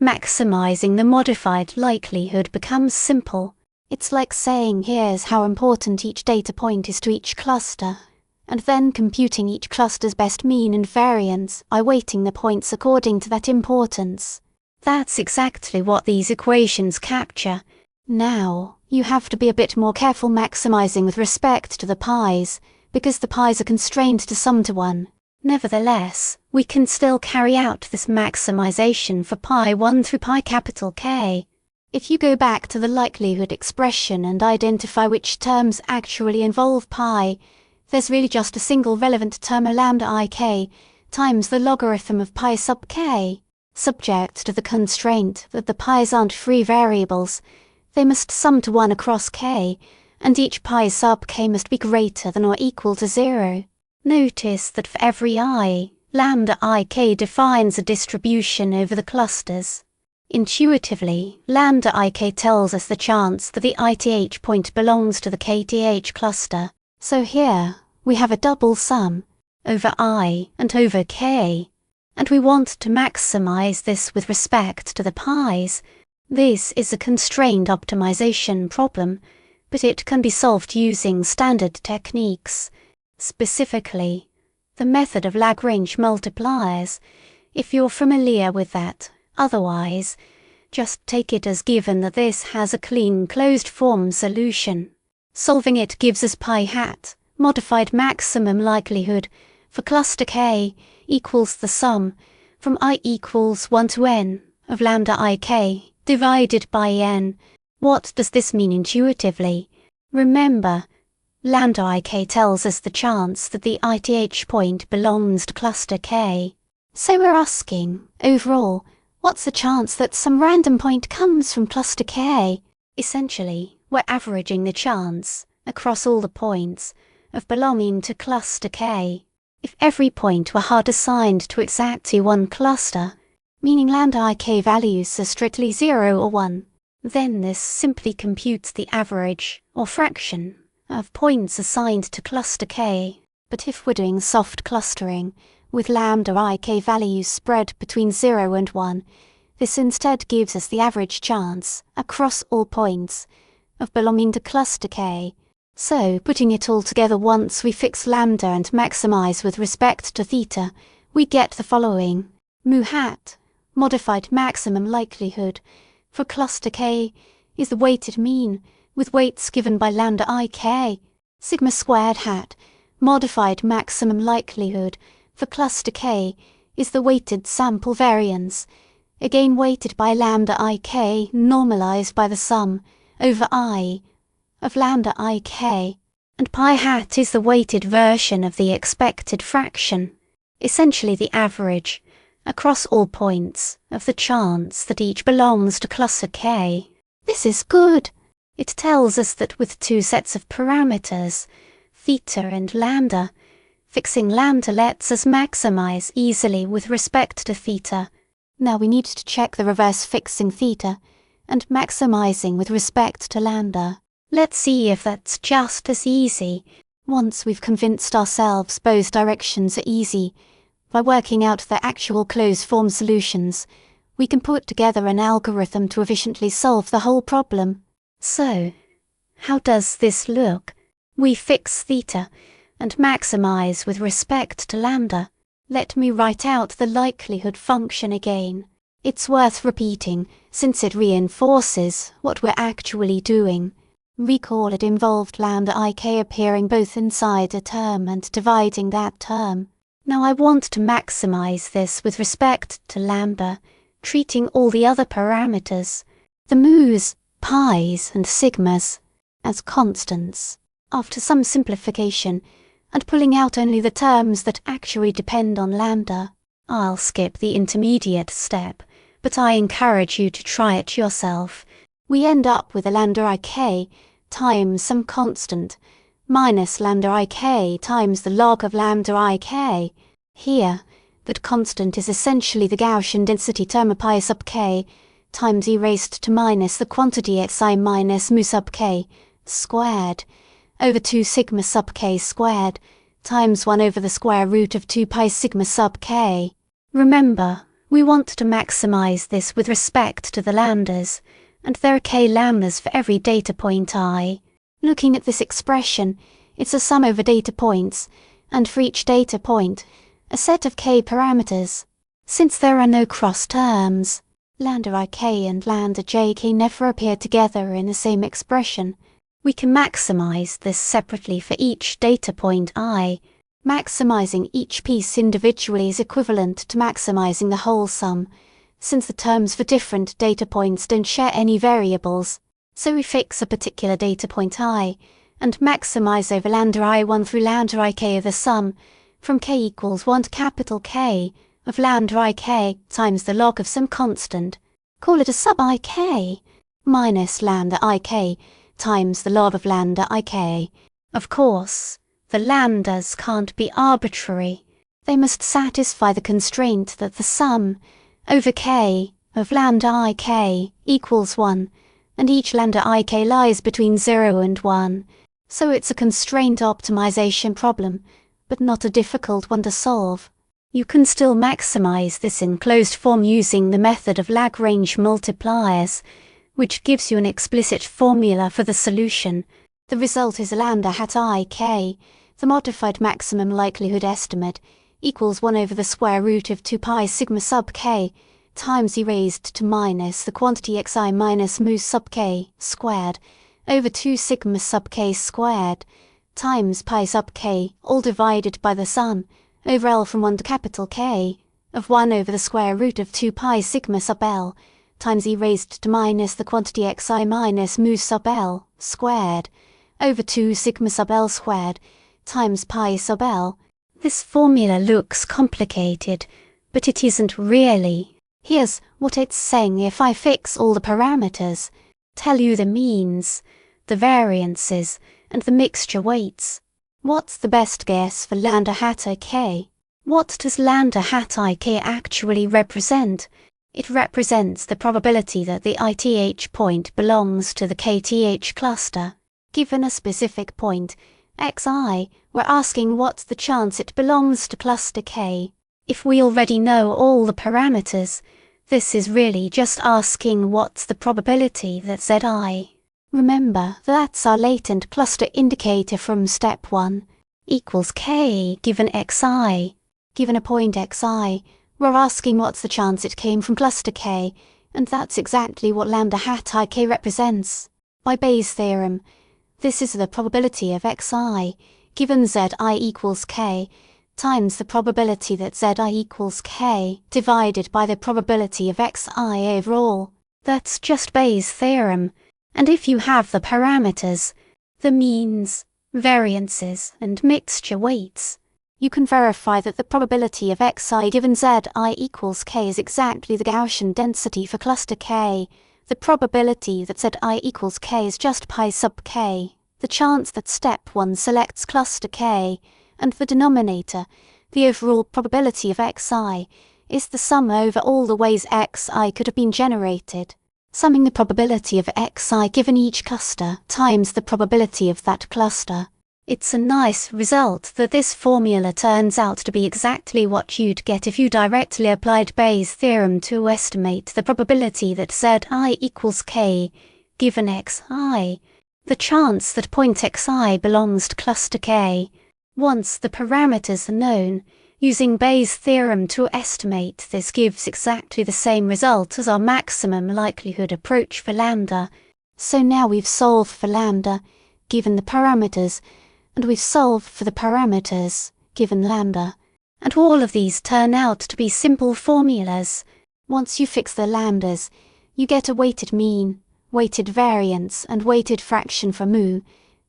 A: maximizing the modified likelihood becomes simple. It's like saying here's how important each data point is to each cluster, and then computing each cluster's best mean and variance by weighting the points according to that importance. That's exactly what these equations capture. Now, you have to be a bit more careful maximizing with respect to the pi's, because the pi's are constrained to sum to 1. Nevertheless, we can still carry out this maximization for pi 1 through pi capital K. If you go back to the likelihood expression and identify which terms actually involve pi, there's really just a single relevant term lambda ik times the logarithm of pi sub k. Subject to the constraint that the pi's aren't free variables, they must sum to 1 across k, and each pi sub k must be greater than or equal to 0. Notice that for every I, lambda ik defines a distribution over the clusters. Intuitively, lambda ik tells us the chance that the ith point belongs to the kth cluster. So here, we have a double sum, over I and over k. And we want to maximize this with respect to the pi's. This is a constrained optimization problem,
C: but it can be solved using standard techniques, specifically the method of Lagrange multipliers, if you're familiar with that. Otherwise, just take it as given that this has a clean closed-form solution. Solving it gives us pi hat, modified maximum likelihood, for cluster K equals the sum from I equals 1 to n of lambda ik divided by n. What does this mean intuitively? Remember, lambda ik tells us the chance that the ith point belongs to cluster K. So we're asking, overall, what's the chance that some random point comes from cluster K? Essentially, we're averaging the chance, across all the points, of belonging to cluster K. If every point were hard assigned to exactly one cluster, meaning lambda ik values are strictly 0 or 1, then this simply computes the average, or fraction, of points assigned to cluster K. But if we're doing soft clustering, with lambda ik values spread between 0 and 1, this instead gives us the average chance, across all points, of belonging to cluster K. So, putting it all together once we fix lambda and maximize with respect to theta, we get the following. Mu hat, modified maximum likelihood, for cluster K is the weighted mean, with weights given by lambda ik. Sigma squared hat, modified maximum likelihood, for cluster K is the weighted sample variance, again weighted by lambda ik normalized by the sum, over I, of lambda ik, and pi hat is the weighted version of the expected fraction, essentially the average, across all points, of the chance that each belongs to cluster K. This is good. It tells us that with two sets of parameters, theta and lambda, fixing lambda lets us maximize easily with respect to theta. Now we need to check the reverse fixing theta and maximizing with respect to lambda. Let's see if that's just as easy, once we've convinced ourselves both directions are easy. By working out their actual closed-form solutions, we can put together an algorithm to efficiently solve the whole problem. So, how does this look? We fix theta and maximize with respect to lambda. Let me write out the likelihood function again. It's worth repeating, since it reinforces what we're actually doing. Recall it involved lambda ik appearing both inside a term and dividing that term. Now I want to maximize this with respect to lambda, treating all the other parameters, the mu's, pi's and sigmas, as constants. After some simplification, and pulling out only the terms that actually depend on lambda, I'll skip the intermediate step, but I encourage you to try it yourself. We end up with a lambda ik times some constant minus lambda ik times the log of lambda ik. Here, that constant is essentially the Gaussian density term pi sub k times e raised to minus the quantity xi minus mu sub k squared over 2 sigma sub k squared times 1 over the square root of 2 pi sigma sub k. Remember, we want to maximize this with respect to the lambdas, and there are k lambdas for every data point I. Looking at this expression, it's a sum over data points, and for each data point, a set of k parameters. Since there are no cross terms, lambda ik and lambda jk never appear together in the same expression. We can maximize this separately for each data point I. Maximizing each piece individually is equivalent to maximizing the whole sum, since the terms for different data points don't share any variables. So we fix a particular data point I, and maximize over lambda I1 through lambda ik of the sum, from k equals 1 to capital K, of lambda ik times the log of some constant, call it a sub ik, minus lambda ik times the log of lambda ik. Of course, the lambdas can't be arbitrary. They must satisfy the constraint that the sum over k of lambda ik equals 1, and each lambda ik lies between 0 and 1. So it's a constraint optimization problem, but not a difficult one to solve. You can still maximize this in closed form using the method of Lagrange multipliers, which gives you an explicit formula for the solution,
A: The result is lambda hat I k, the modified maximum likelihood estimate, equals 1 over the square root of 2 pi sigma sub k times e raised to minus the quantity xi minus mu sub k squared over 2 sigma sub k squared times pi sub k all divided by the sum over L from 1 to capital K of 1 over the square root of 2 pi sigma sub L times e raised to minus the quantity xi minus mu sub L squared over 2 sigma sub L squared times pi sub L.
C: This formula looks complicated, but it isn't really.
A: Here's what it's saying if I fix all the parameters, tell you the means, the variances, and the mixture weights. What's the best guess for lambda hat ik? What does lambda hat ik actually represent? It represents the probability that the ith point belongs to the kth cluster. Given a specific point, xi, we're asking what's the chance it belongs to cluster K. If we already know all the parameters, this is really just asking what's the probability that zi. Remember, that's our latent cluster indicator from step 1.
C: Equals k given xi.
A: Given a point xi, we're asking what's the chance it came from cluster K, and that's exactly what lambda hat ik represents. By Bayes' theorem, this is the probability of xi, given zi equals k, times the probability that zi equals k divided by the probability of xi overall.
C: That's just Bayes' theorem. And if you have the parameters, the means, variances, and mixture weights,
A: you can verify that the probability of xi given zi equals k is exactly the Gaussian density for cluster K. The probability that zi equals k is just pi sub k, the chance that step 1 selects cluster K, and the denominator, the overall probability of xi, is the sum over all the ways xi could have been generated. Summing the probability of xi given each cluster times the probability of that cluster.
C: It's a nice result that this formula turns out to be exactly what you'd get if you directly applied Bayes' theorem to estimate the probability that zi equals k given xi, the chance that point xi belongs to cluster K. Once the parameters are known, using Bayes' theorem to estimate this gives exactly the same result as our maximum likelihood approach for lambda.
A: So now we've solved for lambda, given the parameters, and we've solved for the parameters, given lambda.
C: And all of these turn out to be simple formulas.
A: Once you fix the lambdas, you get a weighted mean, weighted variance, and weighted fraction for mu,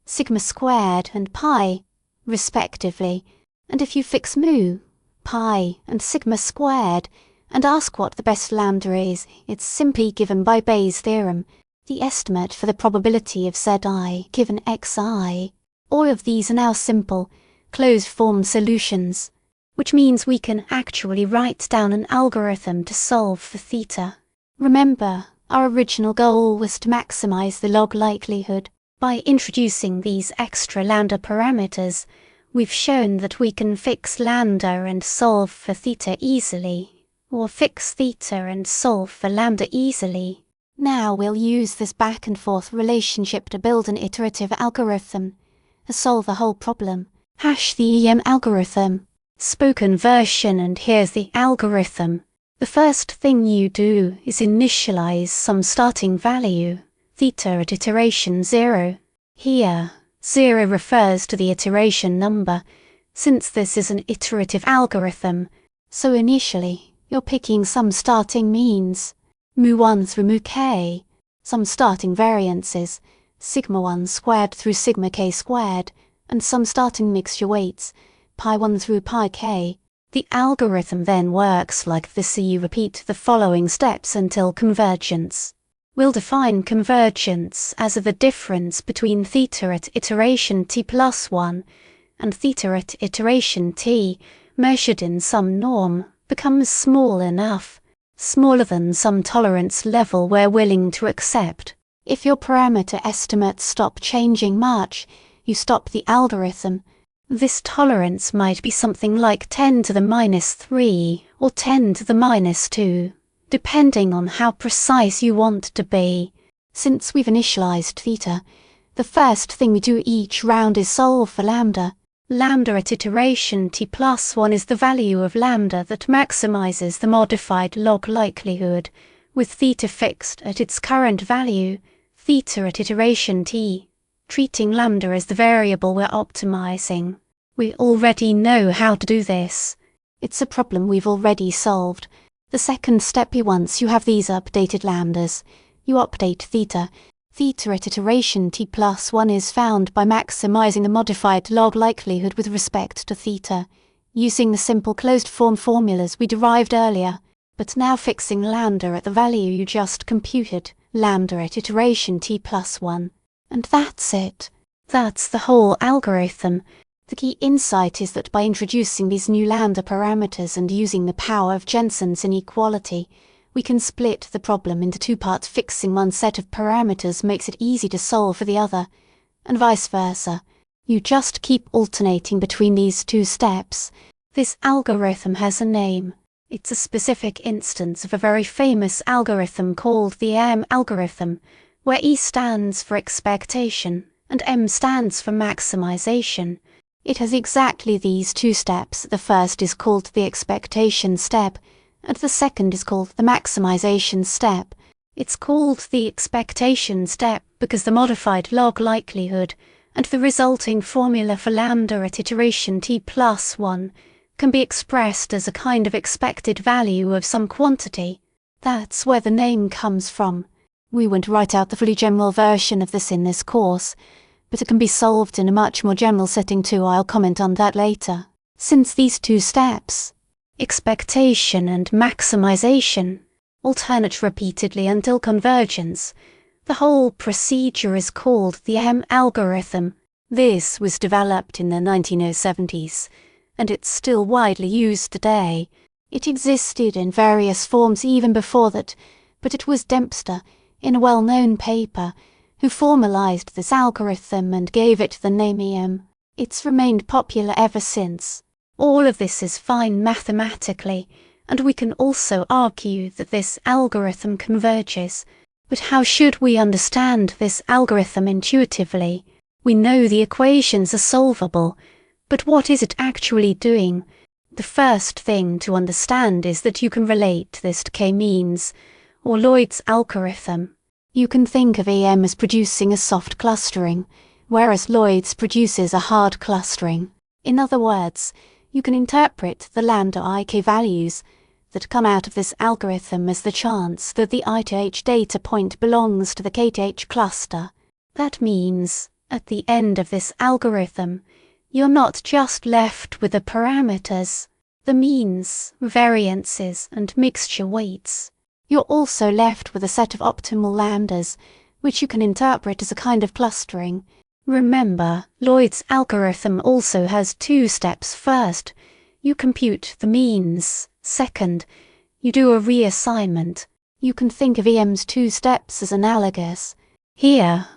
A: sigma squared and pi, respectively. And if you fix mu, pi, and sigma squared, and ask what the best lambda is, it's simply given by Bayes' theorem, the estimate for the probability of zi given xi. All of these are now simple, closed-form solutions,
C: which means we can actually write down an algorithm to solve for theta.
A: Remember, our original goal was to maximize the log likelihood.
C: By introducing these extra lambda parameters, we've shown that we can fix lambda and solve for theta easily, or fix theta and solve for lambda easily.
A: Now we'll use this back and forth relationship to build an iterative algorithm, to solve the whole problem.
C: Hash the EM algorithm. Spoken version, and here's the algorithm. The first thing you do is initialize some starting value, theta at iteration 0. Here, 0 refers to the iteration number, since this is an iterative algorithm.
A: So initially, you're picking some starting means, mu1 through mu k, some starting variances, sigma 1 squared through sigma k squared, and some starting mixture weights, pi 1 through pi k.
C: The algorithm then works like this, so you repeat the following steps until convergence. We'll define convergence as the difference between theta at iteration t plus 1 and theta at iteration t, measured in some norm, becomes small enough, smaller than some tolerance level we're willing to accept.
A: If your parameter estimates stop changing much, you stop the algorithm.
C: This tolerance might be something like 10 to the minus 3 or 10 to the minus 2, depending on how precise you want to be.
A: Since we've initialized theta, The first thing we do each round is solve for lambda.
C: Lambda at iteration t+1 is the value of lambda that maximizes the modified log likelihood, with theta fixed at its current value, theta at iteration t, treating lambda as the variable we're optimizing. We already know how to do this.
A: It's a problem we've already solved. The second step once you have these updated lambdas, you update theta. Theta at iteration t+1 is found by maximizing the modified log likelihood with respect to theta, using the simple closed-form formulas we derived earlier, but now fixing lambda at the value you just computed, lambda at iteration t+1. And that's it.
C: That's the whole algorithm.
A: The key insight is that by introducing these new lambda parameters and using the power of Jensen's inequality, we can split the problem into two parts. Fixing one set of parameters makes it easy to solve for the other, and vice versa. You just keep alternating between these two steps.
C: This algorithm has a name. It's a specific instance of a very famous algorithm called the EM algorithm, where E stands for expectation and M stands for maximization.
A: It has exactly these two steps. The first is called the expectation step, and the second is called the maximization step.
C: It's called the expectation step because the modified log likelihood and the resulting formula for lambda at iteration t+1 can be expressed as a kind of expected value of some quantity.
A: That's where the name comes from. We won't write out the fully general version of this in this course, but it can be solved in a much more general setting too. I'll comment on that later. Since these two steps,
C: expectation and maximization, alternate repeatedly until convergence, the whole procedure is called the EM algorithm.
A: This was developed in the 1970s, and it's still widely used today. It existed in various forms even before that, but it was Dempster, in a well-known paper, who formalized this algorithm and gave it the name EM. It's remained popular ever since.
C: All of this is fine mathematically, and we can also argue that this algorithm converges. But how should we understand this algorithm intuitively? We know the equations are solvable, but what is it actually doing? The first thing to understand is that you can relate this to k-means, or Lloyd's algorithm.
A: You can think of EM as producing a soft clustering, whereas Lloyd's produces a hard clustering. In other words, you can interpret the lambda ik values that come out of this algorithm as the chance that the ith data point belongs to the kth cluster.
C: That means, at the end of this algorithm, you're not just left with the parameters, the means, variances, and mixture weights.
A: You're also left with a set of optimal lambdas, which you can interpret as a kind of clustering.
C: Remember, Lloyd's algorithm also has two steps. First, you compute the means. Second, you do a reassignment.
A: You can think of EM's two steps as analogous.
C: Here,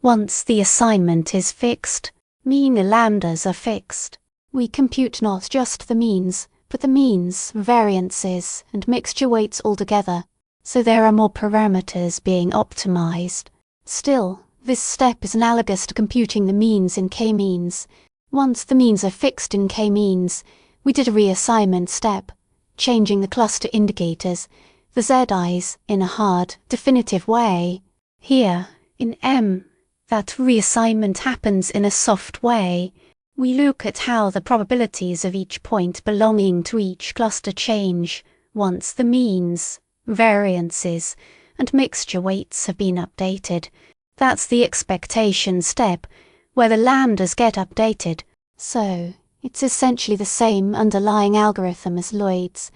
C: once the assignment is fixed, mean lambdas are fixed.
A: We compute not just the means, but the means, variances, and mixture weights altogether, so there are more parameters being optimized. Still, this step is analogous to computing the means in k-means. Once the means are fixed in k-means, we did a reassignment step, changing the cluster indicators, the zi's, in a hard, definitive way.
C: Here, in M, that reassignment happens in a soft way. We look at how the probabilities of each point belonging to each cluster change once the means, variances, and mixture weights have been updated. That's the expectation step, where the lambdas get updated.
A: So, it's essentially the same underlying algorithm as Lloyd's,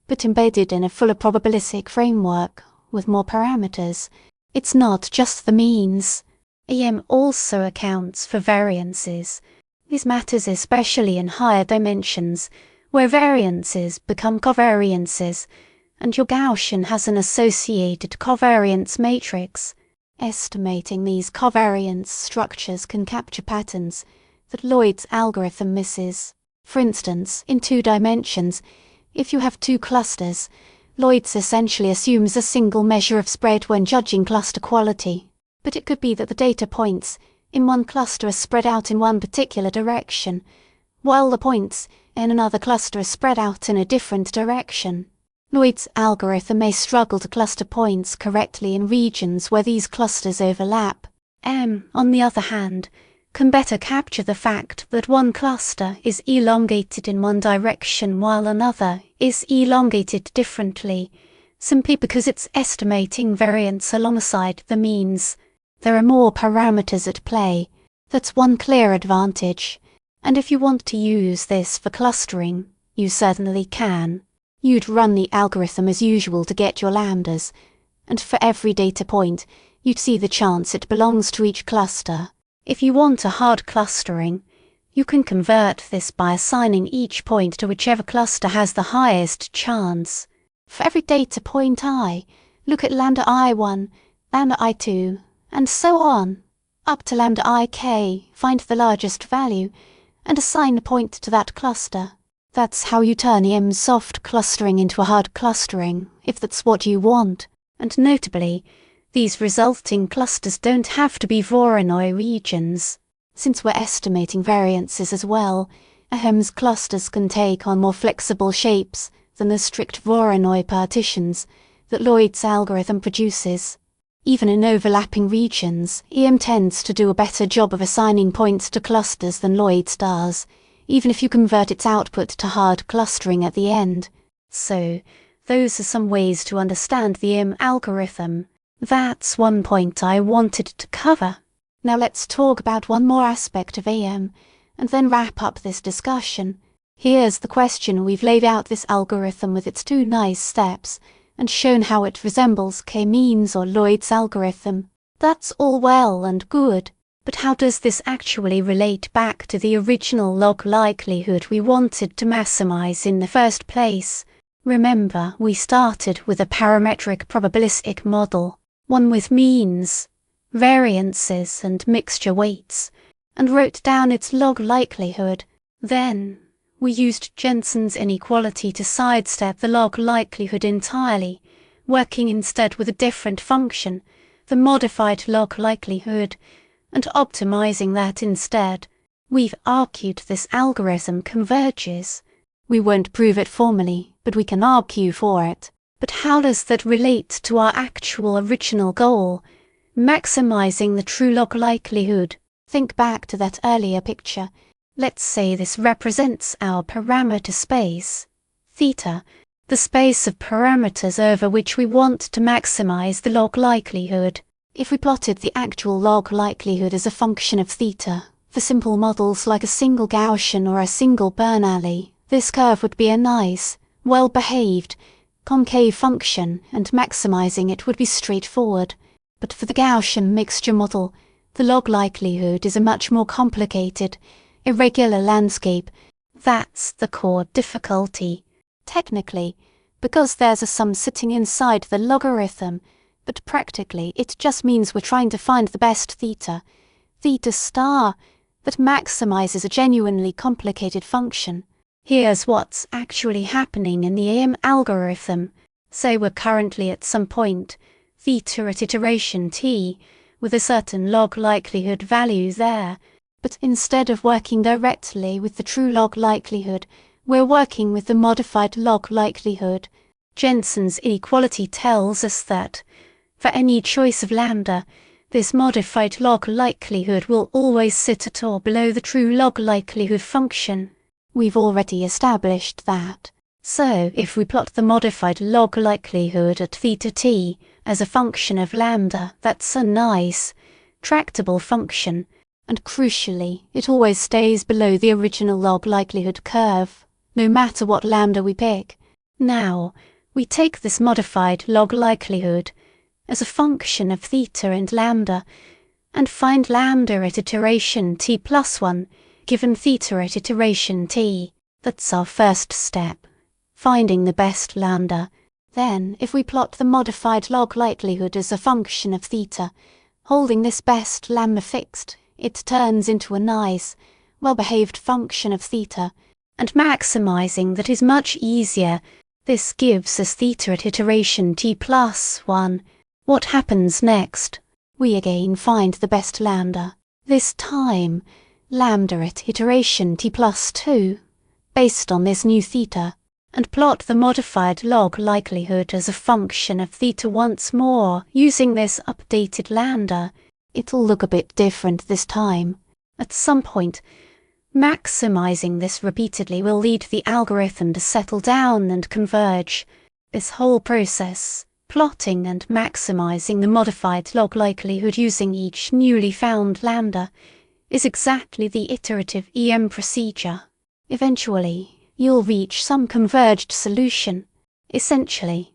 A: but embedded in a fuller probabilistic framework with more parameters. It's not just the means.
C: EM also accounts for variances. This matters especially in higher dimensions, where variances become covariances, and your Gaussian has an associated covariance matrix.
A: Estimating these covariance structures can capture patterns that Lloyd's algorithm misses. For instance, in 2 dimensions, if you have 2 clusters, Lloyd's essentially assumes a single measure of spread when judging cluster quality. But it could be that the data points in one cluster are spread out in one particular direction, while the points in another cluster are spread out in a different direction. Lloyd's algorithm may struggle to cluster points correctly in regions where these clusters overlap. M, on the other hand, can better capture the fact that one cluster is elongated in one direction while another is elongated differently, simply because it's estimating variance alongside the means. There are more parameters at play. That's one clear advantage. And if you want to use this for clustering, you certainly can. You'd run the algorithm as usual to get your lambdas, and for every data point, you'd see the chance it belongs to each cluster. If you want a hard clustering, you can convert this by assigning each point to whichever cluster has the highest chance. For every data point I, look at lambda I1, lambda I2, and so on, up to lambda ik, find the largest value, and assign a point to that cluster. That's how you turn EM's soft clustering into a hard clustering, if that's what you want. And notably, these resulting clusters don't have to be Voronoi regions. Since we're estimating variances as well, EM's clusters can take on more flexible shapes than the strict Voronoi partitions that Lloyd's algorithm produces. Even in overlapping regions, EM tends to do a better job of assigning points to clusters than Lloyd's does, even if you convert its output to hard clustering at the end. So, those are some ways to understand the EM algorithm. That's one point I wanted to cover. Now let's talk about one more aspect of EM, and then wrap up this discussion. Here's the question. We've laid out this algorithm with its 2 nice steps, and shown how it resembles k-means or Lloyd's algorithm. That's all well and good, but how does this actually relate back to the original log likelihood we wanted to maximize in the first place? Remember, we started with a parametric probabilistic model, one with means, variances and mixture weights, and wrote down its log likelihood. Then, we used Jensen's inequality to sidestep the log likelihood entirely, working instead with a different function, the modified log likelihood, and optimizing that instead. We've argued this algorithm converges. We won't prove it formally, but we can argue for it. But how does that relate to our actual original goal, maximizing the true log likelihood? Think back to that earlier picture. Let's say this represents our parameter space, theta, the space of parameters over which we want to maximize the log likelihood. If we plotted the actual log likelihood as a function of theta, for simple models like a single Gaussian or a single Bernoulli, this curve would be a nice, well-behaved, concave function, and maximizing it would be straightforward. But for the Gaussian mixture model, the log likelihood is a much more complicated, irregular landscape. That's the core difficulty. Technically, because there's a sum sitting inside the logarithm, but practically it just means we're trying to find the best theta star, that maximizes a genuinely complicated function. Here's what's actually happening in the EM algorithm. Say we're currently at some point, theta at iteration t, with a certain log likelihood value there, but instead of working directly with the true log likelihood, we're working with the modified log likelihood. Jensen's inequality tells us that, for any choice of lambda, this modified log likelihood will always sit at or below the true log likelihood function. We've already established that. So if we plot the modified log likelihood at theta t as a function of lambda, that's a nice, tractable function, and crucially, it always stays below the original log likelihood curve, no matter what lambda we pick. Now, we take this modified log likelihood as a function of theta and lambda, and find lambda at iteration t plus 1, given theta at iteration t. That's our first step, finding the best lambda. Then, if we plot the modified log likelihood as a function of theta, holding this best lambda fixed, it turns into a nice, well-behaved function of theta, and maximizing that is much easier. This gives us theta at iteration t plus 1. What happens next? We again find the best lambda, this time lambda at iteration t plus 2, based on this new theta, and plot the modified log likelihood as a function of theta once more using this updated lambda. It'll look a bit different this time. At some point, maximizing this repeatedly will lead the algorithm to settle down and converge. This whole process, plotting and maximizing the modified log likelihood using each newly found lambda, is exactly the iterative EM procedure. Eventually, you'll reach some converged solution. Essentially,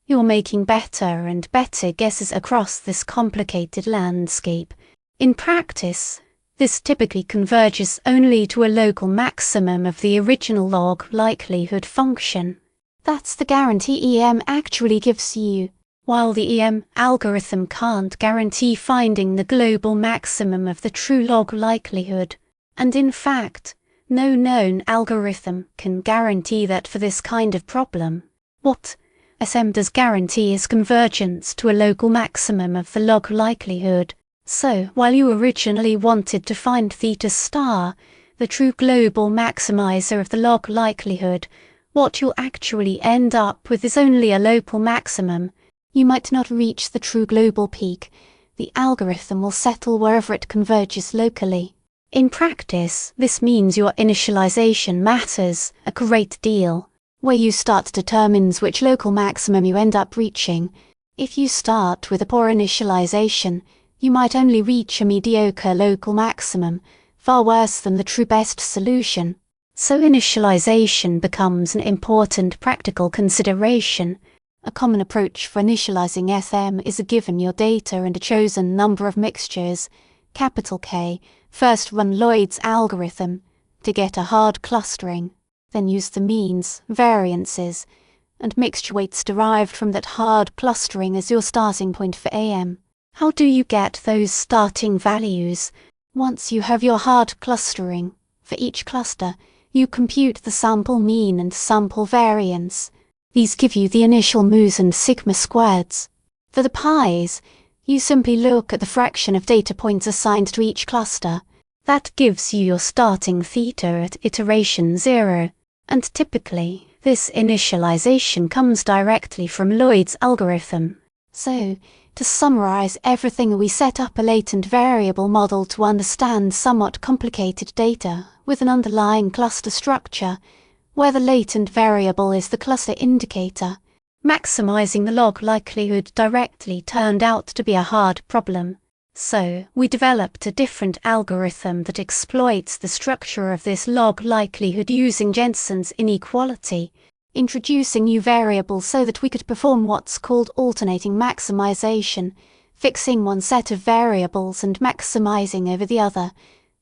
A: you're making better and better guesses across this complicated landscape. In practice, this typically converges only to a local maximum of the original log likelihood function. That's the guarantee EM actually gives you, while the EM algorithm can't guarantee finding the global maximum of the true log likelihood. And in fact, no known algorithm can guarantee that for this kind of problem. What SM does guarantee is convergence to a local maximum of the log likelihood. So, while you originally wanted to find theta star, the true global maximizer of the log likelihood, what you'll actually end up with is only a local maximum. You might not reach the true global peak. The algorithm will settle wherever it converges locally. In practice, this means your initialization matters a great deal. Where you start determines which local maximum you end up reaching. If you start with a poor initialization, you might only reach a mediocre local maximum, far worse than the true best solution. So initialization becomes an important practical consideration. A common approach for initializing SM is given your data and a chosen number of mixtures, capital K, first run Lloyd's algorithm to get a hard clustering, then use the means, variances, and mixture weights derived from that hard clustering as your starting point for AM. How do you get those starting values? Once you have your hard clustering, for each cluster, you compute the sample mean and sample variance. These give you the initial mu's and sigma squareds. For the pi's, you simply look at the fraction of data points assigned to each cluster. That gives you your starting theta at iteration 0. And typically, this initialization comes directly from Lloyd's algorithm. So, to summarize everything, we set up a latent variable model to understand somewhat complicated data with an underlying cluster structure, where the latent variable is the cluster indicator. Maximizing the log likelihood directly turned out to be a hard problem. So, we developed a different algorithm that exploits the structure of this log likelihood using Jensen's inequality, introducing new variables so that we could perform what's called alternating maximization, fixing one set of variables and maximizing over the other,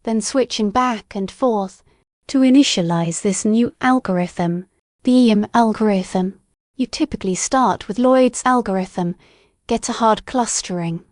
A: then switching back and forth. To initialize this new algorithm, the EM algorithm, you typically start with Lloyd's algorithm, get a hard clustering,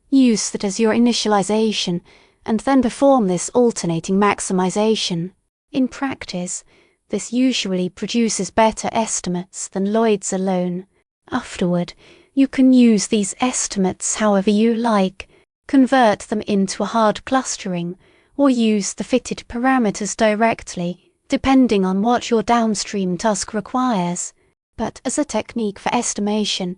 A: use that as your initialization, and then perform this alternating maximization. In practice, this usually produces better estimates than Lloyd's alone. Afterward, you can use these estimates however you like, convert them into a hard clustering, or use the fitted parameters directly, depending on what your downstream task requires. But as a technique for estimation,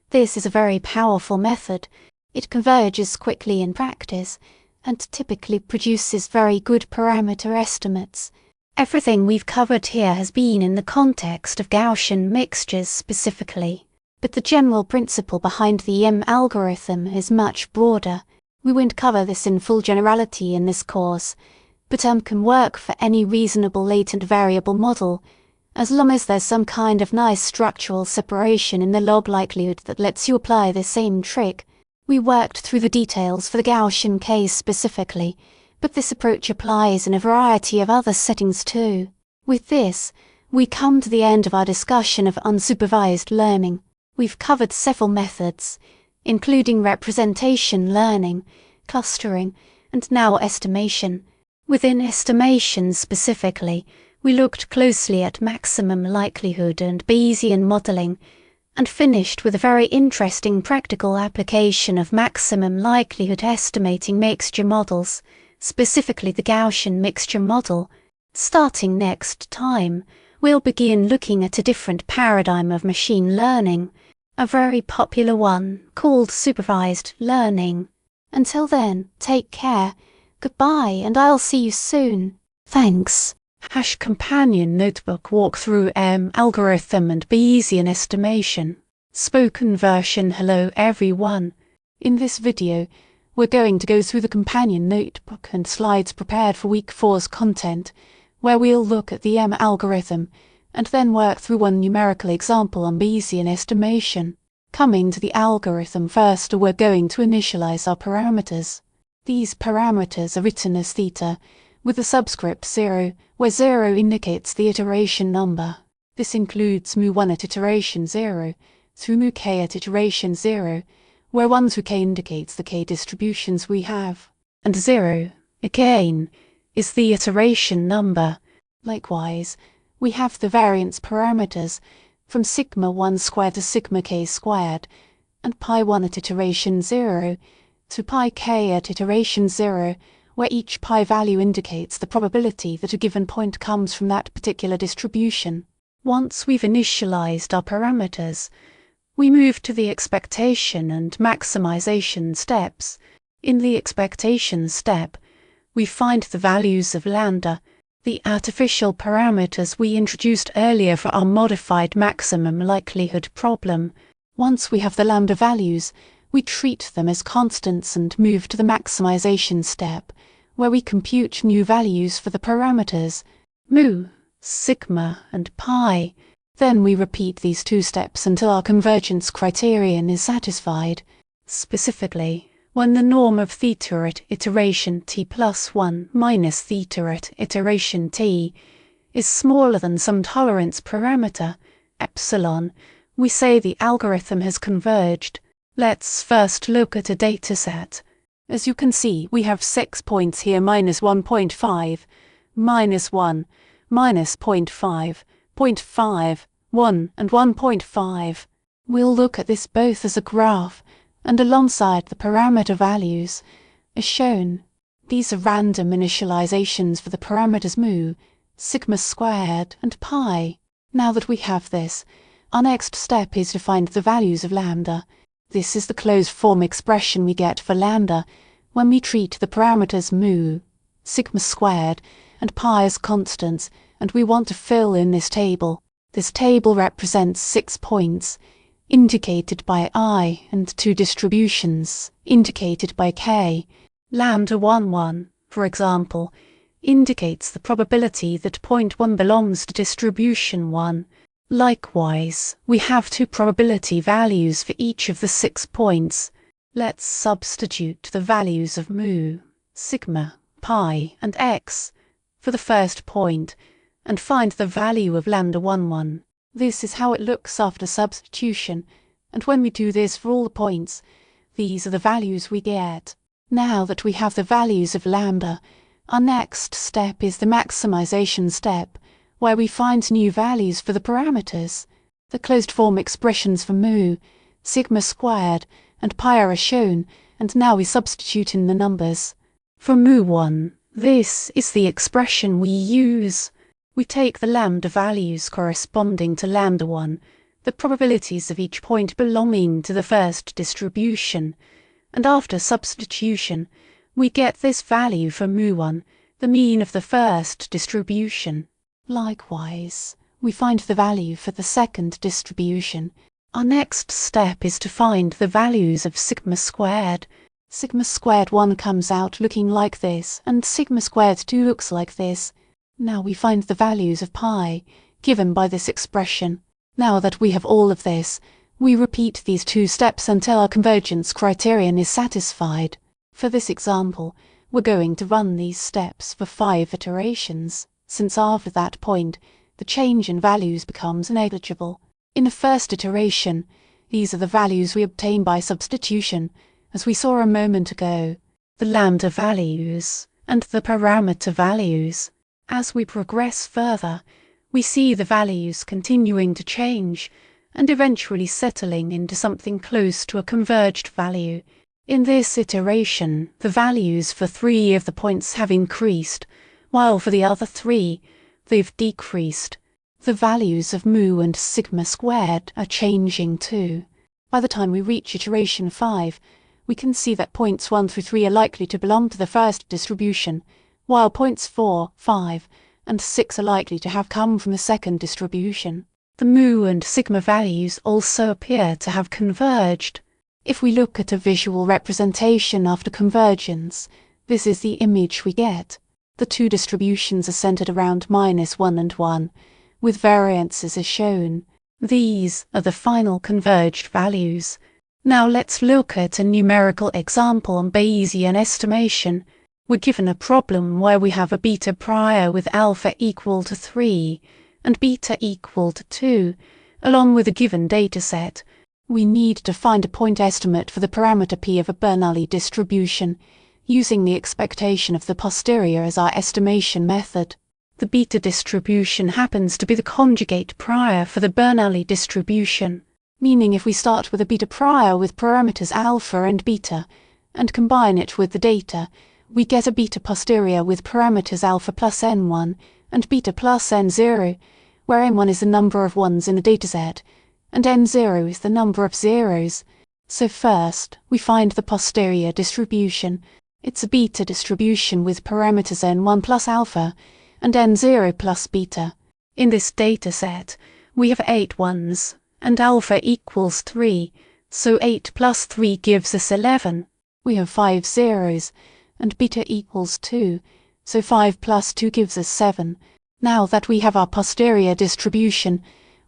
A: this is a very powerful method. It converges quickly in practice, and typically produces very good parameter estimates. Everything we've covered here has been in the context of Gaussian mixtures specifically, but the general principle behind the EM algorithm is much broader. We won't cover this in full generality in this course, but can work for any reasonable latent variable model, as long as there's some kind of nice structural separation in the log likelihood that lets you apply the same trick. We worked through the details for the Gaussian case specifically, but this approach applies in a variety of other settings too. With this, we come to the end of our discussion of unsupervised learning. We've covered several methods, including representation learning, clustering, and now estimation. Within estimation specifically, we looked closely at maximum likelihood and Bayesian modeling, and finished with a very interesting practical application of maximum likelihood estimating mixture models, specifically the Gaussian mixture model. Starting next time, we'll begin looking at a different paradigm of machine learning, a very popular one called supervised learning. Until then, take care. Goodbye, and I'll see you soon. Thanks.
B: Companion notebook walkthrough algorithm and Bayesian estimation. Spoken version. Hello everyone. In this video, we're going to go through the companion notebook and slides prepared for week 4's content, where we'll look at the algorithm and then work through one numerical example on Bayesian estimation. Coming to the algorithm first, we're going to initialize our parameters. These parameters are written as theta, with the subscript 0, where 0 indicates the iteration number. This includes mu1 at iteration 0, through mu_k at iteration 0, where 1 through k indicates the k distributions we have, and 0, again, is the iteration number. Likewise, we have the variance parameters from sigma 1 squared to sigma k squared, and pi1 at iteration 0, to pi k at iteration 0, where each pi value indicates the probability that a given point comes from that particular distribution. Once we've initialized our parameters, we move to the expectation and maximization steps. In the expectation step, we find the values of lambda, the artificial parameters we introduced earlier for our modified maximum likelihood problem. Once we have the lambda values, we treat them as constants and move to the maximization step, where we compute new values for the parameters, mu, sigma, and pi. Then we repeat these two steps until our convergence criterion is satisfied. Specifically, when the norm of theta at iteration t plus 1 minus theta at iteration t is smaller than some tolerance parameter, epsilon, we say the algorithm has converged. Let's first look at a dataset. As you can see, we have 6 points here: minus 1.5, minus 1, minus 0.5, 0.5, 1, and 1.5. We'll look at this both as a graph and alongside the parameter values, as shown. These are random initializations for the parameters mu, sigma squared, and pi. Now that we have this, our next step is to find the values of lambda. This is the closed form expression we get for lambda when we treat the parameters mu, sigma squared, and pi as constants, and we want to fill in this table. This table represents 6 points, indicated by I, and 2 distributions, indicated by k. Lambda 1, for example, indicates the probability that point 1 belongs to distribution 1. Likewise, we have 2 probability values for each of the 6 points. Let's substitute the values of mu, sigma, pi, and x for the first point, and find the value of lambda 1. This is how it looks after substitution, and when we do this for all the points, these are the values we get. Now that we have the values of lambda, our next step is the maximization step, where we find new values for the parameters. The closed form expressions for mu, sigma squared, and pi are shown, and now we substitute in the numbers. For mu1, this is the expression we use. We take the lambda values corresponding to lambda 1, the probabilities of each point belonging to the first distribution, and after substitution, we get this value for mu1, the mean of the first distribution. Likewise, we find the value for the second distribution. Our next step is to find the values of sigma squared. Sigma squared 1 comes out looking like this, and sigma squared 2 looks like this. Now we find the values of pi, given by this expression. Now that we have all of this, we repeat these 2 steps until our convergence criterion is satisfied. For this example, we're going to run these steps for 5 iterations, since after that point, the change in values becomes negligible. In the first iteration, these are the values we obtain by substitution, as we saw a moment ago, the lambda values and the parameter values. As we progress further, we see the values continuing to change and eventually settling into something close to a converged value. In this iteration, the values for 3 of the points have increased, while for the other 3, they've decreased. The values of mu and sigma squared are changing too. By the time we reach iteration 5, we can see that points 1 through 3 are likely to belong to the first distribution, while points 4, 5, and 6 are likely to have come from the second distribution. The mu and sigma values also appear to have converged. If we look at a visual representation after convergence, this is the image we get. The two distributions are centered around -1 and 1, with variances as shown. These are the final converged values. Now let's look at a numerical example on Bayesian estimation. We're given a problem where we have a beta prior with alpha equal to 3 and beta equal to 2, along with a given dataset. We need to find a point estimate for the parameter p of a Bernoulli distribution, using the expectation of the posterior as our estimation method. The beta distribution happens to be the conjugate prior for the Bernoulli distribution, meaning if we start with a beta prior with parameters alpha and beta, and combine it with the data, we get a beta posterior with parameters alpha plus n1 and beta plus n0, where n1 is the number of ones in the dataset, and n0 is the number of zeros. So first, we find the posterior distribution. It's a beta distribution with parameters n1 plus alpha and n0 plus beta. In this dataset, we have 8 ones, and alpha equals 3, so 8 plus 3 gives us 11. We have 5 zeros, and beta equals 2, so 5 plus 2 gives us 7. Now that we have our posterior distribution,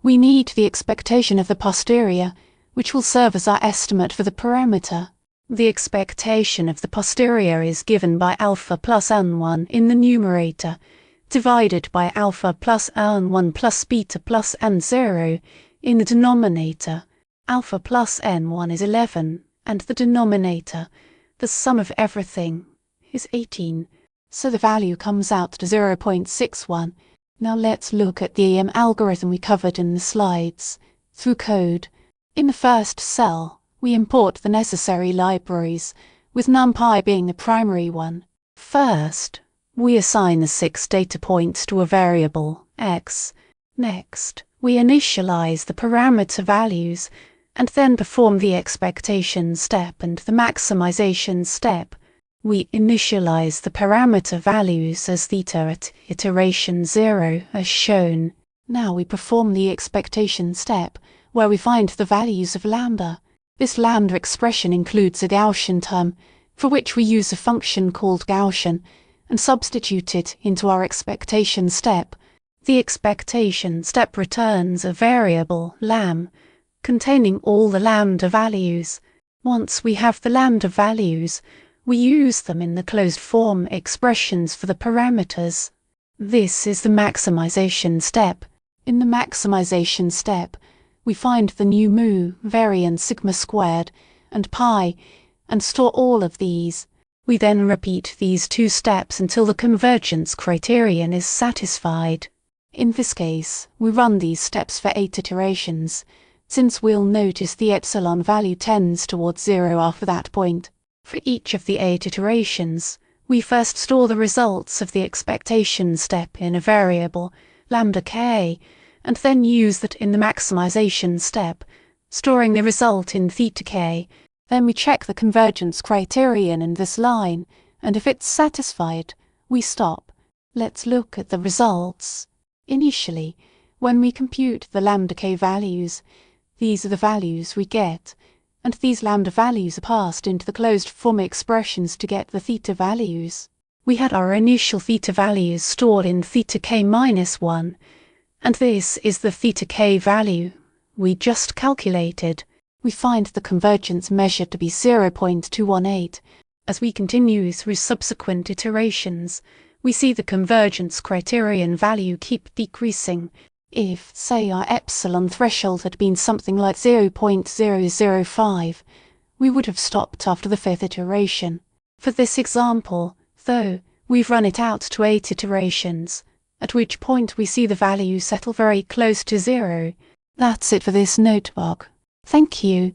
B: we need the expectation of the posterior, which will serve as our estimate for the parameter. The expectation of the posterior is given by alpha plus n1 in the numerator, divided by alpha plus n1 plus beta plus n0 in the denominator. Alpha plus n1 is 11, and the denominator, the sum of everything, is 18. So the value comes out to 0.61. Now let's look at the algorithm we covered in the slides. Through code, in the first cell, we import the necessary libraries, with NumPy being the primary one. First, we assign the 6 data points to a variable, x. Next, we initialize the parameter values, and then perform the expectation step and the maximization step. We initialize the parameter values as theta at iteration 0 as shown. Now we perform the expectation step, where we find the values of lambda. This lambda expression includes a Gaussian term, for which we use a function called Gaussian, and substitute it into our expectation step. The expectation step returns a variable, lam, containing all the lambda values. Once we have the lambda values, we use them in the closed form expressions for the parameters. This is the maximization step. In the maximization step, we find the new mu, variance sigma squared, and pi, and store all of these. We then repeat these 2 steps until the convergence criterion is satisfied. In this case, we run these steps for 8 iterations, since we'll notice the epsilon value tends towards 0 after that point. For each of the 8 iterations, we first store the results of the expectation step in a variable, lambda k, and then use that in the maximization step, storing the result in theta k. Then we check the convergence criterion in this line, and if it's satisfied, we stop. Let's look at the results. Initially, when we compute the lambda k values, these are the values we get, and these lambda values are passed into the closed form expressions to get the theta values. We had our initial theta values stored in theta k minus 1, and this is the theta k value we just calculated. We find the convergence measured to be 0.218. As we continue through subsequent iterations, we see the convergence criterion value keep decreasing. If, say, our epsilon threshold had been something like 0.005, we would have stopped after the 5th iteration. For this example, though, we've run it out to 8 iterations, at which point we see the value settle very close to 0. That's it for this notebook. Thank you.